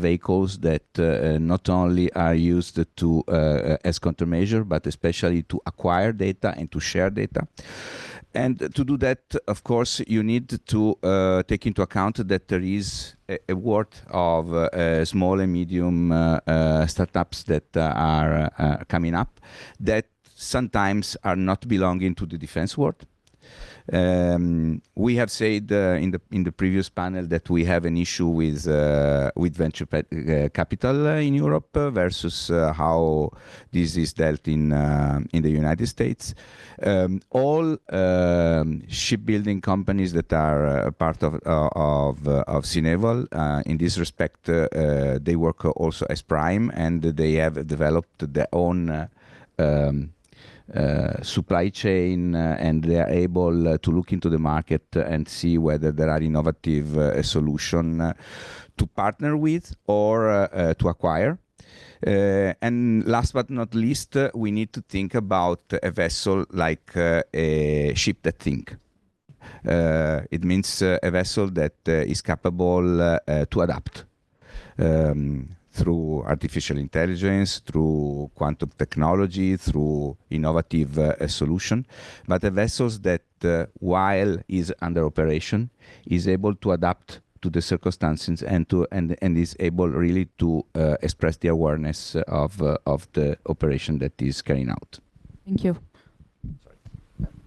vehicles that not only are used to as countermeasure, but especially to acquire data and to share data. And to do that, of course, you need to take into account that there is a world of small and medium startups that are coming up that sometimes are not belonging to the defense world. We have said in the previous panel that we have an issue with venture capital in Europe versus how this is dealt in the United States. All shipbuilding companies that are part of Naval, in this respect, they work also as prime, and they have developed their own supply chain, and they are able to look into the market and see whether there are innovative solutions to partner with or to acquire. And last but not least, we need to think about a vessel like a ship that thinks. It means a vessel that is capable to adapt. Through artificial intelligence, through quantum technology, through innovative solution, but a vessel that, while is under operation, is able to adapt to the circumstances and is able really to express the awareness of the operation that is carrying out. Thank you.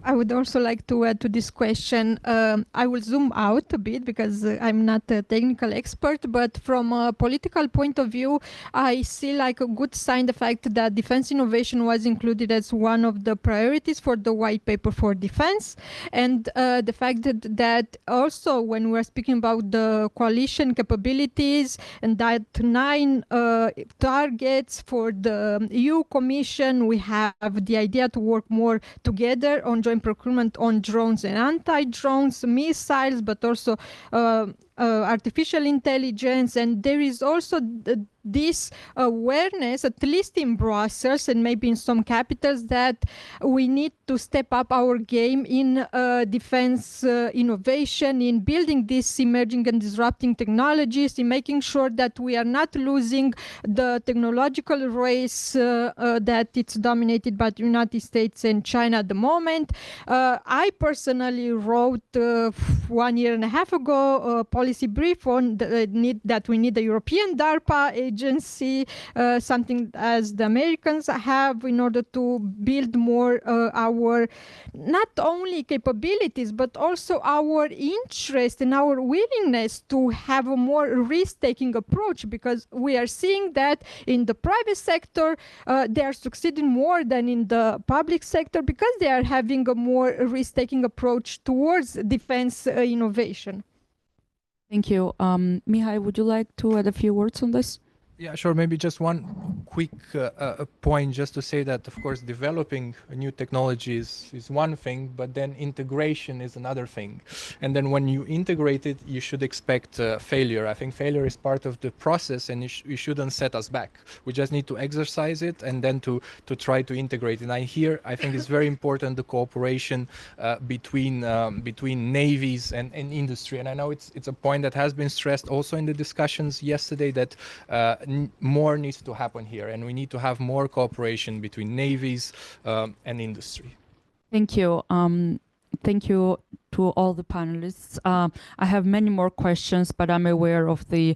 I would also like to add to this question. I will zoom out a bit because I'm not a technical expert, but from a political point of view, I see like a good sign the fact that defense innovation was included as one of the priorities for the white paper for defense. And the fact that also when we're speaking about the coalition capabilities and that 9 targets for the EU Commission, we have the idea to work more together on joint procurement on drones and anti-drones, missiles, but also artificial intelligence. And there is also this awareness, at least in Brussels and maybe in some capitals, that we need to step up our game in defense innovation, in building these emerging and disrupting technologies, in making sure that we are not losing the technological race that it's dominated by the United States and China at the moment. I personally wrote 1.5 years ago a policy brief on the need that we need a European DARPA agency, something as the Americans have, in order to build more our not only capabilities but also our interest and our willingness to have a more risk-taking approach, because we are seeing that in the private sector they are succeeding more than in the public sector because they are having a more risk-taking approach towards defense innovation. Thank you. Mihai, would you like to add a few words on this? Yeah, sure. Maybe just one quick point, just to say that, of course, developing new technologies is one thing, but then integration is another thing. And then when you integrate it, you should expect failure. I think failure is part of the process, and you shouldn't set us back. We just need to exercise it and then to try to integrate. And here, I think it's very important, the cooperation between navies and industry. And I know it's a point that has been stressed also in the discussions yesterday, that more needs to happen here, and we need to have more cooperation between navies and industry. Thank you. thank you to all the panelists. I have many more questions, but I'm aware of the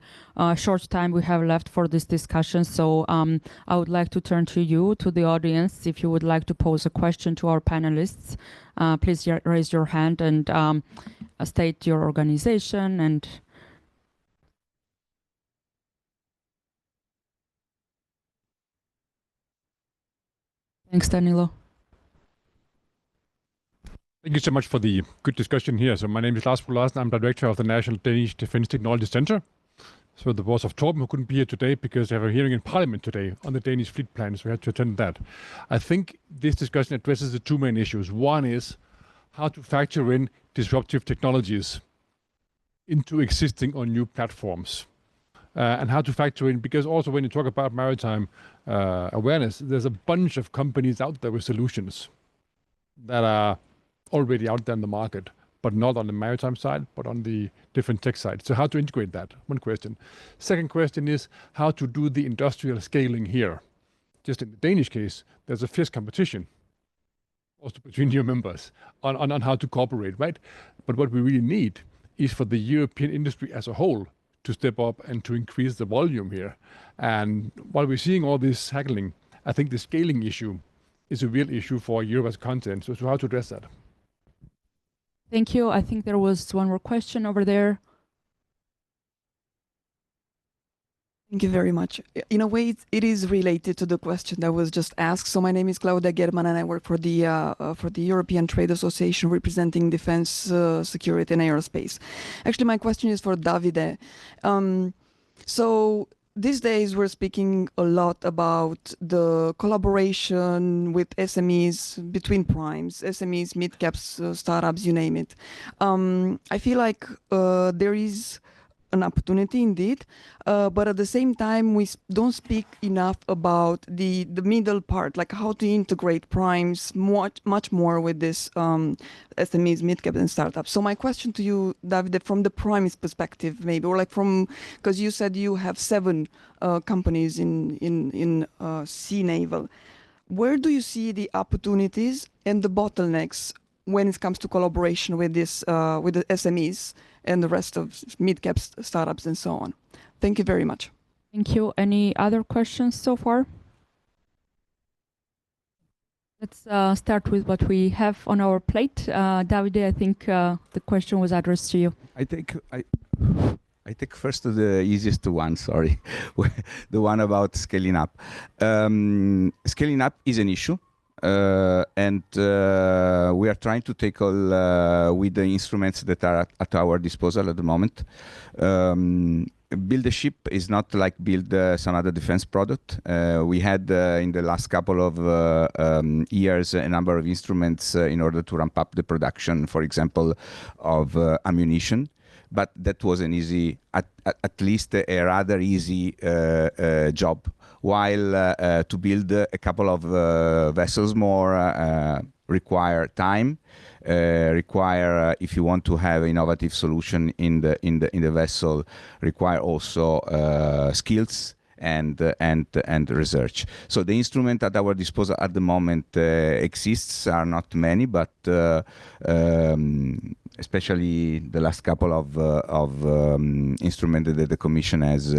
short time we have left for this discussion. So I would like to turn to you, to the audience. If you would like to pose a question to our panelists, please raise your hand and state your organization and thanks, Danilo. Thank you so much for the good discussion here. So my name is Lars Larsen. I'm director of the National Danish Defence Technology Center. So the boss of Torben, who couldn't be here today because they have a hearing in Parliament today on the Danish fleet plan, so we had to attend that. I think this discussion addresses the two main issues. One is how to factor in disruptive technologies into existing or new platforms. And how to factor in, because also when you talk about maritime awareness, there's a bunch of companies out there with solutions that are already out there in the market, but not on the maritime side, but on the different tech side. So how to integrate that? One question. Second question is how to do the industrial scaling here. Just in the Danish case, there's a fierce competition also between your members on how to cooperate, right? But what we really need is for the European industry as a whole to step up and to increase the volume here. And while we're seeing all this haggling, I think the scaling issue is a real issue for Europe as a continent. So how to address that? Thank you. I think there was one more question over there. Thank you very much. In a way, it is related to the question that was just asked. So my name is Claudia German, and I work for the European Trade Association representing defense, security, and aerospace. Actually, my question is for Davide. So these days, we're speaking a lot about the collaboration with SMEs, between primes, SMEs, mid-caps, startups, you name it. I feel like there is an opportunity indeed, but at the same time, we don't speak enough about the middle part, like how to integrate primes much more with this SMEs, mid-cap, and startups. So my question to you, Davide, from the primes perspective, maybe, or like from, because you said you have 7 companies in sea naval. Where do you see the opportunities and the bottlenecks when it comes to collaboration with this with the SMEs and the rest of mid-caps, startups, and so on? Thank you very much. Thank you. Any other questions so far? Let's start with what we have on our plate. Davide, I think the question was addressed to you. I take first the easiest one, sorry, the one about scaling up. Scaling up is an issue. And we are trying to tackle with the instruments that are at our disposal at the moment. Build a ship is not like build some other defense product. We had in the last couple of years a number of instruments in order to ramp up the production, for example, of ammunition. But that was an easy, at least a rather easy job. While to build a couple of vessels more require time, require if you want to have innovative solution in the vessel, require also skills and research. So the instrument at our disposal at the moment exists, are not many, but especially the last couple of instruments that the Commission has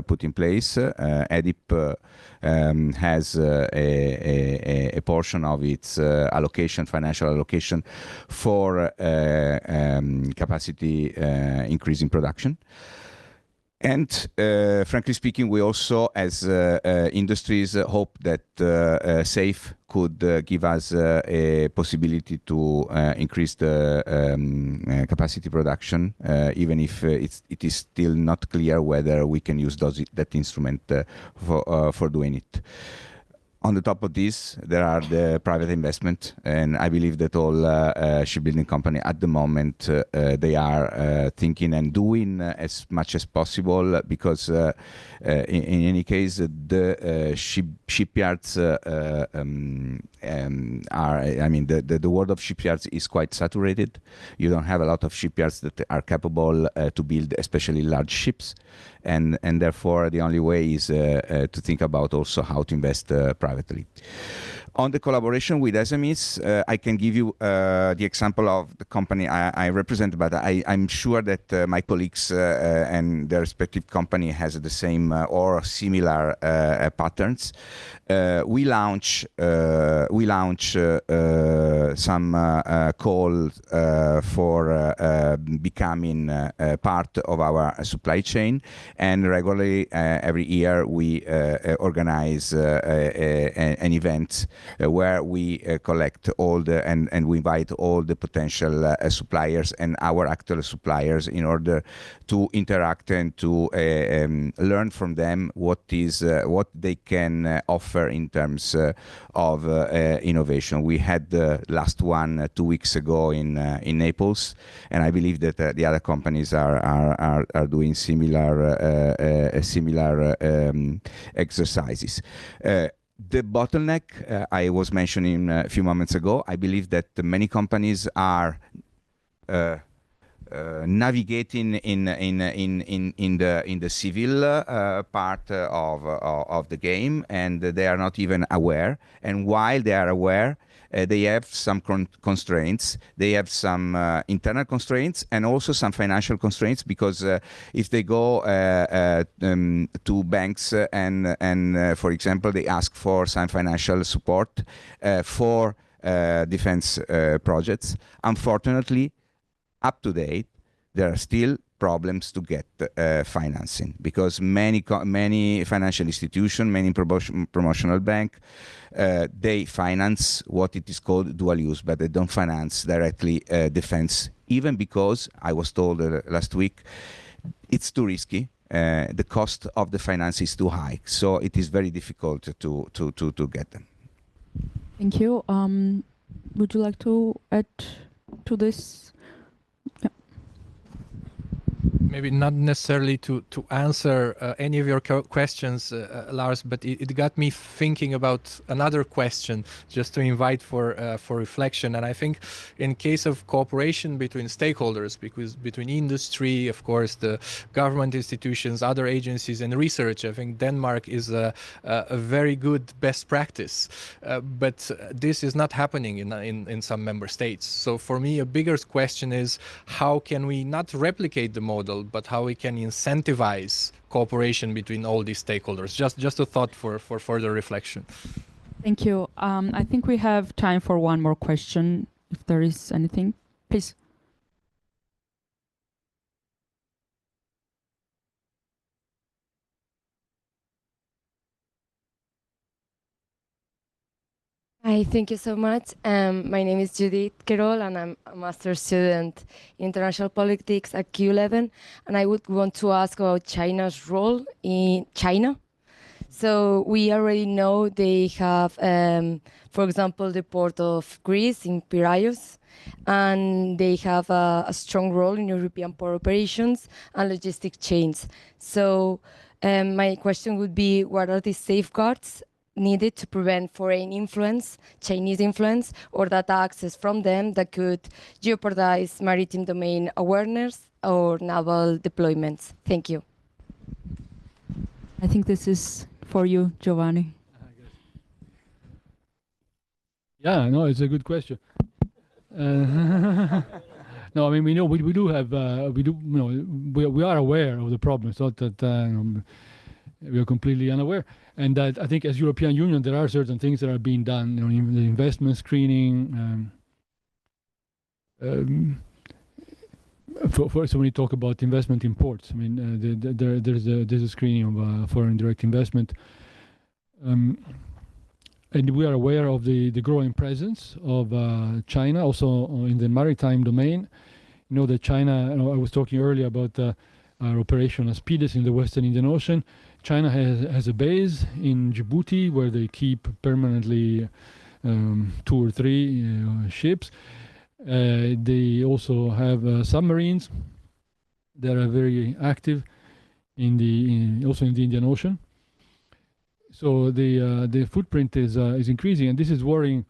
put in place. EDIP has a portion of its allocation, financial allocation, for capacity increase in production. And frankly speaking, we also, as industries, hope that SAFE could give us a possibility to increase the capacity production, even if it is still not clear whether we can use that instrument for doing it. On the top of this, there are the private investment, and I believe that all shipbuilding companies at the moment, they are thinking and doing as much as possible, because in any case, the shipyards are, I mean, the world of shipyards is quite saturated. You don't have a lot of shipyards that are capable to build especially large ships. and therefore the only way is to think about also how to invest privately. On the collaboration with SMEs, I can give you the example of the company I represent, but I'm sure that my colleagues and their respective company has the same or similar patterns. We launch some call for becoming part of our supply chain, and regularly every year we organize an event where we collect all the and we invite all the potential suppliers and our actual suppliers in order to interact and to learn from them what they can offer in terms of innovation. We had the last one 2 weeks ago in Naples, and I believe that the other companies are doing similar exercises. The bottleneck I was mentioning a few moments ago, I believe that many companies are navigating in the civil part of the game, and they are not even aware. And while they are aware, they have some constraints. They have some internal constraints and also some financial constraints, because if they go to banks and for example, they ask for some financial support for defense projects, unfortunately, up to date, there are still problems to get financing, because many financial institutions, many promotional bank, they finance what it is called dual use, but they don't finance directly defense, even because I was told last week it's too risky. The cost of the finance is too high, so it is very difficult to get them. Thank you. Would you like to add to this? Yeah. Maybe not necessarily to answer any of your questions, Lars, but it got me thinking about another question, just to invite for reflection. And I think in case of cooperation between stakeholders, because between industry, of course, the government institutions, other agencies, and research, I think Denmark is a very good best practice. But this is not happening in some member states. So for me, a bigger question is, how can we not replicate the model, but how we can incentivize cooperation between all these stakeholders? Just a thought for further reflection. Thank you. I think we have time for one more question, if there is anything. Please. Hi, thank you so much. My name is Judith Querol, and I'm a master's student in international politics at Q11. And I would want to ask about China's role in China. So we already know they have, for example, the port of Greece in Piraeus, and they have a strong role in European port operations and logistic chains. So my question would be, what are the safeguards needed to prevent foreign influence, Chinese influence, or data access from them that could jeopardize maritime domain awareness or naval deployments? Thank you. I think this is for you, Giovanni. Yeah, no, it's a good question. No, I mean, we know we do have we are aware of the problem. It's not that we are completely unaware. And that I think as European Union, there are certain things that are being done, in the investment screening. So when you talk about investment in ports, I mean, there's a screening of foreign direct investment. And we are aware of the growing presence of China, also in the maritime domain. You know that China, I was talking earlier about our operation Aspides in the Western Indian Ocean. China has a base in Djibouti where they keep permanently 2 or 3 ships. They also have submarines that are very active also in the Indian Ocean. So the footprint is increasing, and this is worrying.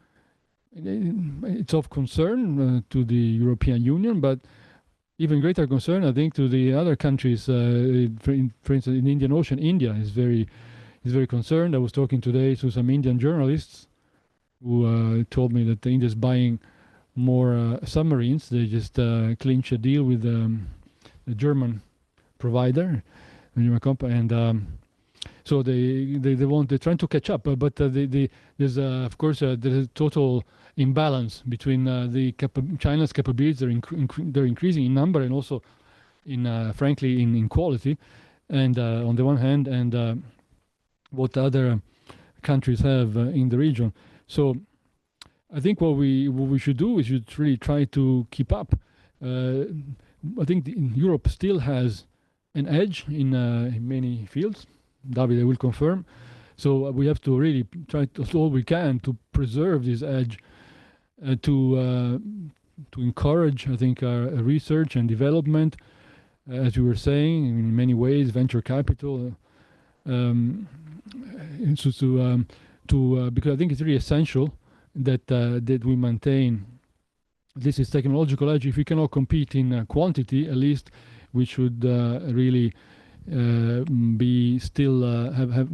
It's of concern to the European Union, but even greater concern, I think, to the other countries. For instance, in the Indian Ocean, India is very concerned. I was talking today to some Indian journalists who told me that India is buying more submarines. They just clinched a deal with the German provider, a German company, and so they're trying to catch up. But there's of course there's a total imbalance between China's capabilities. They're increasing in number and also in frankly in quality, and on the one hand, and what other countries have in the region. So I think what we should do is should really try to keep up. I think Europe still has an edge in many fields. Davide will confirm. So we have to really try to do all we can to preserve this edge, to encourage, I think, our research and development, as you were saying, in many ways, venture capital. Because I think it's really essential that we maintain this is technological edge. If we cannot compete in quantity, at least we should really be still have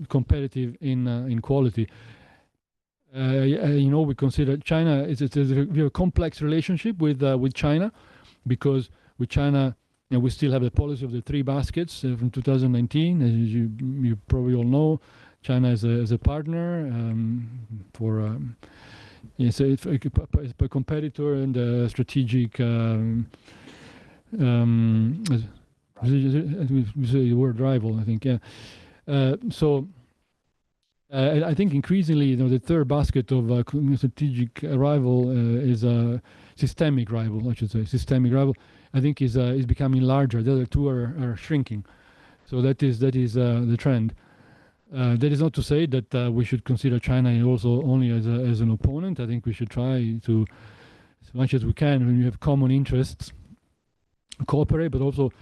competitive in quality. We consider China we have a complex relationship with China, because with China we still have the policy of the three baskets from 2019. As you probably all know, China is a partner for it's a competitor and a strategic. We say the word rival, I think. Yeah. I think increasingly, the third basket of strategic rival is a systemic rival. I should say systemic rival. I think is becoming larger. The other two are shrinking. So that is the trend. That is not to say that we should consider China also only as an opponent. I think we should try to, as much as we can, when we have common interests, cooperate, but also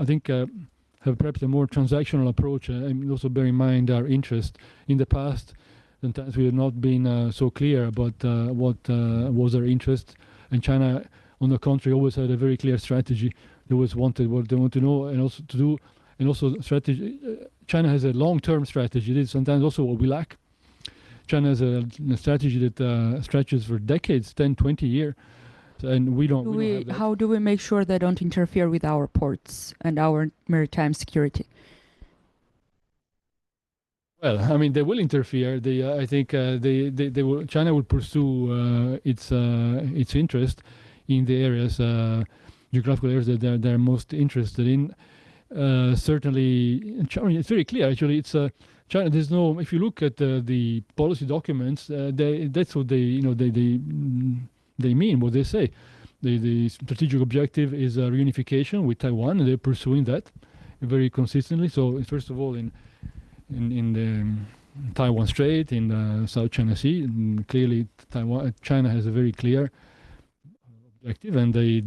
I think have perhaps a more transactional approach, and also bear in mind our interest. In the past, sometimes we have not been so clear about what was our interest, and China, on the contrary, always had a very clear strategy. They always wanted what they want to know and also to do, and also strategy. China has a long-term strategy. This is sometimes also what we lack. China has a strategy that stretches for decades, 10, 20 years. And we don't have that. How do we make sure they don't interfere with our ports and our maritime security? Well, I mean, they will interfere. I think they will. China will pursue its interest in the areas, geographical areas that they're most interested in. Certainly, it's very clear. Actually, it's China. There's no. If you look at the policy documents, that's what they mean, what they say. The strategic objective is reunification with Taiwan, and they're pursuing that very consistently. So first of all, in the Taiwan Strait, in the South China Sea, and clearly China has a very clear objective, and they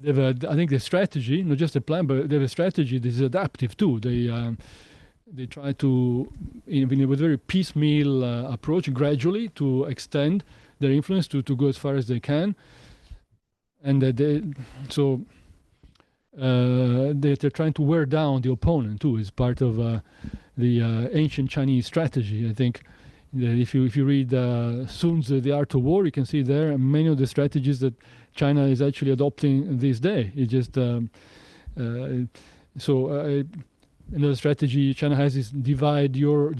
have I think the strategy, not just a plan, but they have a strategy that is adaptive too. They try to, with a very piecemeal approach, gradually to extend their influence to go as far as they can, and they're trying to wear down the opponent too. Is part of the ancient Chinese strategy. I think that if you read Sun's The Art of War, you can see there many of the strategies that China is actually adopting this day. It just another strategy China has is divide your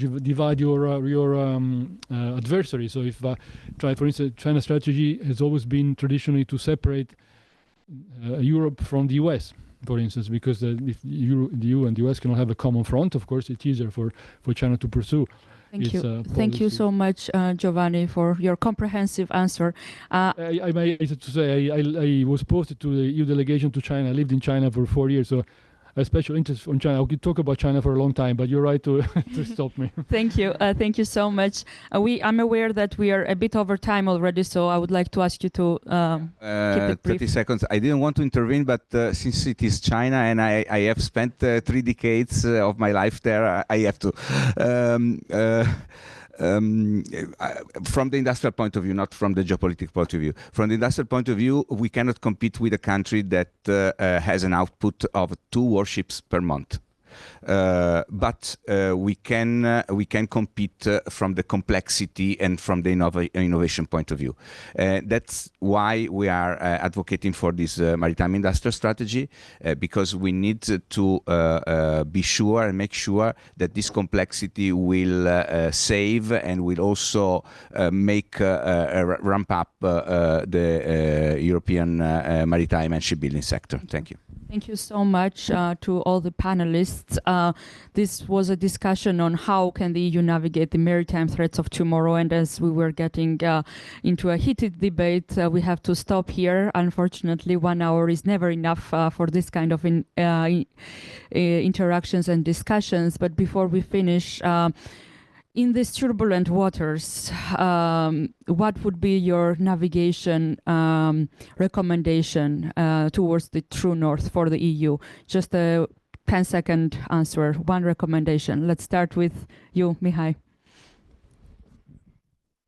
adversary. So if for instance, China's strategy has always been traditionally to separate Europe from the US, for instance, because if the EU and the US cannot have a common front, of course, it's easier for China to pursue. Thank you so much, Giovanni, for your comprehensive answer. I may to say I was posted to the EU delegation to China. I lived in China for 4 years, so a special interest on China. I could talk about China for a long time, but you're right to stop me. Thank you so much. I'm aware that we are a bit over time already, so I would like to ask you to keep it brief. 30 seconds. I didn't want to intervene, but since it is China and I have spent 3 decades of my life there, I have to. from the industrial point of view, not from the geopolitical point of view. From the industrial point of view, we cannot compete with a country that has an output of 2 warships per month. But we can compete from the complexity and from the innovation point of view. That's why we are advocating for this maritime industrial strategy, because we need to be sure and make sure that this complexity will save and will also make ramp up the European maritime and shipbuilding sector. Thank you. Thank you so much to all the panelists. This was a discussion on how can the EU navigate the maritime threats of tomorrow. And as we were getting into a heated debate, we have to stop here. Unfortunately, 1 hour is never enough for this kind of interactions and discussions. But before we finish, in these turbulent waters, what would be your navigation recommendation towards the true north for the EU? Just a 10-second answer, one recommendation. Let's start with you, Mihai.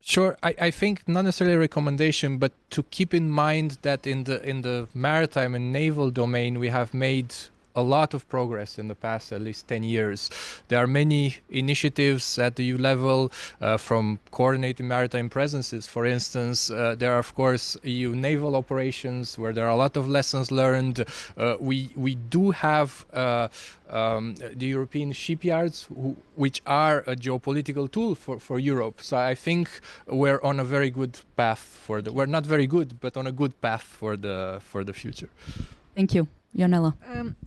Sure, I think not necessarily a recommendation, but to keep in mind that in the maritime and naval domain, we have made a lot of progress in the past at least 10 years. There are many initiatives at the EU level, from coordinating maritime presences, for instance. There are, of course, EU naval operations where there are a lot of lessons learned. We do have the European shipyards, which are a geopolitical tool for Europe. So I think we're on a very good path we're not very good, but on a good path for the future. Thank you. Ionela.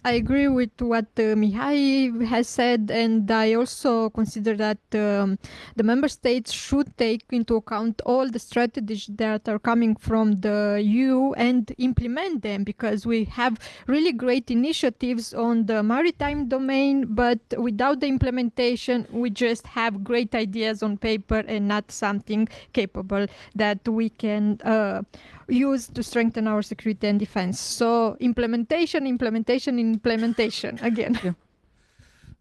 I agree with what Mihai has said, and I also consider that the member states should take into account all the strategies that are coming from the EU and implement them, because we have really great initiatives on the maritime domain, but without the implementation, we just have great ideas on paper and not something capable that we can use to strengthen our security and defense. So implementation again.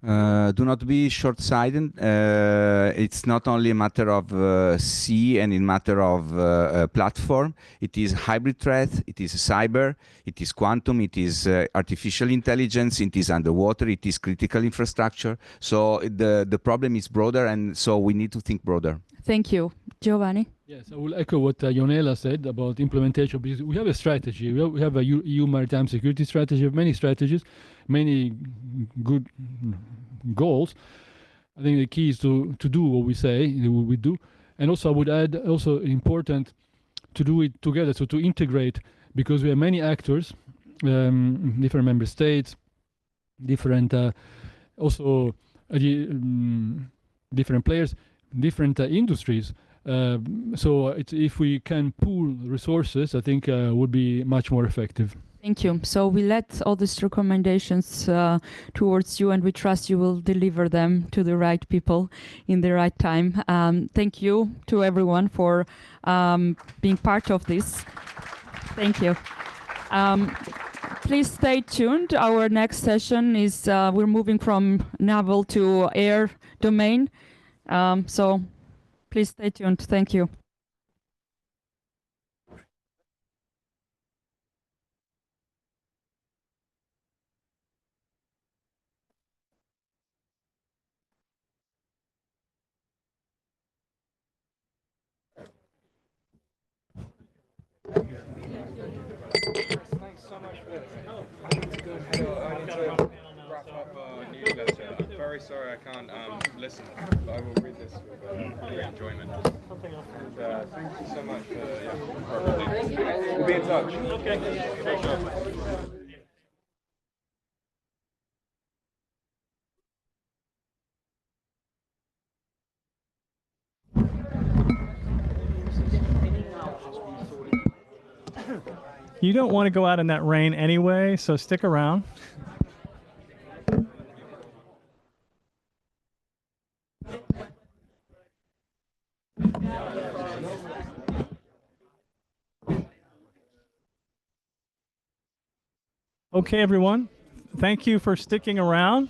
Do not be short-sighted. It's not only a matter of sea and a matter of platform. It is hybrid threat, it is cyber, it is quantum, it is artificial intelligence, it is underwater, it is critical infrastructure. So the problem is broader, and so we need to think broader. Thank you. Giovanni? Yes, I will echo what Ionela said about implementation, because we have a strategy. We have a EU maritime security strategy, many strategies, many good goals. I think the key is to do what we say, what we do. And also I would add, also important to do it together, so to integrate, because we have many actors, different member states, different also different players, different industries. So if we can pool resources, I think would be much more effective. Thank you. So we let all these recommendations towards you, and we trust you will deliver them to the right people in the right time. Thank you to everyone for being part of this. Thank you. Please stay tuned. Our next session is, we're moving from naval to air domain. So please stay tuned. Thank you. Thanks so much for that. I need to go. I need to wrap up a newsletter. I'm very sorry I can't listen, but I will read this with great enjoyment. And, thank you so much for everything. We'll be in touch. Okay. Sure. You don't want to go out in that rain anyway, so stick around. Okay, everyone. Thank you for sticking around.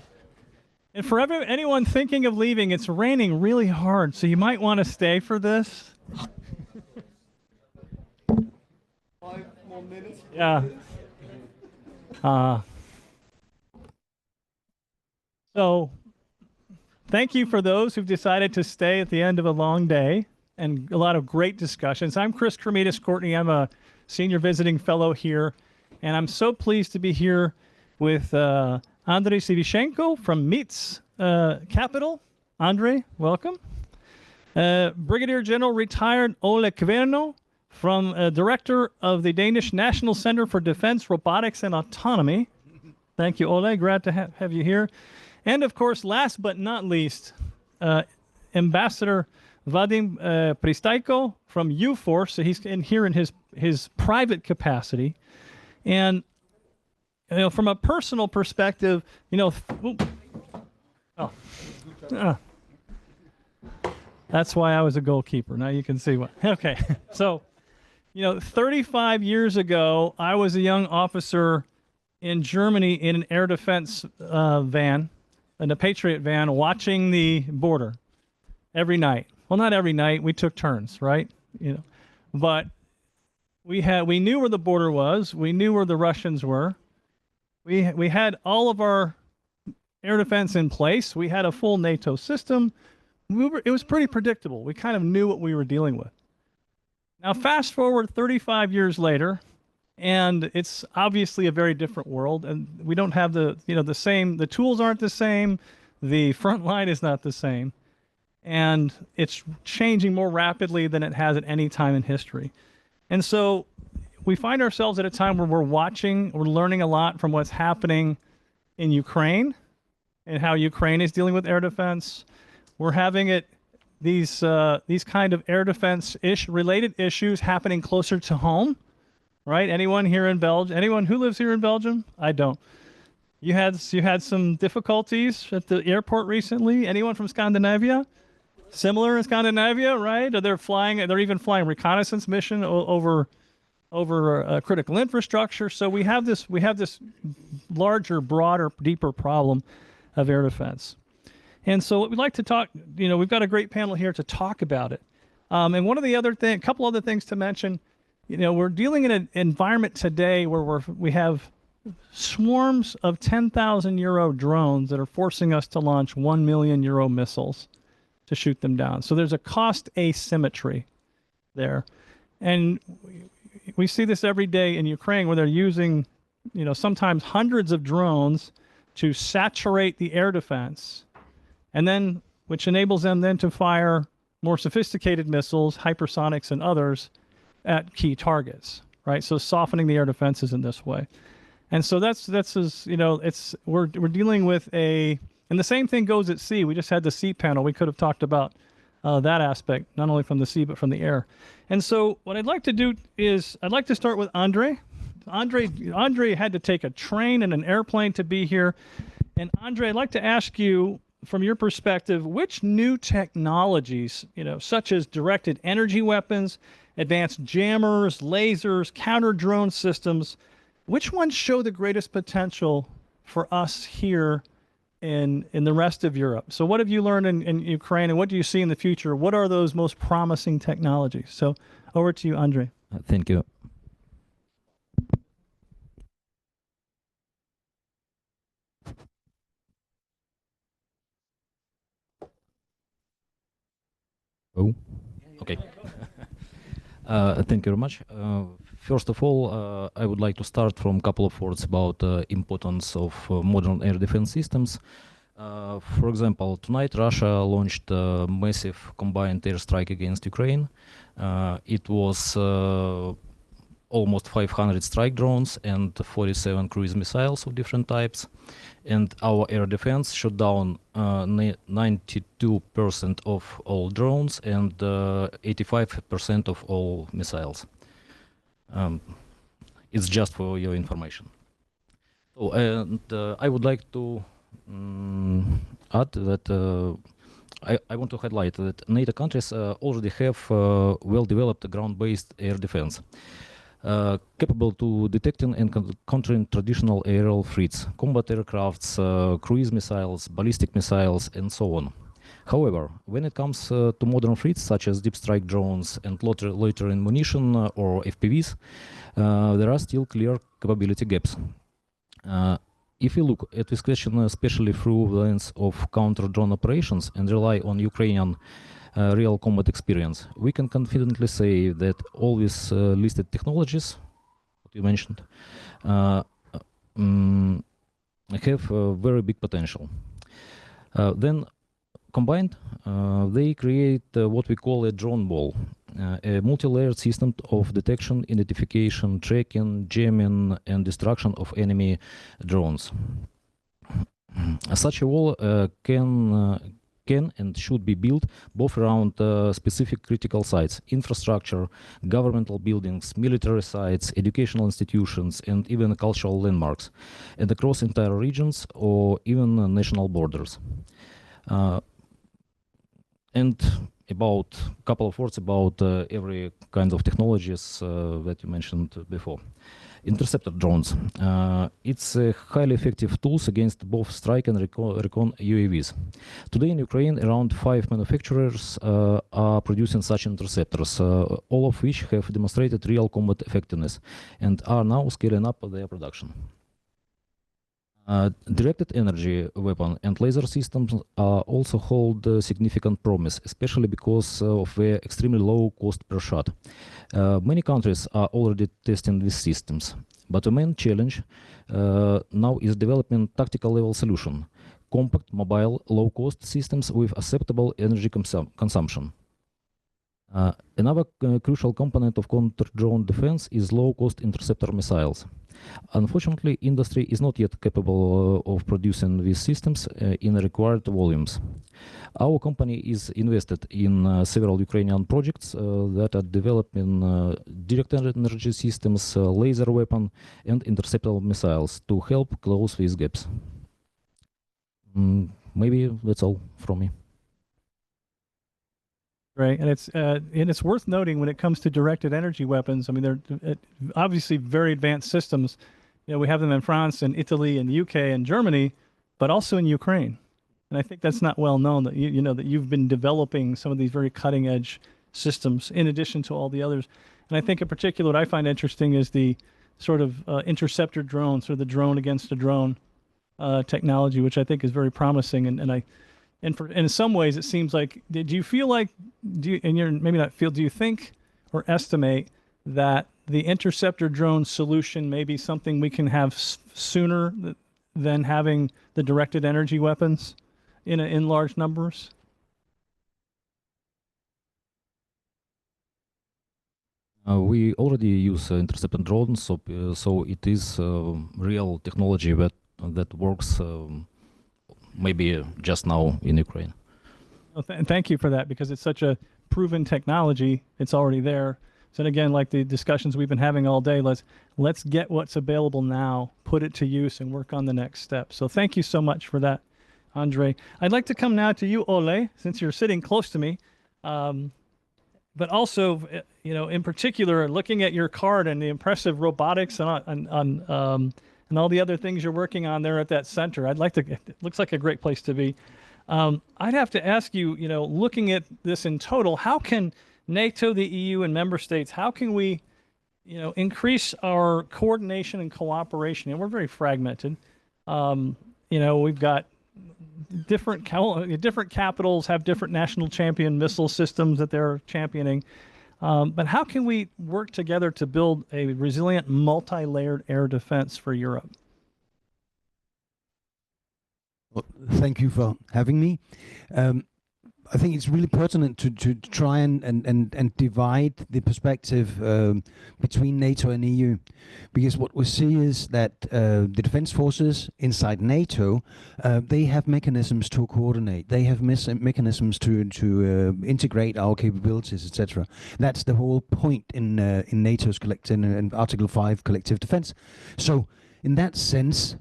And for anyone thinking of leaving, it's raining really hard, so you might want to stay for this. 5 more minutes. Yeah. So thank you for those who've decided to stay at the end of a long day and a lot of great discussions. I'm Chris Cremidas Courtney. I'm a senior visiting fellow here, and I'm so pleased to be here with Andrei Sivishenko from MIT's capital. Andrei, welcome. Brigadier General retired Ole Kverno, from Director of the Danish National Center for Defense, Robotics, and Autonomy. Thank you, Ole. Glad to have you here. And of course, last but not least, Ambassador Vadim Pristaiko from UForce. So he's here in his private capacity. And from a personal perspective, that's why I was a goalkeeper. Now you can see what. Okay, so 35 years ago, I was a young officer in Germany in an air defense van, in a Patriot van, watching the border every night. Well, not every night. We took turns, right? But we knew where the border was. We knew where the Russians were. We had all of our air defense in place. We had a full NATO system. It was pretty predictable. We kind of knew what we were dealing with. Now, fast forward 35 years later, and it's obviously a very different world, and we don't have the same. The tools aren't the same. The front line is not the same, and it's changing more rapidly than it has at any time in history. And so, we find ourselves at a time where we're learning a lot from what's happening in Ukraine, and how Ukraine is dealing with air defense. We're having these kind of air defense related issues happening closer to home, right? Anyone here in Belgium? Anyone who lives here in Belgium? I don't. You had some difficulties at the airport recently. Anyone from Scandinavia? Similar in Scandinavia, right? They're even flying reconnaissance mission over critical infrastructure. So we have this larger, broader, deeper problem of air defense. And so what we'd like to talk, we've got a great panel here to talk about it. And a couple other things to mention, we're dealing in an environment today where we have swarms of 10,000 euro drones that are forcing us to launch 1 million euro missiles to shoot them down. So there's a cost asymmetry there. And we see this every day in Ukraine where they're using, sometimes hundreds of drones to saturate the air defense, and then which enables them then to fire more sophisticated missiles, hypersonics and others, at key targets, right? So softening the air defenses in this way. And so we're dealing with and the same thing goes at sea. We just had the sea panel. We could have talked about that aspect, not only from the sea, but from the air. And so what I'd like to do is I'd like to start with Andrei. Andrei had to take a train and an airplane to be here. And Andrei, I'd like to ask you, from your perspective, which new technologies, such as directed energy weapons, advanced jammers, lasers, counter-drone systems, which ones show the greatest potential for us here in the rest of Europe? So what have you learned in Ukraine, and what do you see in the future? What are those most promising technologies? So over to you, Andrei. Thank you. Oh, okay. Thank you very much. First of all, I would like to start from a couple of words about the importance of modern air defense systems. For example, tonight Russia launched a massive combined airstrike against Ukraine. It was almost 500 strike drones and 47 cruise missiles of different types. And our air defense shot down 92% of all drones and 85% of all missiles. It's just for your information. Oh, and I would like to add that I want to highlight that NATO countries already have well-developed ground-based air defense. capable to detecting and countering traditional aerial threats, combat aircrafts, cruise missiles, ballistic missiles, and so on. However, when it comes to modern threats such as deep strike drones and loitering munition or FPVs, there are still clear capability gaps. If we look at this question especially through the lens of counter-drone operations and rely on Ukrainian real combat experience, we can confidently say that all these listed technologies, what you mentioned, have very big potential. Then combined, they create what we call a drone wall, a multi-layered system of detection, identification, tracking, jamming, and destruction of enemy drones. Such a wall can and should be built both around specific critical sites, infrastructure, governmental buildings, military sites, educational institutions, and even cultural landmarks, and across entire regions or even national borders. And about a couple of words about every kind of technologies that you mentioned before. Interceptor drones. It's highly effective tools against both strike and recon UAVs. Today in Ukraine, around 5 manufacturers are producing such interceptors, all of which have demonstrated real combat effectiveness and are now scaling up their production. Directed energy weapon and laser systems also hold significant promise, especially because of their extremely low cost per shot. Many countries are already testing these systems, but the main challenge now is developing tactical level solution, compact, mobile, low-cost systems with acceptable energy consumption. Another crucial component of counter-drone defense is low-cost interceptor missiles. Unfortunately, industry is not yet capable of producing these systems in required volumes. Our company is invested in several Ukrainian projects that are developing direct energy systems, laser weapon, and interceptor missiles to help close these gaps. Maybe that's all from me. Right, and it's worth noting when it comes to directed energy weapons. I mean, they're obviously very advanced systems. You know, we have them in France and Italy and UK and Germany, but also in Ukraine. And I think that's not well known that you know that you've been developing some of these very cutting edge systems in addition to all the others. And I think in particular, what I find interesting is the sort of interceptor drone, sort of the drone against a drone technology, which I think is very promising. And in some ways, it seems like, do you feel like, do you think or estimate that the interceptor drone solution may be something we can have sooner than having the directed energy weapons in large numbers? We already use interceptor drones, so it is real technology that works maybe just now in Ukraine. Well, thank you for that, because it's such a proven technology. It's already there. So again, like the discussions we've been having all day, let's get what's available now, put it to use, and work on the next step. So thank you so much for that, Andre. I'd like to come now to you, Ole, since you're sitting close to me. But also, you know, in particular, looking at your card and the impressive robotics and all the other things you're working on there at that center. It looks like a great place to be. I'd have to ask you, you know, looking at this in total, how can NATO, the EU, and member states, how can we, you know, increase our coordination and cooperation? And we're very fragmented. You know, we've got different capitals have different national champion missile systems that they're championing. But how can we work together to build a resilient, multi-layered air defense for Europe? Well, thank you for having me. I think it's really pertinent to try and divide the perspective between NATO and EU, because what we see is that the defense forces inside NATO, they have mechanisms to coordinate. They have mechanisms to integrate our capabilities, etc. That's the whole point in NATO's in Article 5 collective defense. So in that sense,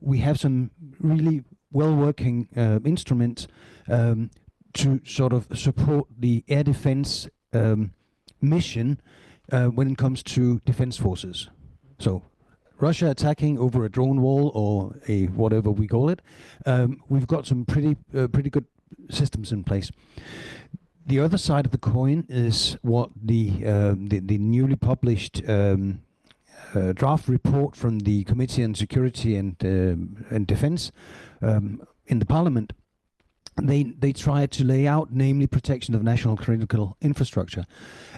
we have some really well-working instruments to sort of support the air defense mission when it comes to defense forces. So Russia attacking over a drone wall or a whatever we call it, we've got some pretty good systems in place. The other side of the coin is what the newly published draft report from the Committee on Security and Defense in the Parliament. They tried to lay out, namely protection of national critical infrastructure.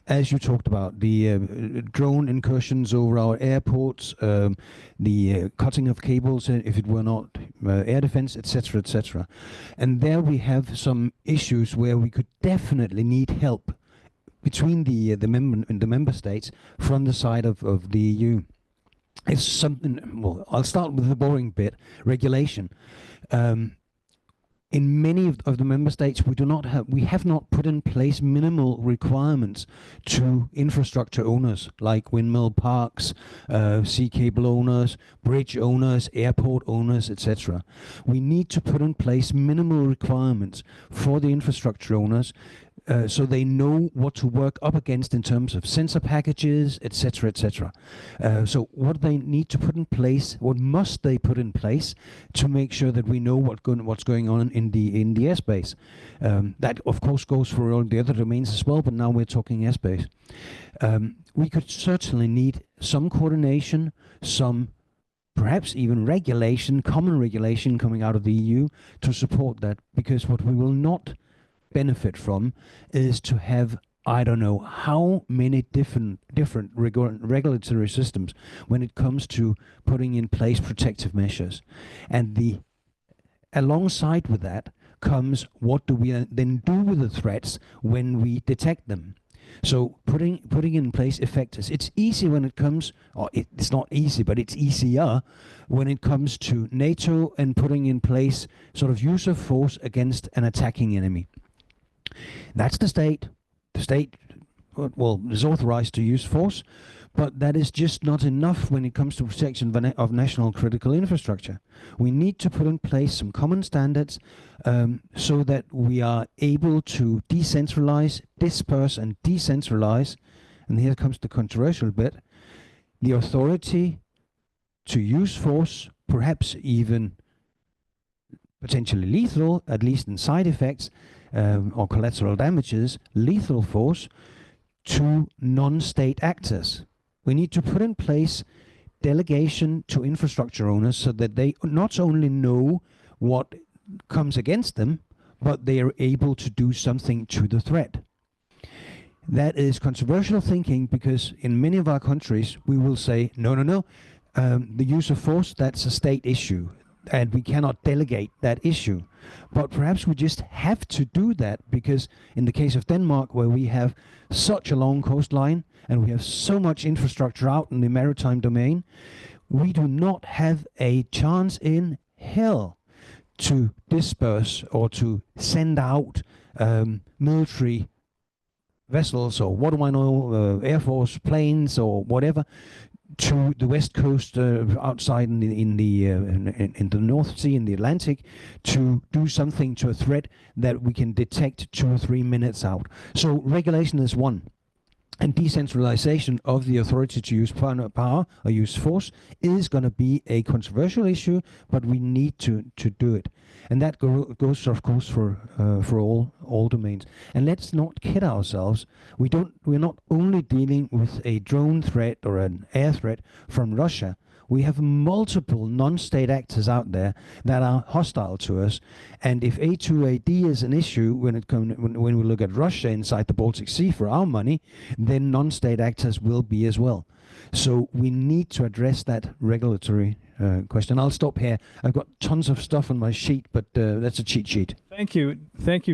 As you talked about, the drone incursions over our airports, the cutting of cables if it were not air defense, etc., etc. And there we have some issues where we could definitely need help between the member states from the side of the EU. It's something, well, I'll start with the boring bit, regulation. In many of the member states, we have not put in place minimal requirements to infrastructure owners like windmill parks, sea cable owners, bridge owners, airport owners, etc. We need to put in place minimal requirements for the infrastructure owners so they know what to work up against in terms of sensor packages, etc., etc. So what they need to put in place, what must they put in place to make sure that we know what's going on in the airspace? That of course goes for all the other domains as well, but now we're talking airspace. We could certainly need some coordination, some perhaps even regulation, common regulation coming out of the EU to support that, because what we will not benefit from is to have, I don't know how many different regulatory systems when it comes to putting in place protective measures. And alongside with that comes, what do we then do with the threats when we detect them? So putting in place effectors. It's easy when it comes, or it's not easy, but it's easier when it comes to NATO and putting in place sort of use of force against an attacking enemy. That's the state. The state, well, is authorized to use force, but that is just not enough when it comes to protection of national critical infrastructure. We need to put in place some common standards so that we are able to decentralize, disperse and decentralize, and here comes the controversial bit, the authority to use force, perhaps even potentially lethal, at least in side effects, or collateral damages, lethal force, to non-state actors. We need to put in place delegation to infrastructure owners so that they not only know what comes against them, but they are able to do something to the threat. That is controversial thinking, because in many of our countries we will say, no, the use of force, that's a state issue, and we cannot delegate that issue. But perhaps we just have to do that, because in the case of Denmark, where we have such a long coastline and we have so much infrastructure out in the maritime domain, we do not have a chance in hell to disperse or to send out military vessels, or what do I know, Air Force planes or whatever, to the west coast outside in the North Sea, in the Atlantic, to do something to a threat that we can detect 2 or 3 minutes out. So regulation is one, and decentralization of the authority to use power or use force is going to be a controversial issue, but we need to do it. And that goes, of course, for all domains. And let's not kid ourselves. We're not only dealing with a drone threat or an air threat from Russia. We have multiple non-state actors out there that are hostile to us. And if A2AD is an issue when we look at Russia inside the Baltic Sea for our money, then non-state actors will be as well. So we need to address that regulatory question. I'll stop here. I've got tons of stuff on my sheet, but that's a cheat sheet. Thank you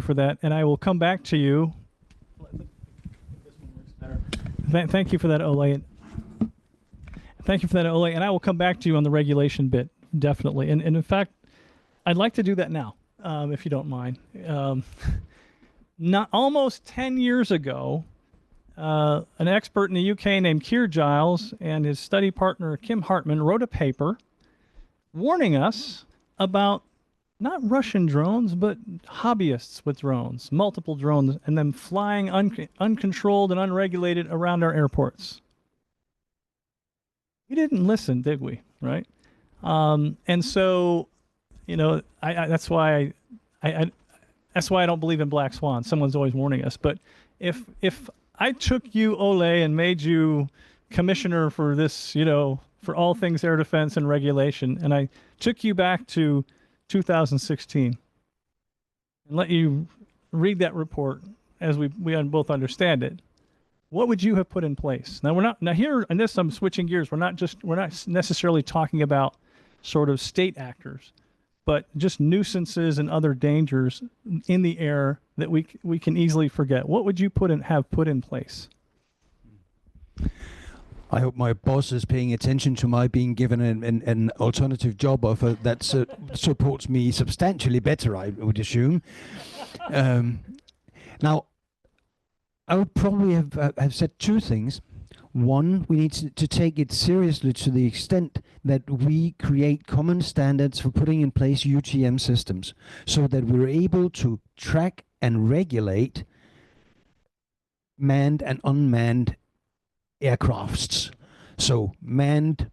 for that, and I will come back to you. Thank you for that, Ole. Thank you for that, Ole, and I will come back to you on the regulation bit, definitely. And in fact, I'd like to do that now, if you don't mind. Almost 10 years ago, an expert in the UK named Keir Giles and his study partner Kim Hartman wrote a paper warning us about not Russian drones, but hobbyists with drones, multiple drones, and them flying uncontrolled and unregulated around our airports. We didn't listen, did we? Right? And so, you know, that's why that's why I don't believe in black swans. Someone's always warning us. But if I took you, Ole, and made you commissioner for this, you know, for all things air defense and regulation, and I took you back to 2016 and let you read that report as we both understand it, what would you have put in place? Now here, and this I'm switching gears. We're not necessarily talking about sort of state actors, but just nuisances and other dangers in the air that we can easily forget. What would you have put in place? I hope my boss is paying attention to my being given an alternative job offer that supports me substantially better, I would assume. Now, I would probably have said two things. One, we need to take it seriously to the extent that we create common standards for putting in place UTM systems so that we're able to track and regulate manned and unmanned aircrafts. So manned,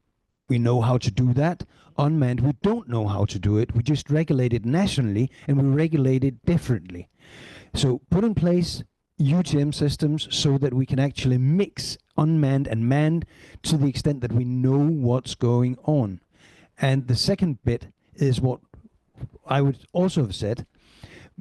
we know how to do that. Unmanned, we don't know how to do it. We just regulate it nationally and we regulate it differently. So put in place UTM systems so that we can actually mix unmanned and manned to the extent that we know what's going on. And the second bit is what I would also have said,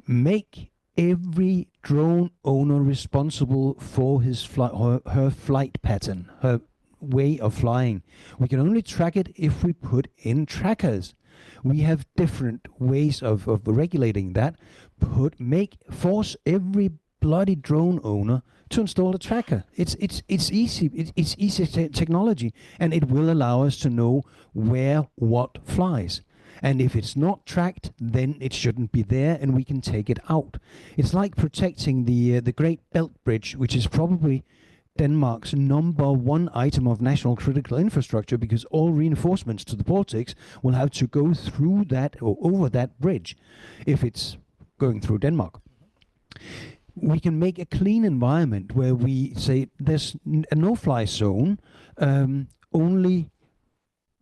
make every drone owner responsible for his her flight pattern, her way of flying. We can only track it if we put in trackers. We have different ways of regulating that. Force every bloody drone owner to install a tracker. It's easy. It's easy technology, and it will allow us to know where what flies. And if it's not tracked, then it shouldn't be there, and we can take it out. It's like protecting the Great Belt Bridge, which is probably Denmark's #1 item of national critical infrastructure, because all reinforcements to the Baltics will have to go through that or over that bridge if it's going through Denmark. We can make a clean environment where we say there's a no-fly zone, only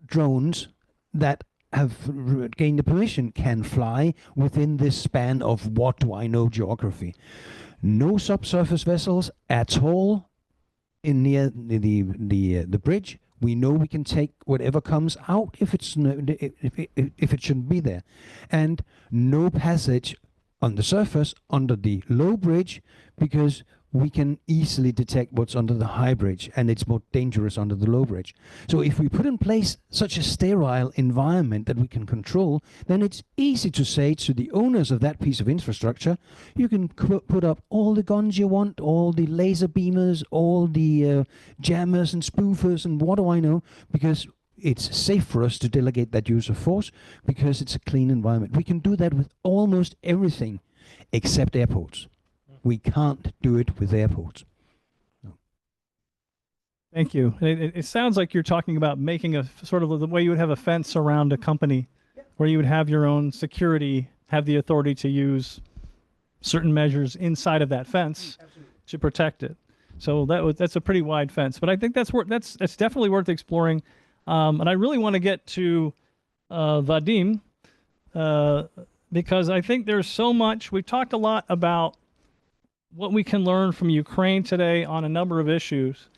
drones that have gained the permission can fly within this span of what do I know geography. No subsurface vessels at all in near the bridge. We know we can take whatever comes out if if it shouldn't be there, and no passage on the surface under the low bridge, because we can easily detect what's under the high bridge, and it's more dangerous under the low bridge. So if we put in place such a sterile environment that we can control, then it's easy to say to the owners of that piece of infrastructure, you can put up all the guns you want, all the laser beamers, all the jammers and spoofers and what do I know, because it's safe for us to delegate that use of force because it's a clean environment. We can do that with almost everything except airports. We can't do it with airports. No. Thank you. It sounds like you're talking about making a sort of the way you would have a fence around a company where you would have your own security, have the authority to use certain measures inside of that fence to protect it. So that's a pretty wide fence, but I think that's definitely worth exploring. And I really want to get to Vadim because I think there's so much. We've talked a lot about what we can learn from Ukraine today on a number of issues.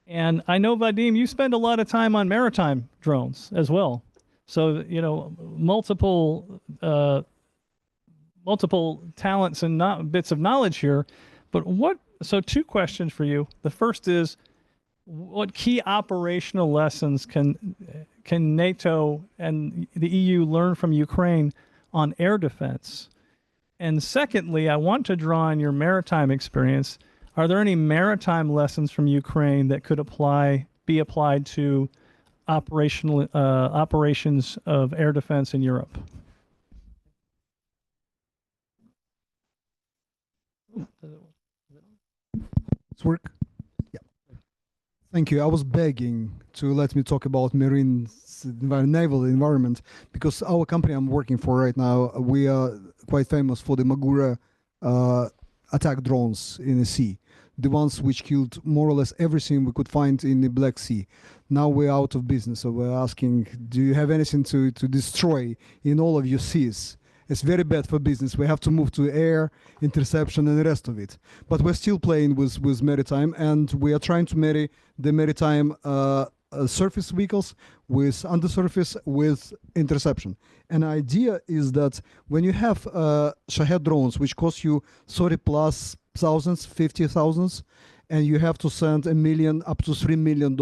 And I know, Vadim, you spend a lot of time on maritime drones as well. So, you know, multiple talents and bits of knowledge here. But so two questions for you. The first is, what key operational lessons can NATO and the EU learn from Ukraine on air defense? And secondly, I want to draw on your maritime experience. Are there any maritime lessons from Ukraine that could be applied to operations of air defense in Europe? It's work. Yeah. Thank you. I was begging to let me talk about naval environment, because our company I'm working for right now, we are quite famous for the Magura attack drones in the sea, the ones which killed more or less everything we could find in the Black Sea. Now we're out of business, so we're asking, do you have anything to destroy in all of your seas? It's very bad for business. We have to move to air, interception, and the rest of it. But we're still playing with maritime, and we are trying to marry the maritime surface vehicles with undersurface with interception. And the idea is that when you have Shahed drones, which cost you 30 plus thousands, 50,000s, and you have to send $1 million up to $3 million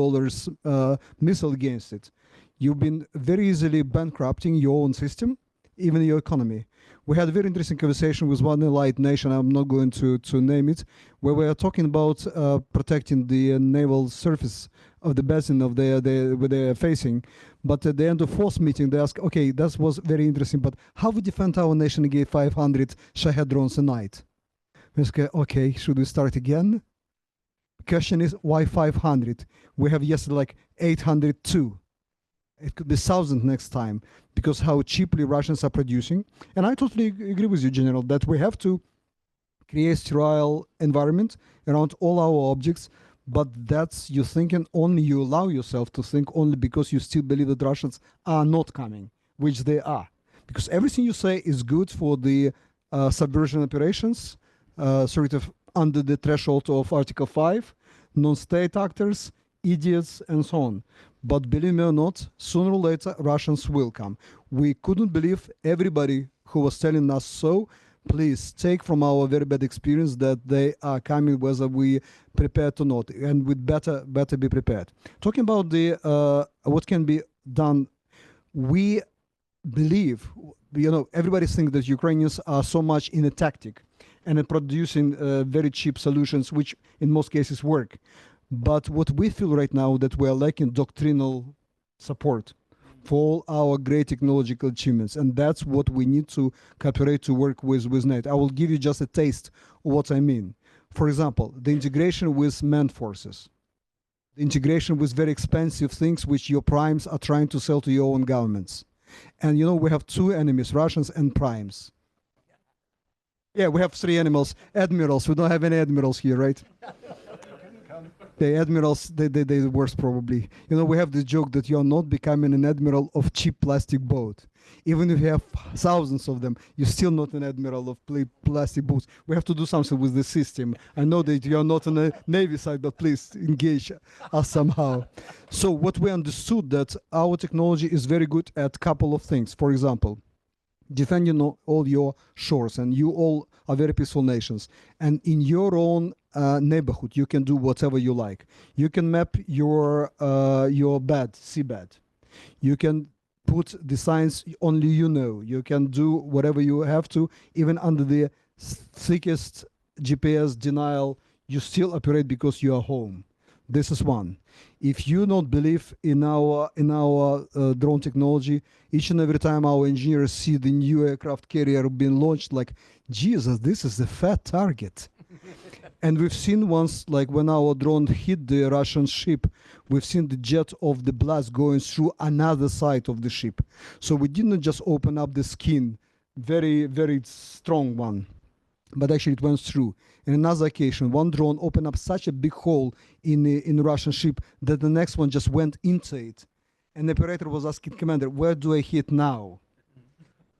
missile against it, you've been very easily bankrupting your own system, even your economy. We had a very interesting conversation with one allied nation, I'm not going to name it, where we are talking about protecting the naval surface of the basin of where they are facing. But at the end of fourth meeting, they asked, okay, that was very interesting, but how we defend our nation against 500 Shahed drones a night? We said, okay, should we start again? Question is, why 500? We have yesterday like 802. It could be 1,000 next time, because how cheaply Russians are producing. And I totally agree with you, General, that we have to create sterile environment around all our objects, but that's you thinking only, you allow yourself to think only because you still believe that Russians are not coming, which they are. Because everything you say is good for the subversion operations, sort of under the threshold of Article 5, non-state actors, idiots, and so on. But believe me or not, sooner or later, Russians will come. We couldn't believe everybody who was telling us so. Please take from our very bad experience that they are coming whether we prepared or not, and we'd better be prepared. Talking about the what can be done, we believe, everybody thinks that Ukrainians are so much in a tactic and in producing very cheap solutions, which in most cases work. But what we feel right now that we are lacking doctrinal support for all our great technological achievements, and that's what we need to cooperate to work with NATO. I will give you just a taste of what I mean. For example, the integration with manned forces, the integration with very expensive things which your primes are trying to sell to your own governments. And we have two enemies, Russians and primes. Yeah, we have three admirals. We don't have any admirals here, right? The admirals, they're the worst probably. We have this joke that you're not becoming an admiral of cheap plastic boat. Even if you have thousands of them, you're still not an admiral of plastic boats. We have to do something with the system. I know that you're not on the Navy side, but please engage us somehow. So what we understood that our technology is very good at a couple of things. For example, defending all your shores, and you all are very peaceful nations. And in your own neighborhood, you can do whatever you like. You can map your seabed. You can put the signs only you know. You can do whatever you have to, even under the thickest GPS denial. You still operate because you are home. This is one. If you don't believe in our drone technology, each and every time our engineers see the new aircraft carrier being launched, like, Jesus, this is a fat target. And we've seen once, like when our drone hit the Russian ship, we've seen the jet of the blast going through another side of the ship. So we didn't just open up the skin, very, very strong one, but actually it went through. In another occasion, one drone opened up such a big hole in the Russian ship that the next one just went into it. And the operator was asking commander, where do I hit now?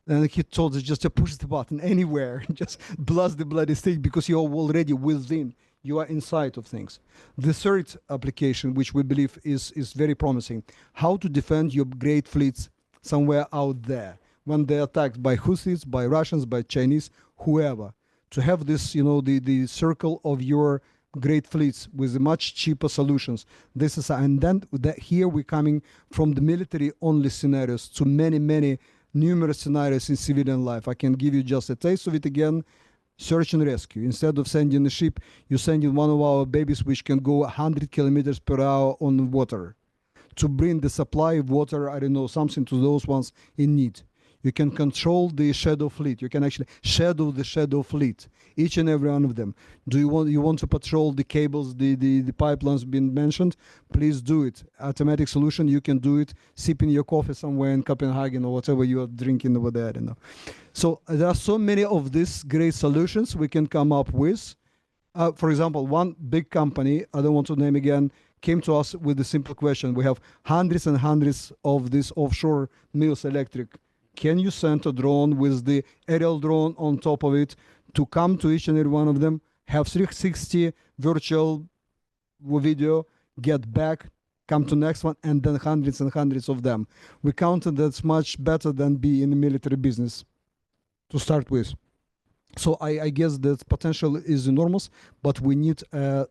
And he told us just to push the button anywhere, just blast the bloody stick, because you're already within, you are inside of things. The third application, which we believe is very promising, how to defend your great fleets somewhere out there when they're attacked by Houthis, by Russians, by Chinese, whoever. To have this, the circle of your great fleets with much cheaper solutions. This is, and then here we're coming from the military-only scenarios to many numerous scenarios in civilian life. I can give you just a taste of it again. Search and rescue. Instead of sending a ship, you're sending one of our babies which can go 100 kilometers per hour on water to bring the supply of water, I don't know, something to those ones in need. You can control the shadow fleet. You can actually shadow the shadow fleet, each and every one of them. Do you want to patrol the cables, the pipelines being mentioned? Please do it. Automatic solution, you can do it, sipping your coffee somewhere in Copenhagen or whatever you are drinking over there, So there are so many of these great solutions we can come up with. For example, one big company, I don't want to name again, came to us with a simple question. We have hundreds and hundreds of these offshore mills electric. Can you send a drone with the aerial drone on top of it to come to each and every one of them, have 360 virtual video, get back, come to next one, and then hundreds and hundreds of them. We counted that's much better than be in the military business to start with. So I guess that potential is enormous, but we need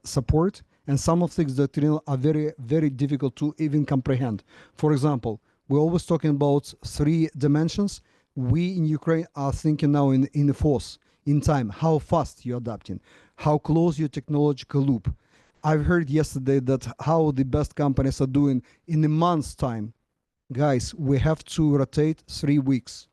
support. And some of things that are very, very difficult to even comprehend. For example, we're always talking about 3 dimensions. We in Ukraine are thinking now in the force, in time, how fast you're adapting, how close your technological loop. I've heard yesterday that how the best companies are doing in a month's time. Guys, we have to rotate 3 weeks.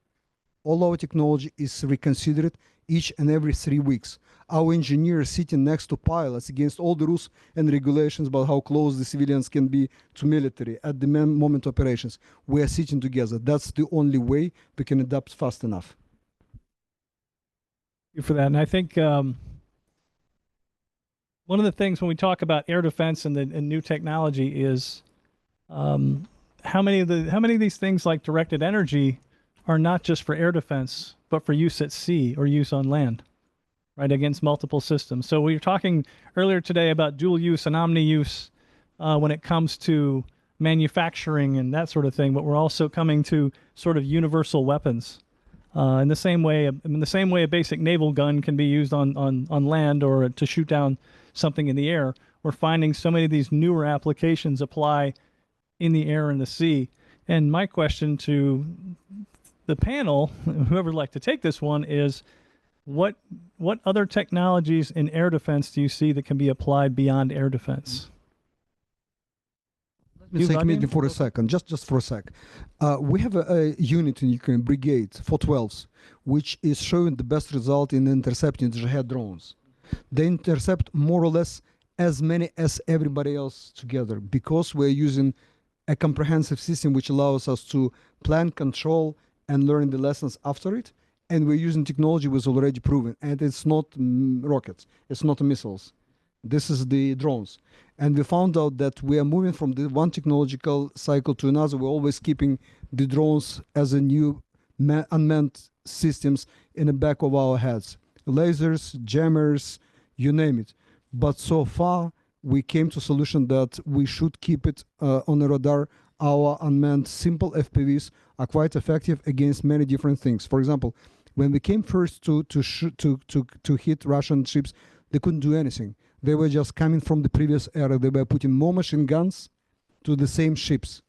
All our technology is reconsidered each and every 3 weeks. Our engineers sitting next to pilots against all the rules and regulations about how close the civilians can be to military at the moment of operations. We are sitting together. That's the only way we can adapt fast enough. Thank you for that. And I think one of the things when we talk about air defense and new technology is how many of these things like directed energy are not just for air defense, but for use at sea or use on land, right, against multiple systems. So we were talking earlier today about dual use and omni use when it comes to manufacturing and that sort of thing, but we're also coming to sort of universal weapons. In the same way a basic naval gun can be used on land or to shoot down something in the air, we're finding so many of these newer applications apply in the air and the sea. And my question to the panel, whoever would like to take this one, is what other technologies in air defense do you see that can be applied beyond air defense? Let me take maybe for a second, just for a sec. We have a unit in Ukraine, brigade 412s, which is showing the best result in intercepting Jihad drones. They intercept more or less as many as everybody else together because we're using a comprehensive system which allows us to plan, control, and learn the lessons after it. And we're using technology was already proven. And it's not rockets, it's not missiles. This is the drones. And we found out that we are moving from the one technological cycle to another. We're always keeping the drones as a new unmanned systems in the back of our heads. Lasers, jammers, you name it. But so far, we came to a solution that we should keep it on the radar. Our unmanned simple FPVs are quite effective against many different things. For example, when we came first to hit Russian ships, they couldn't do anything. They were just coming from the previous era. They were putting more machine guns to the same ships.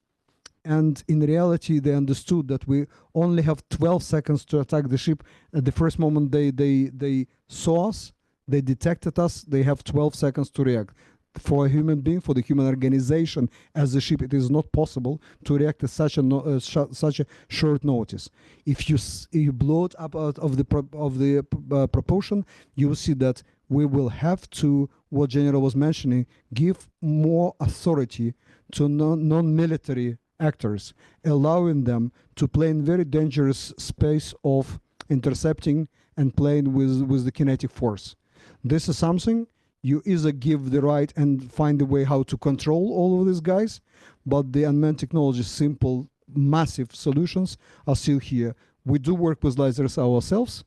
And in reality, they understood that we only have 12 seconds to attack the ship. At the first moment they saw us, they detected us, they have 12 seconds to react. For a human being, for the human organization as a ship, it is not possible to react at such a short notice. If you blow it up out of the proportion, you will see that we will have to, what General was mentioning, give more authority to non-military actors, allowing them to play in very dangerous space of intercepting and playing with the kinetic force. This is something you either give the right and find a way how to control all of these guys, but the unmanned technology, simple, massive solutions are still here. We do work with lasers ourselves,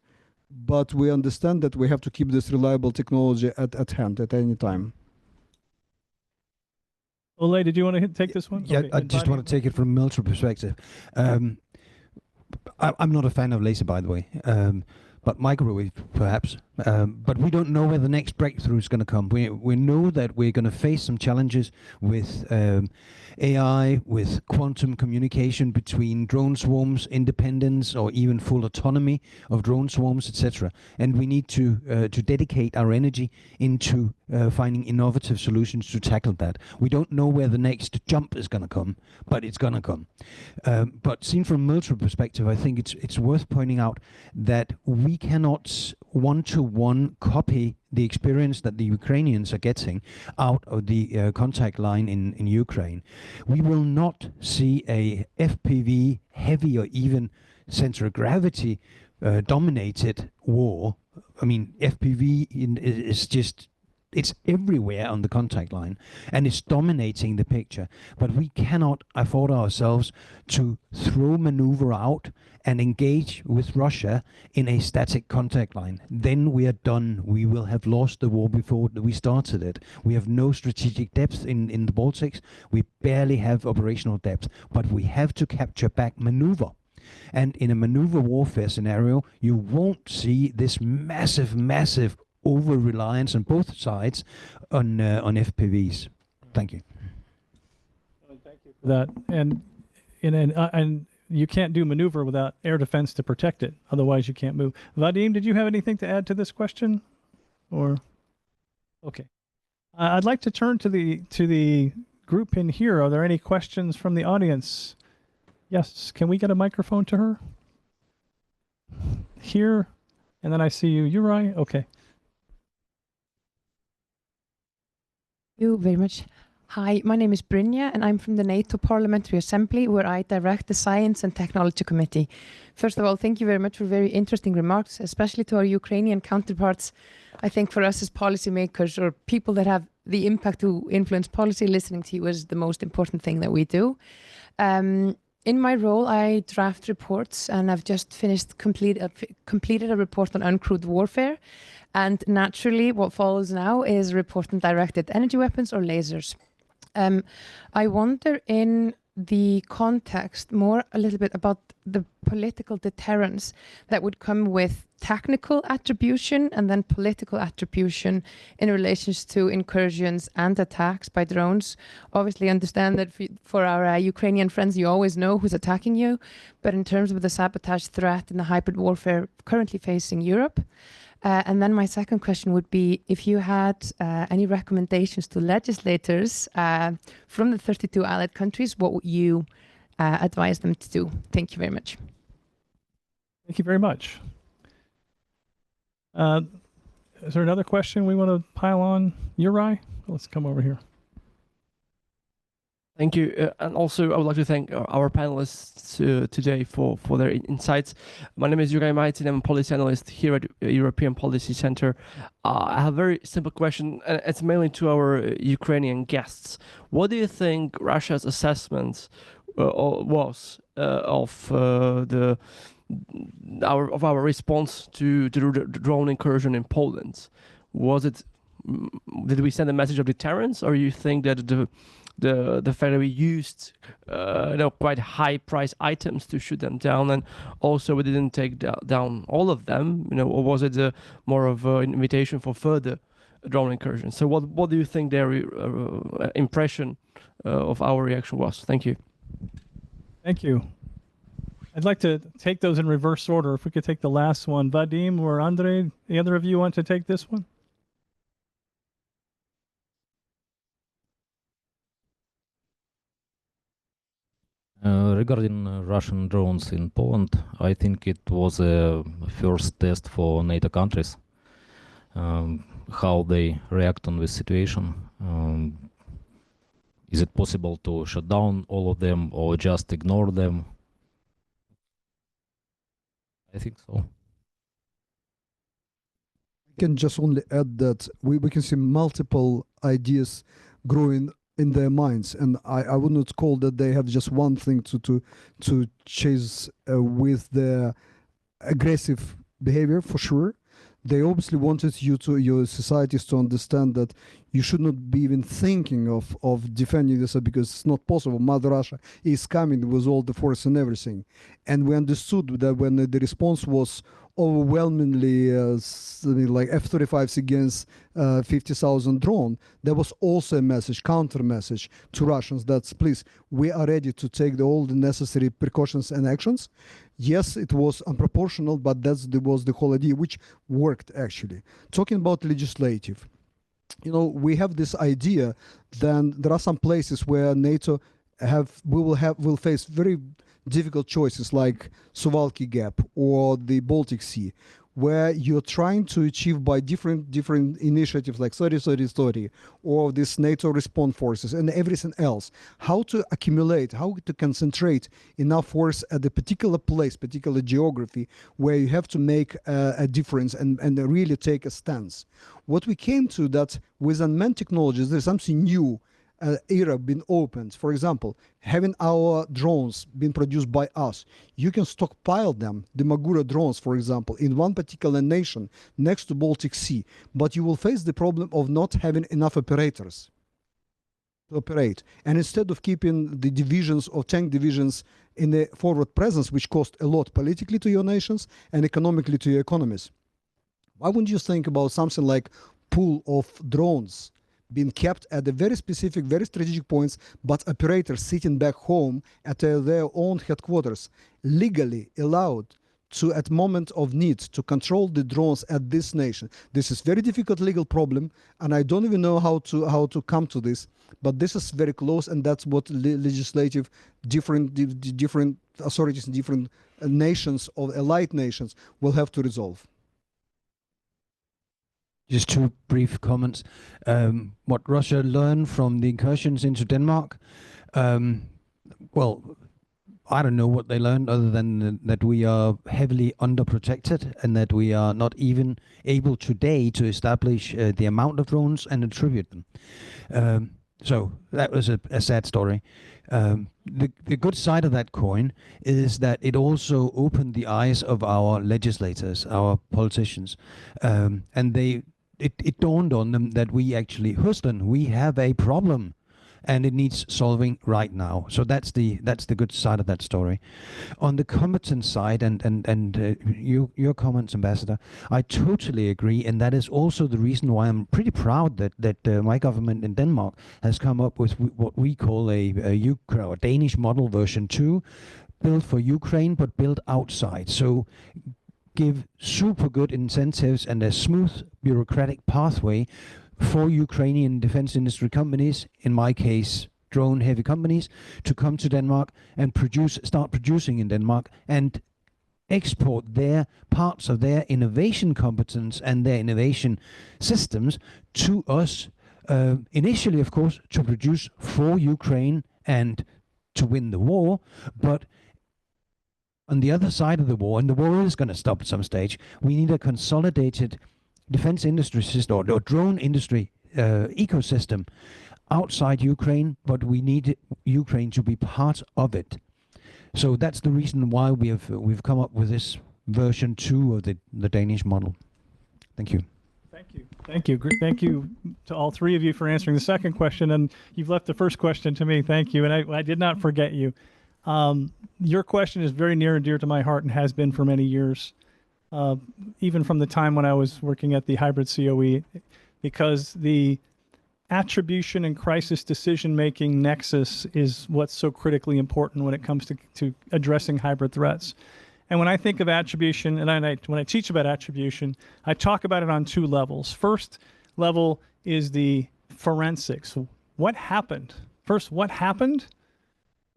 but we understand that we have to keep this reliable technology at hand at any time. Ole, did you want to take this one? Yeah, Okay. I just want to take it from a military perspective. I'm not a fan of laser, by the way. But microwave, perhaps. But we don't know where the next breakthrough is going to come. We know that we're going to face some challenges with AI, with quantum communication between drone swarms, independence, or even full autonomy of drone swarms, etc. And we need to dedicate our energy into finding innovative solutions to tackle that. We don't know where the next jump is going to come, but it's going to come. But seen from a military perspective, I think it's worth pointing out that we cannot one-to-one copy the experience that the Ukrainians are getting out of the contact line in Ukraine. We will not see a FPV heavy or even center of gravity dominated war. I mean, FPV is just, it's everywhere on the contact line and it's dominating the picture. But we cannot afford ourselves to throw maneuver out and engage with Russia in a static contact line. Then we are done. We will have lost the war before we started it. We have no strategic depth in the Baltics. We barely have operational depth, but we have to capture back maneuver. And in a maneuver warfare scenario, you won't see this massive over-reliance on both sides on FPVs. Thank you. Thank you for that. And you can't do maneuver without air defense to protect it. Otherwise, you can't move. Vadim, did you have anything to add to this question? Or okay, I'd like to turn to the group in here. Are there any questions from the audience? Yes. Can we get a microphone to her? Here, and then I see you, Uri. Okay. Thank you very much. Hi, my name is Brynja, and I'm from the NATO Parliamentary Assembly, where I direct the Science and Technology Committee. First of all, thank you very much for very interesting remarks, especially to our Ukrainian counterparts. I think for us as policymakers or people that have the impact to influence policy, listening to you is the most important thing that we do. In my role, I draft reports, and I've just completed a report on uncrewed warfare. And naturally, what follows now is a report on directed energy weapons or lasers. I wonder in the context a little bit about the political deterrence that would come with technical attribution and then political attribution in relation to incursions and attacks by drones. Obviously understand that for our Ukrainian friends, you always know who's attacking you, but in terms of the sabotage threat and the hybrid warfare currently facing Europe. And then my second question would be if you had any recommendations to legislators from the 32 allied countries, what would you advise them to do? Thank you very much. Thank you very much. Is there another question we want to pile on? Uri? Let's come over here. Thank you. And also, I would like to thank our panelists today for their insights. My name is Uri Martin. I'm a policy analyst here at European Policy Center. I have a very simple question, and it's mainly to our Ukrainian guests. What do you think Russia's assessment was of our response to the drone incursion in Poland? Did we send a message of deterrence, or you think that the fact that we used quite high price items to shoot them down, and also we didn't take down all of them, or was it more of an invitation for further drone incursions? So what do you think their impression of our reaction was? Thank you. Thank you. I'd like to take those in reverse order. If we could take the last one, Vadim or Andrei, either of you want to take this one? Regarding Russian drones in Poland, I think it was a first test for NATO countries, how they react on this situation. Is it possible to shut down all of them or just ignore them? I think so. I can just only add that we can see multiple ideas growing in their minds, and I would not call that they have just one thing to chase with their aggressive behavior, for sure. They obviously wanted your societies to understand that you should not be even thinking of defending yourself, because it's not possible. Mother Russia is coming with all the force and everything. And we understood that when the response was overwhelmingly like F-35s against 50,000 drone, there was also a message, counter message to Russians that please, we are ready to take all the necessary precautions and actions. Yes, it was unproportional, but was the whole idea, which worked actually. Talking about legislative, we have this idea, then there are some places where NATO will face very difficult choices like Suwalki Gap or the Baltic Sea, where you're trying to achieve by different initiatives like 30-30-30 or this NATO response forces and everything else, how to accumulate, how to concentrate enough force at a particular place, particular geography, where you have to make a difference and really take a stance. What we came to that with unmanned technologies, there's something new era been opened. For example, having our drones been produced by us, you can stockpile them, the Magura drones, for example, in one particular nation next to Baltic Sea, but you will face the problem of not having enough operators to operate. And instead of keeping the divisions or tank divisions in the forward presence, which cost a lot politically to your nations and economically to your economies, why wouldn't you think about something like pool of drones being kept at the very specific, very strategic points, but operators sitting back home at their own headquarters, legally allowed to, at moment of need, to control the drones at this nation. This is very difficult legal problem, and I don't even know how to come to this, but this is very close, and that's what legislative, different authorities, different nations or allied nations will have to resolve. Just two brief comments. What Russia learned from the incursions into Denmark, well, I don't know what they learned other than that we are heavily underprotected and that we are not even able today to establish the amount of drones and attribute them. So that was a sad story. The good side of that coin is that it also opened the eyes of our legislators, our politicians, and it dawned on them that we actually, Houston, we have a problem and it needs solving right now. So that's the good side of that story. On the competence side and your comments, Ambassador, I totally agree, and that is also the reason why I'm pretty proud that my government in Denmark has come up with what we call a Danish model version 2, built for Ukraine but built outside. So give super good incentives and a smooth bureaucratic pathway for Ukrainian defense industry companies, in my case, drone-heavy companies, to come to Denmark and start producing in Denmark and export their parts of their innovation competence and their innovation systems to us, initially, of course, to produce for Ukraine and to win the war, but on the other side of the war, and the war is going to stop at some stage, we need a consolidated defense industry system or drone industry ecosystem outside Ukraine, but we need Ukraine to be part of it. So that's the reason why we've come up with this version 2 of the Danish model. Thank you. Thank you. Thank you. Thank you to all three of you for answering the second question, and you've left the first question to me. Thank you, and I did not forget you. Your question is very near and dear to my heart and has been for many years, even from the time when I was working at the hybrid COE, because the attribution and crisis decision-making nexus is what's so critically important when it comes to addressing hybrid threats. And when I think of attribution, and when I teach about attribution, I talk about it on two levels. First level is the forensics. What happened? First, what happened?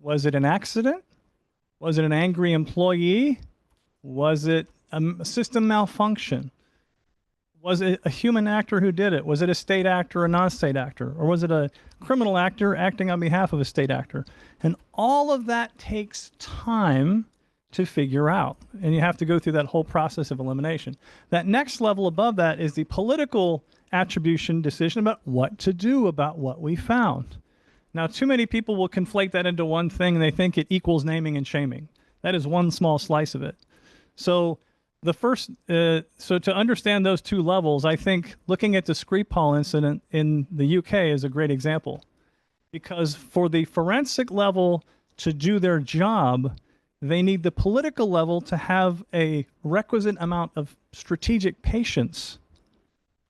Was it an accident? Was it an angry employee? Was it a system malfunction? Was it a human actor who did it? Was it a state actor or a non-state actor? Or was it a criminal actor acting on behalf of a state actor? And all of that takes time to figure out. And you have to go through that whole process of elimination. That next level above that is the political attribution decision about what to do about what we found. Now, too many people will conflate that into one thing, and they think it equals naming and shaming. That is one small slice of it. So the first, so to understand those two levels, I think looking at the Skripal incident in the UK is a great example, because for the forensic level to do their job, they need the political level to have a requisite amount of strategic patience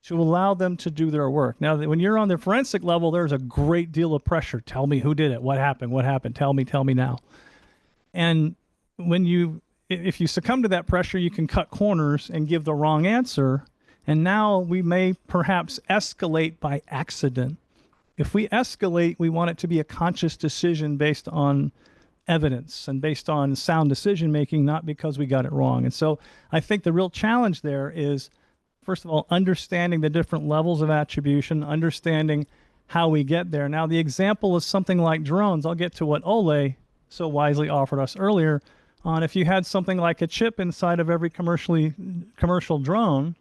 to allow them to do their work. Now, when you're on the forensic level, there's a great deal of pressure. Tell me who did it. What happened? What happened? Tell me now. And if you succumb to that pressure, you can cut corners and give the wrong answer, And now we may perhaps escalate by accident. If we escalate, we want it to be a conscious decision based on evidence and based on sound decision making, not because we got it wrong. And so I think the real challenge there is, first of all, understanding the different levels of attribution, understanding how we get there. Now, the example is something like drones. I'll get to what Ole so wisely offered us earlier on. If you had something like a chip inside of every commercial drone,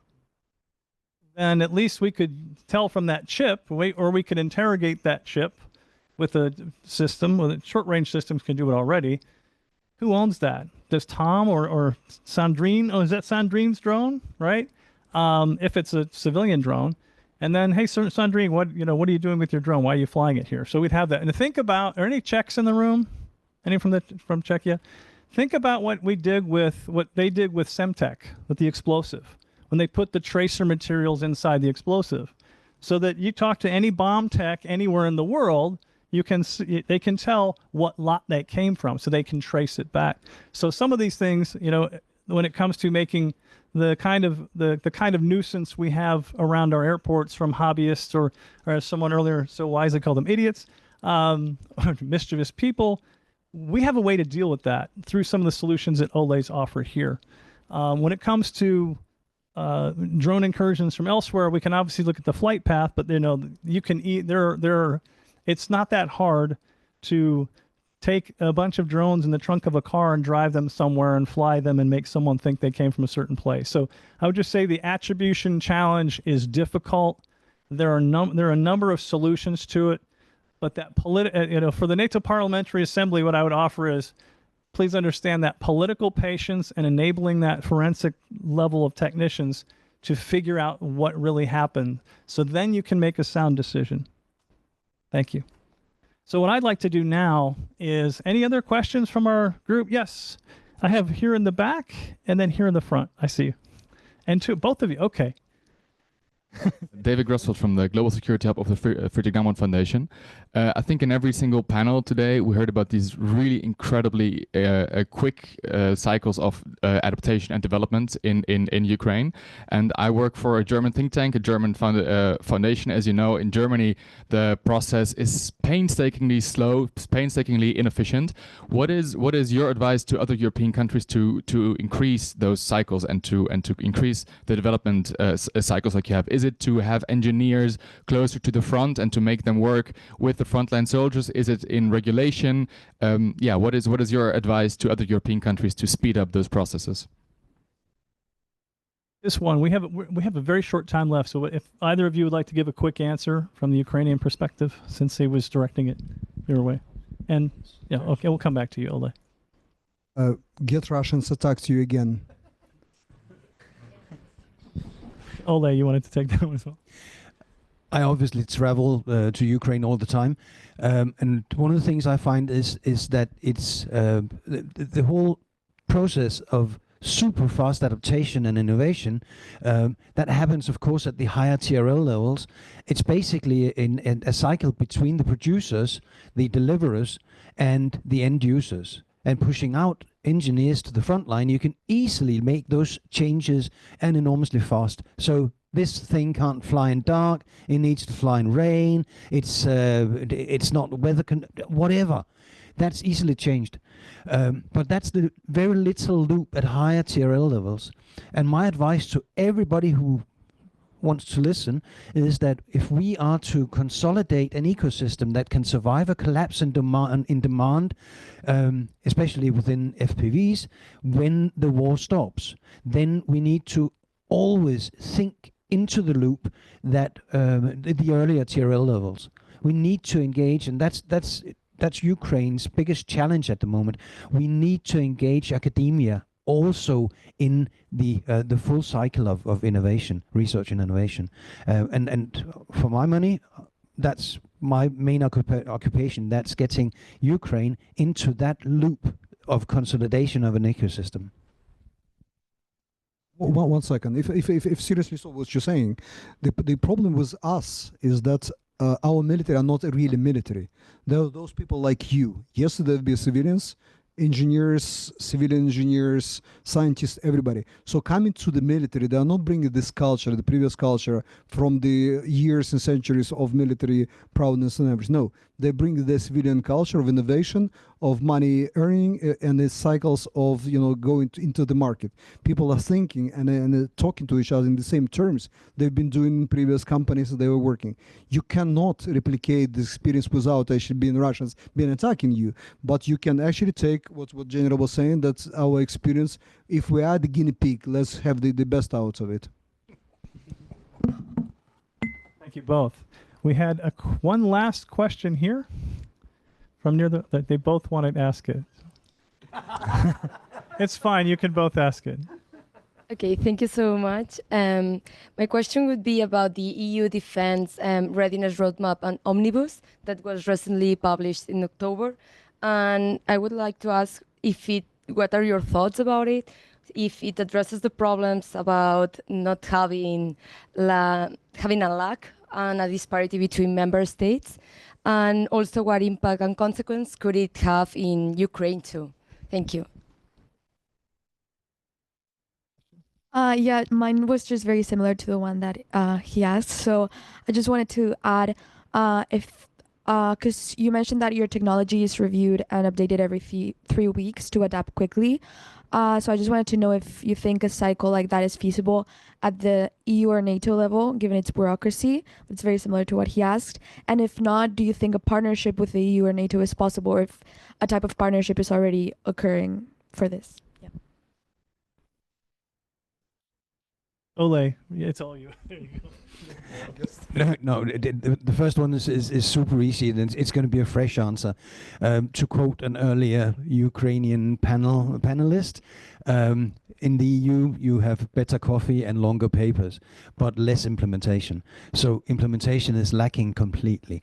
then at least we could tell from that chip, or we could interrogate that chip with a system, with short-range systems can do it already. Who owns that? Does Tom or Sandrine? Oh, is that Sandrine's drone, right? If it's a civilian drone. And then, hey, Sandrine, what are you doing with your drone? Why are you flying it here? So we'd have that. And think about, are any Czechs in the room? Any from Czechia? Think about what they did with Semtech, with the explosive, when they put the tracer materials inside the explosive, so that you talk to any bomb tech anywhere in the world, they can tell what lot that came from, so they can trace it back. So some of these things, when it comes to making the kind of nuisance we have around our airports from hobbyists or as someone earlier so wisely called them idiots, or mischievous people, we have a way to deal with that through some of the solutions that Ole's offer here. When it comes to drone incursions from elsewhere, we can obviously look at the flight path, but you can it's not that hard to take a bunch of drones in the trunk of a car and drive them somewhere and fly them and make someone think they came from a certain place. So I would just say the attribution challenge is difficult. There are a number of solutions to it, but that for the NATO Parliamentary Assembly, what I would offer is, please understand that political patience and enabling that forensic level of technicians to figure out what really happened, so then you can make a sound decision. Thank you. So what I'd like to do now is, any other questions from our group? Yes, I have here in the back and then here in the front. I see you. And both of you, okay. David Grossfeld from the Global Security Hub of the Friedrich Naumann Foundation. I think in every single panel today, we heard about these really incredibly quick cycles of adaptation and development in Ukraine. And I work for a German think tank, a German foundation. As you know, in Germany, the process is painstakingly slow, painstakingly inefficient. What is your advice to other European countries to increase those cycles and to increase the development cycles like you have? Is it to have engineers closer to the front and to make them work with the frontline soldiers? Is it in regulation? What is your advice to other European countries to speed up those processes? This one, we have a very short time left, so if either of you would like to give a quick answer from the Ukrainian perspective, since he was directing it your way. And yeah, okay, we'll come back to you, Ole. Get Russians attacked you again. Ole, you wanted to take that one as well? I obviously travel to Ukraine all the time, and one of the things I find is that it's the whole process of super fast adaptation and innovation that happens, of course, at the higher TRL levels. It's basically in a cycle between the producers, the deliverers, and the end users. And pushing out engineers to the front line, you can easily make those changes and enormously fast. So this thing can't fly in dark. It needs to fly in rain. It's not weather whatever. That's easily changed. But that's the very little loop at higher TRL levels. And my advice to everybody who wants to listen is that if we are to consolidate an ecosystem that can survive a collapse in demand, especially within FPVs, when the war stops, then we need to always think into the loop that the earlier TRL levels. We need to engage, and that's Ukraine's biggest challenge at the moment. We need to engage academia also in the full cycle of innovation, research and innovation. And for my money, that's my main occupation. That's getting Ukraine into that loop of consolidation of an ecosystem. One second. If seriously so what you're saying, the problem with us is that our military are not really military. There are those people like you. Yes, there'll be civilians engineers, civilian engineers, scientists, everybody. So coming to the military, they are not bringing this culture, the previous culture from the years and centuries of military proudness and everything. No, they bring the civilian culture of innovation, of money earning, and the cycles of going into the market. People are thinking and talking to each other in the same terms they've been doing in previous companies that they were working. You cannot replicate the experience without actually being Russians being attacking you, but you can actually take what General was saying, that's our experience. If we are the guinea pig, let's have the best out of it. Thank you both. We had one last question here from near that they both wanted to ask it. It's fine, you can both ask it. Okay, thank you so much. My question would be about the EU Defence Readiness Roadmap and Omnibus that was recently published in October. And I would like to ask what are your thoughts about it? If it addresses the problems about not having a lack and a disparity between member states, and also what impact and consequence could it have in Ukraine too? Thank you. Yeah, mine was just very similar to the one that he asked. So I just wanted to add, because you mentioned that your technology is reviewed and updated every 3 weeks to adapt quickly. So I just wanted to know if you think a cycle like that is feasible at the EU or NATO level, given its bureaucracy. It's very similar to what he asked. And if not, do you think a partnership with the EU or NATO is possible, or if a type of partnership is already occurring for this? Yeah. Ole, it's all you. There you go. No, the first one is super easy, and it's going to be a fresh answer. To quote an earlier Ukrainian panelist, in the EU you have better coffee and longer papers, but less implementation. So implementation is lacking completely.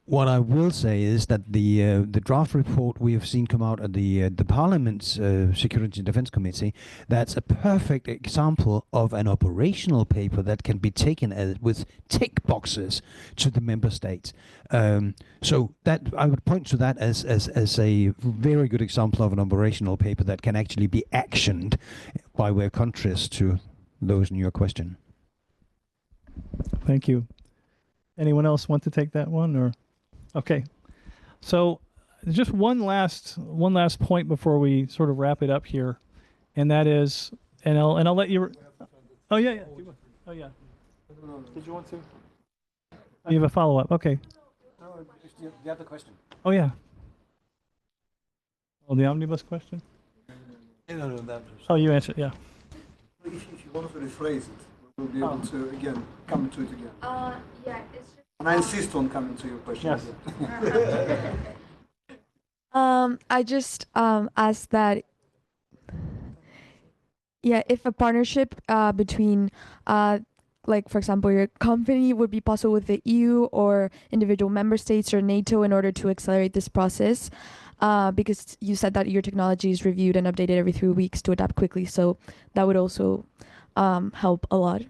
What I will say is that the draft report we have seen come out of the Parliament's Security and Defence Committee, that's a perfect example of an operational paper that can be taken with tick boxes to the member states. So that I would point to that as a very good example of an operational paper that can actually be actioned by way of contrast to those in your question. Thank you. Anyone else want to take that one, or? Okay, so just one last point before we sort of wrap it up here, and that is, and I'll let you. Oh yeah. Oh yeah. Did you want to? Oh, you have a follow up. Okay. No, the other question. Oh yeah. Oh, the omnibus question. No, that. Oh, you answered. Yeah. If you want to rephrase it, we'll be able to again come to it again. Yeah, it's. And I insist on coming to your question. Yes. I just asked that, yeah, if a partnership between, like for example, your company would be possible with the EU or individual member states or NATO in order to accelerate this process, because you said that your technology is reviewed and updated every 3 weeks to adapt quickly, so that would also help a lot.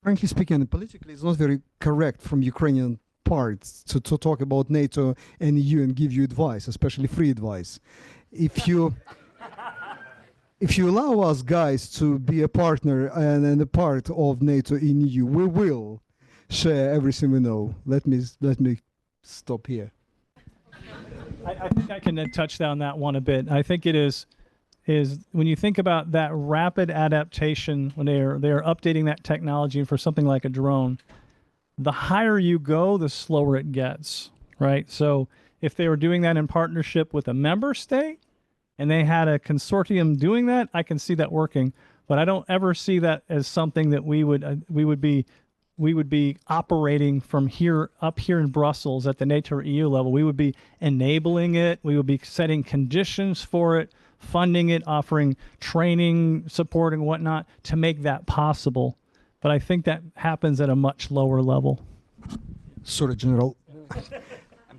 Frankly speaking, politically, it's not very correct from Ukrainian parts to talk about NATO and EU and give you advice, especially free advice. If you allow us guys to be a partner and a part of NATO in EU, we will share everything we know. Let me stop here. I think I can touch down that one a bit. I think it is when you think about that rapid adaptation, when they're updating that technology for something like a drone, the higher you go, the slower it gets, right? So if they were doing that in partnership with a member state and they had a consortium doing that, I can see that working. But I don't ever see that as something that we would be operating from up here in Brussels at the NATO or EU level. We would be enabling it. We would be setting conditions for it, funding it, offering training, support, and whatnot to make that possible. But I think that happens at a much lower level. Sorry, General.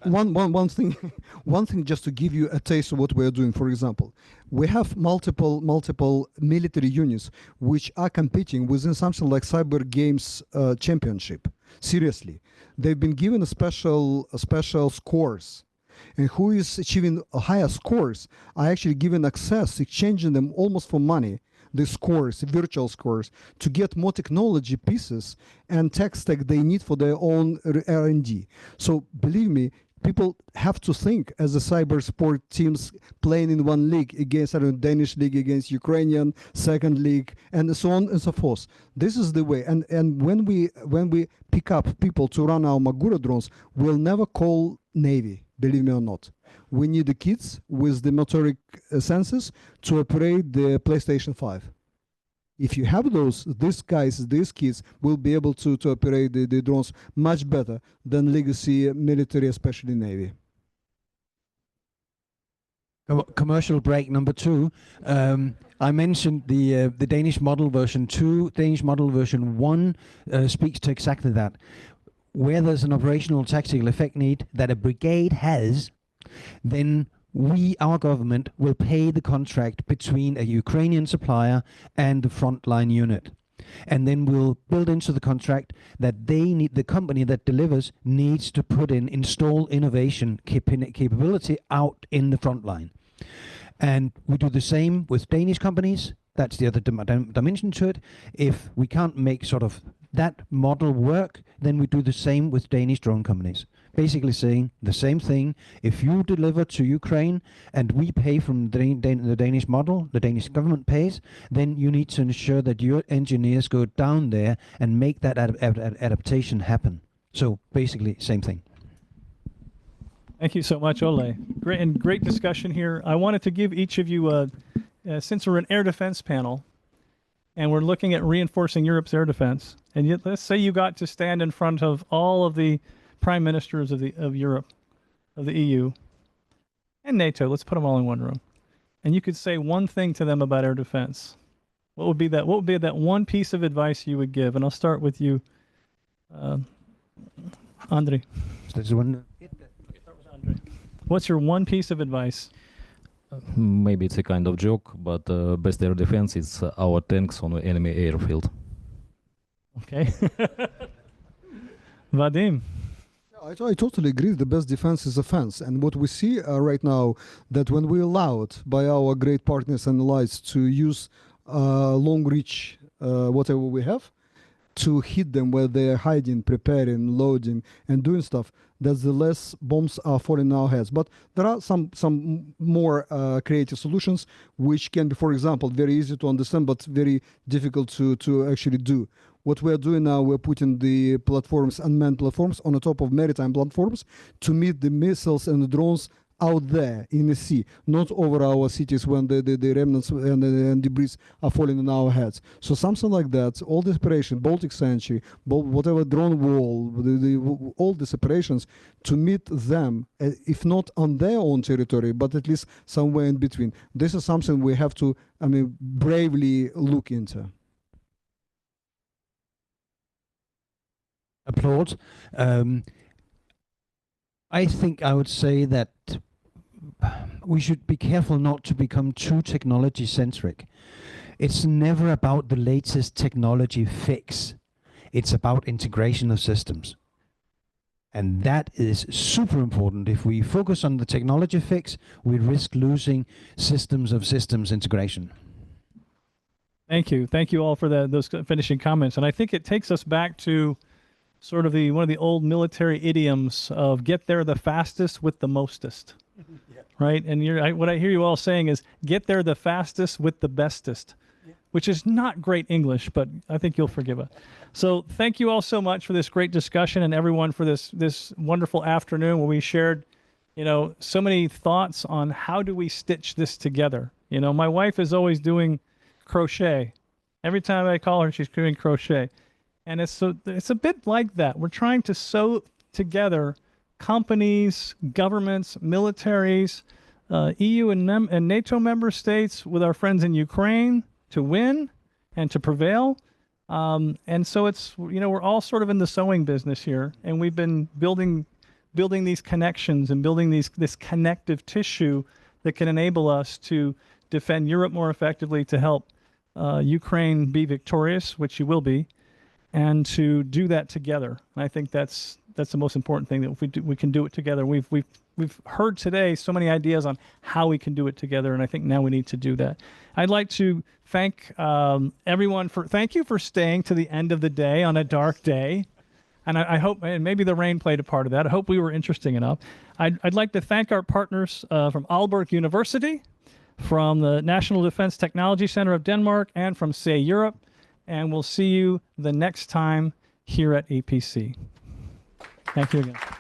one thing just to give you a taste of what we are doing. For example, we have multiple military units which are competing within something like Cyber Games Championship. Seriously, they've been given a special scores. and who is achieving higher scores are actually given access, exchanging them almost for money, the scores, virtual scores, to get more technology pieces and tech stack they need for their own R&D. So believe me, people have to think as a cyber sport teams playing in one league against, I don't know, Danish league against Ukrainian second league, and so on and so forth. This is the way. And when we pick up people to run our Magura drones, we'll never call Navy, believe me or not. We need the kids with the motoric senses to operate the PlayStation 5. If you have those, these kids will be able to operate the drones much better than legacy military, especially Navy. Commercial break number 2. I mentioned the Danish model version 2. Danish model version 1 speaks to exactly that. Where there's an operational tactical effect need that a brigade has, then our government will pay the contract between a Ukrainian supplier and the frontline unit. And then we'll build into the contract that the company that delivers needs to install innovation capability out in the frontline. And we do the same with Danish companies. That's the other dimension to it. If we can't make sort of that model work, then we do the same with Danish drone companies. Basically saying the same thing. If you deliver to Ukraine and we pay from the Danish model, the Danish government pays, then you need to ensure that your engineers go down there and make that adaptation happen. So basically, same thing. Thank you so much, Ole. Great discussion here. I wanted to give each of you, since we're an air defense panel, and we're looking at reinforcing Europe's air defense, and yet, let's say you got to stand in front of all of the prime ministers of Europe, of the EU, and NATO. Let's put them all in one room, and you could say one thing to them about air defense. What would be that? What would be that one piece of advice you would give? And I'll start with you, Andre. What's your one piece of advice? Maybe it's a kind of joke, but best air defense is our tanks on the enemy airfield. Okay. Vadim. I totally agree. The best defense is offense. And what we see right now, that when we allowed by our great partners and allies to use long reach, whatever we have, to hit them where they're hiding, preparing, loading, and doing stuff, that's the less bombs are falling in our heads. But there are some more creative solutions, which can be, for example, very easy to understand, but very difficult to actually do. What we're doing now, we're putting the platforms, unmanned platforms, on the top of maritime platforms to meet the missiles and the drones out there in the sea, not over our cities when the remnants and debris are falling on our heads. So something like that, all this operation, Baltic Sentry, whatever drone wall, all these operations to meet them, if not on their own territory, but at least somewhere in between. This is something we have to, bravely look into. Applaud. I think I would say that we should be careful not to become too technology centric. It's never about the latest technology fix. It's about integration of systems. And that is super important. If we focus on the technology fix, we risk losing systems of systems integration. Thank you. Thank you all for those finishing comments. And I think it takes us back to sort of one of the old military idioms of get there the fastest with the mostest, right? And what I hear you all saying is get there the fastest with the bestest, which is not great English, but I think you'll forgive us. So thank you all so much for this great discussion, and everyone for this wonderful afternoon where we shared, so many thoughts on how do we stitch this together. My wife is always doing crochet. Every time I call her, she's doing crochet. And it's a bit like that. We're trying to sew together companies, governments, militaries, EU and NATO member states with our friends in Ukraine to win and to prevail. And so it's, we're all sort of in the sewing business here, and we've been building these connections and building this connective tissue that can enable us to defend Europe more effectively, to help Ukraine be victorious, which you will be. and to do that together. And I think that's the most important thing, that if we can do it together. We've heard today so many ideas on how we can do it together, and I think now we need to do that. I'd like to thank everyone thank you for staying to the end of the day on a dark day. And I hope, and maybe the rain played a part of that. I hope we were interesting enough. I'd like to thank our partners from Aalborg University, from the National Defense Technology Center of Denmark, and from SAY Europe. And we'll see you the next time here at EPC. Thank you again.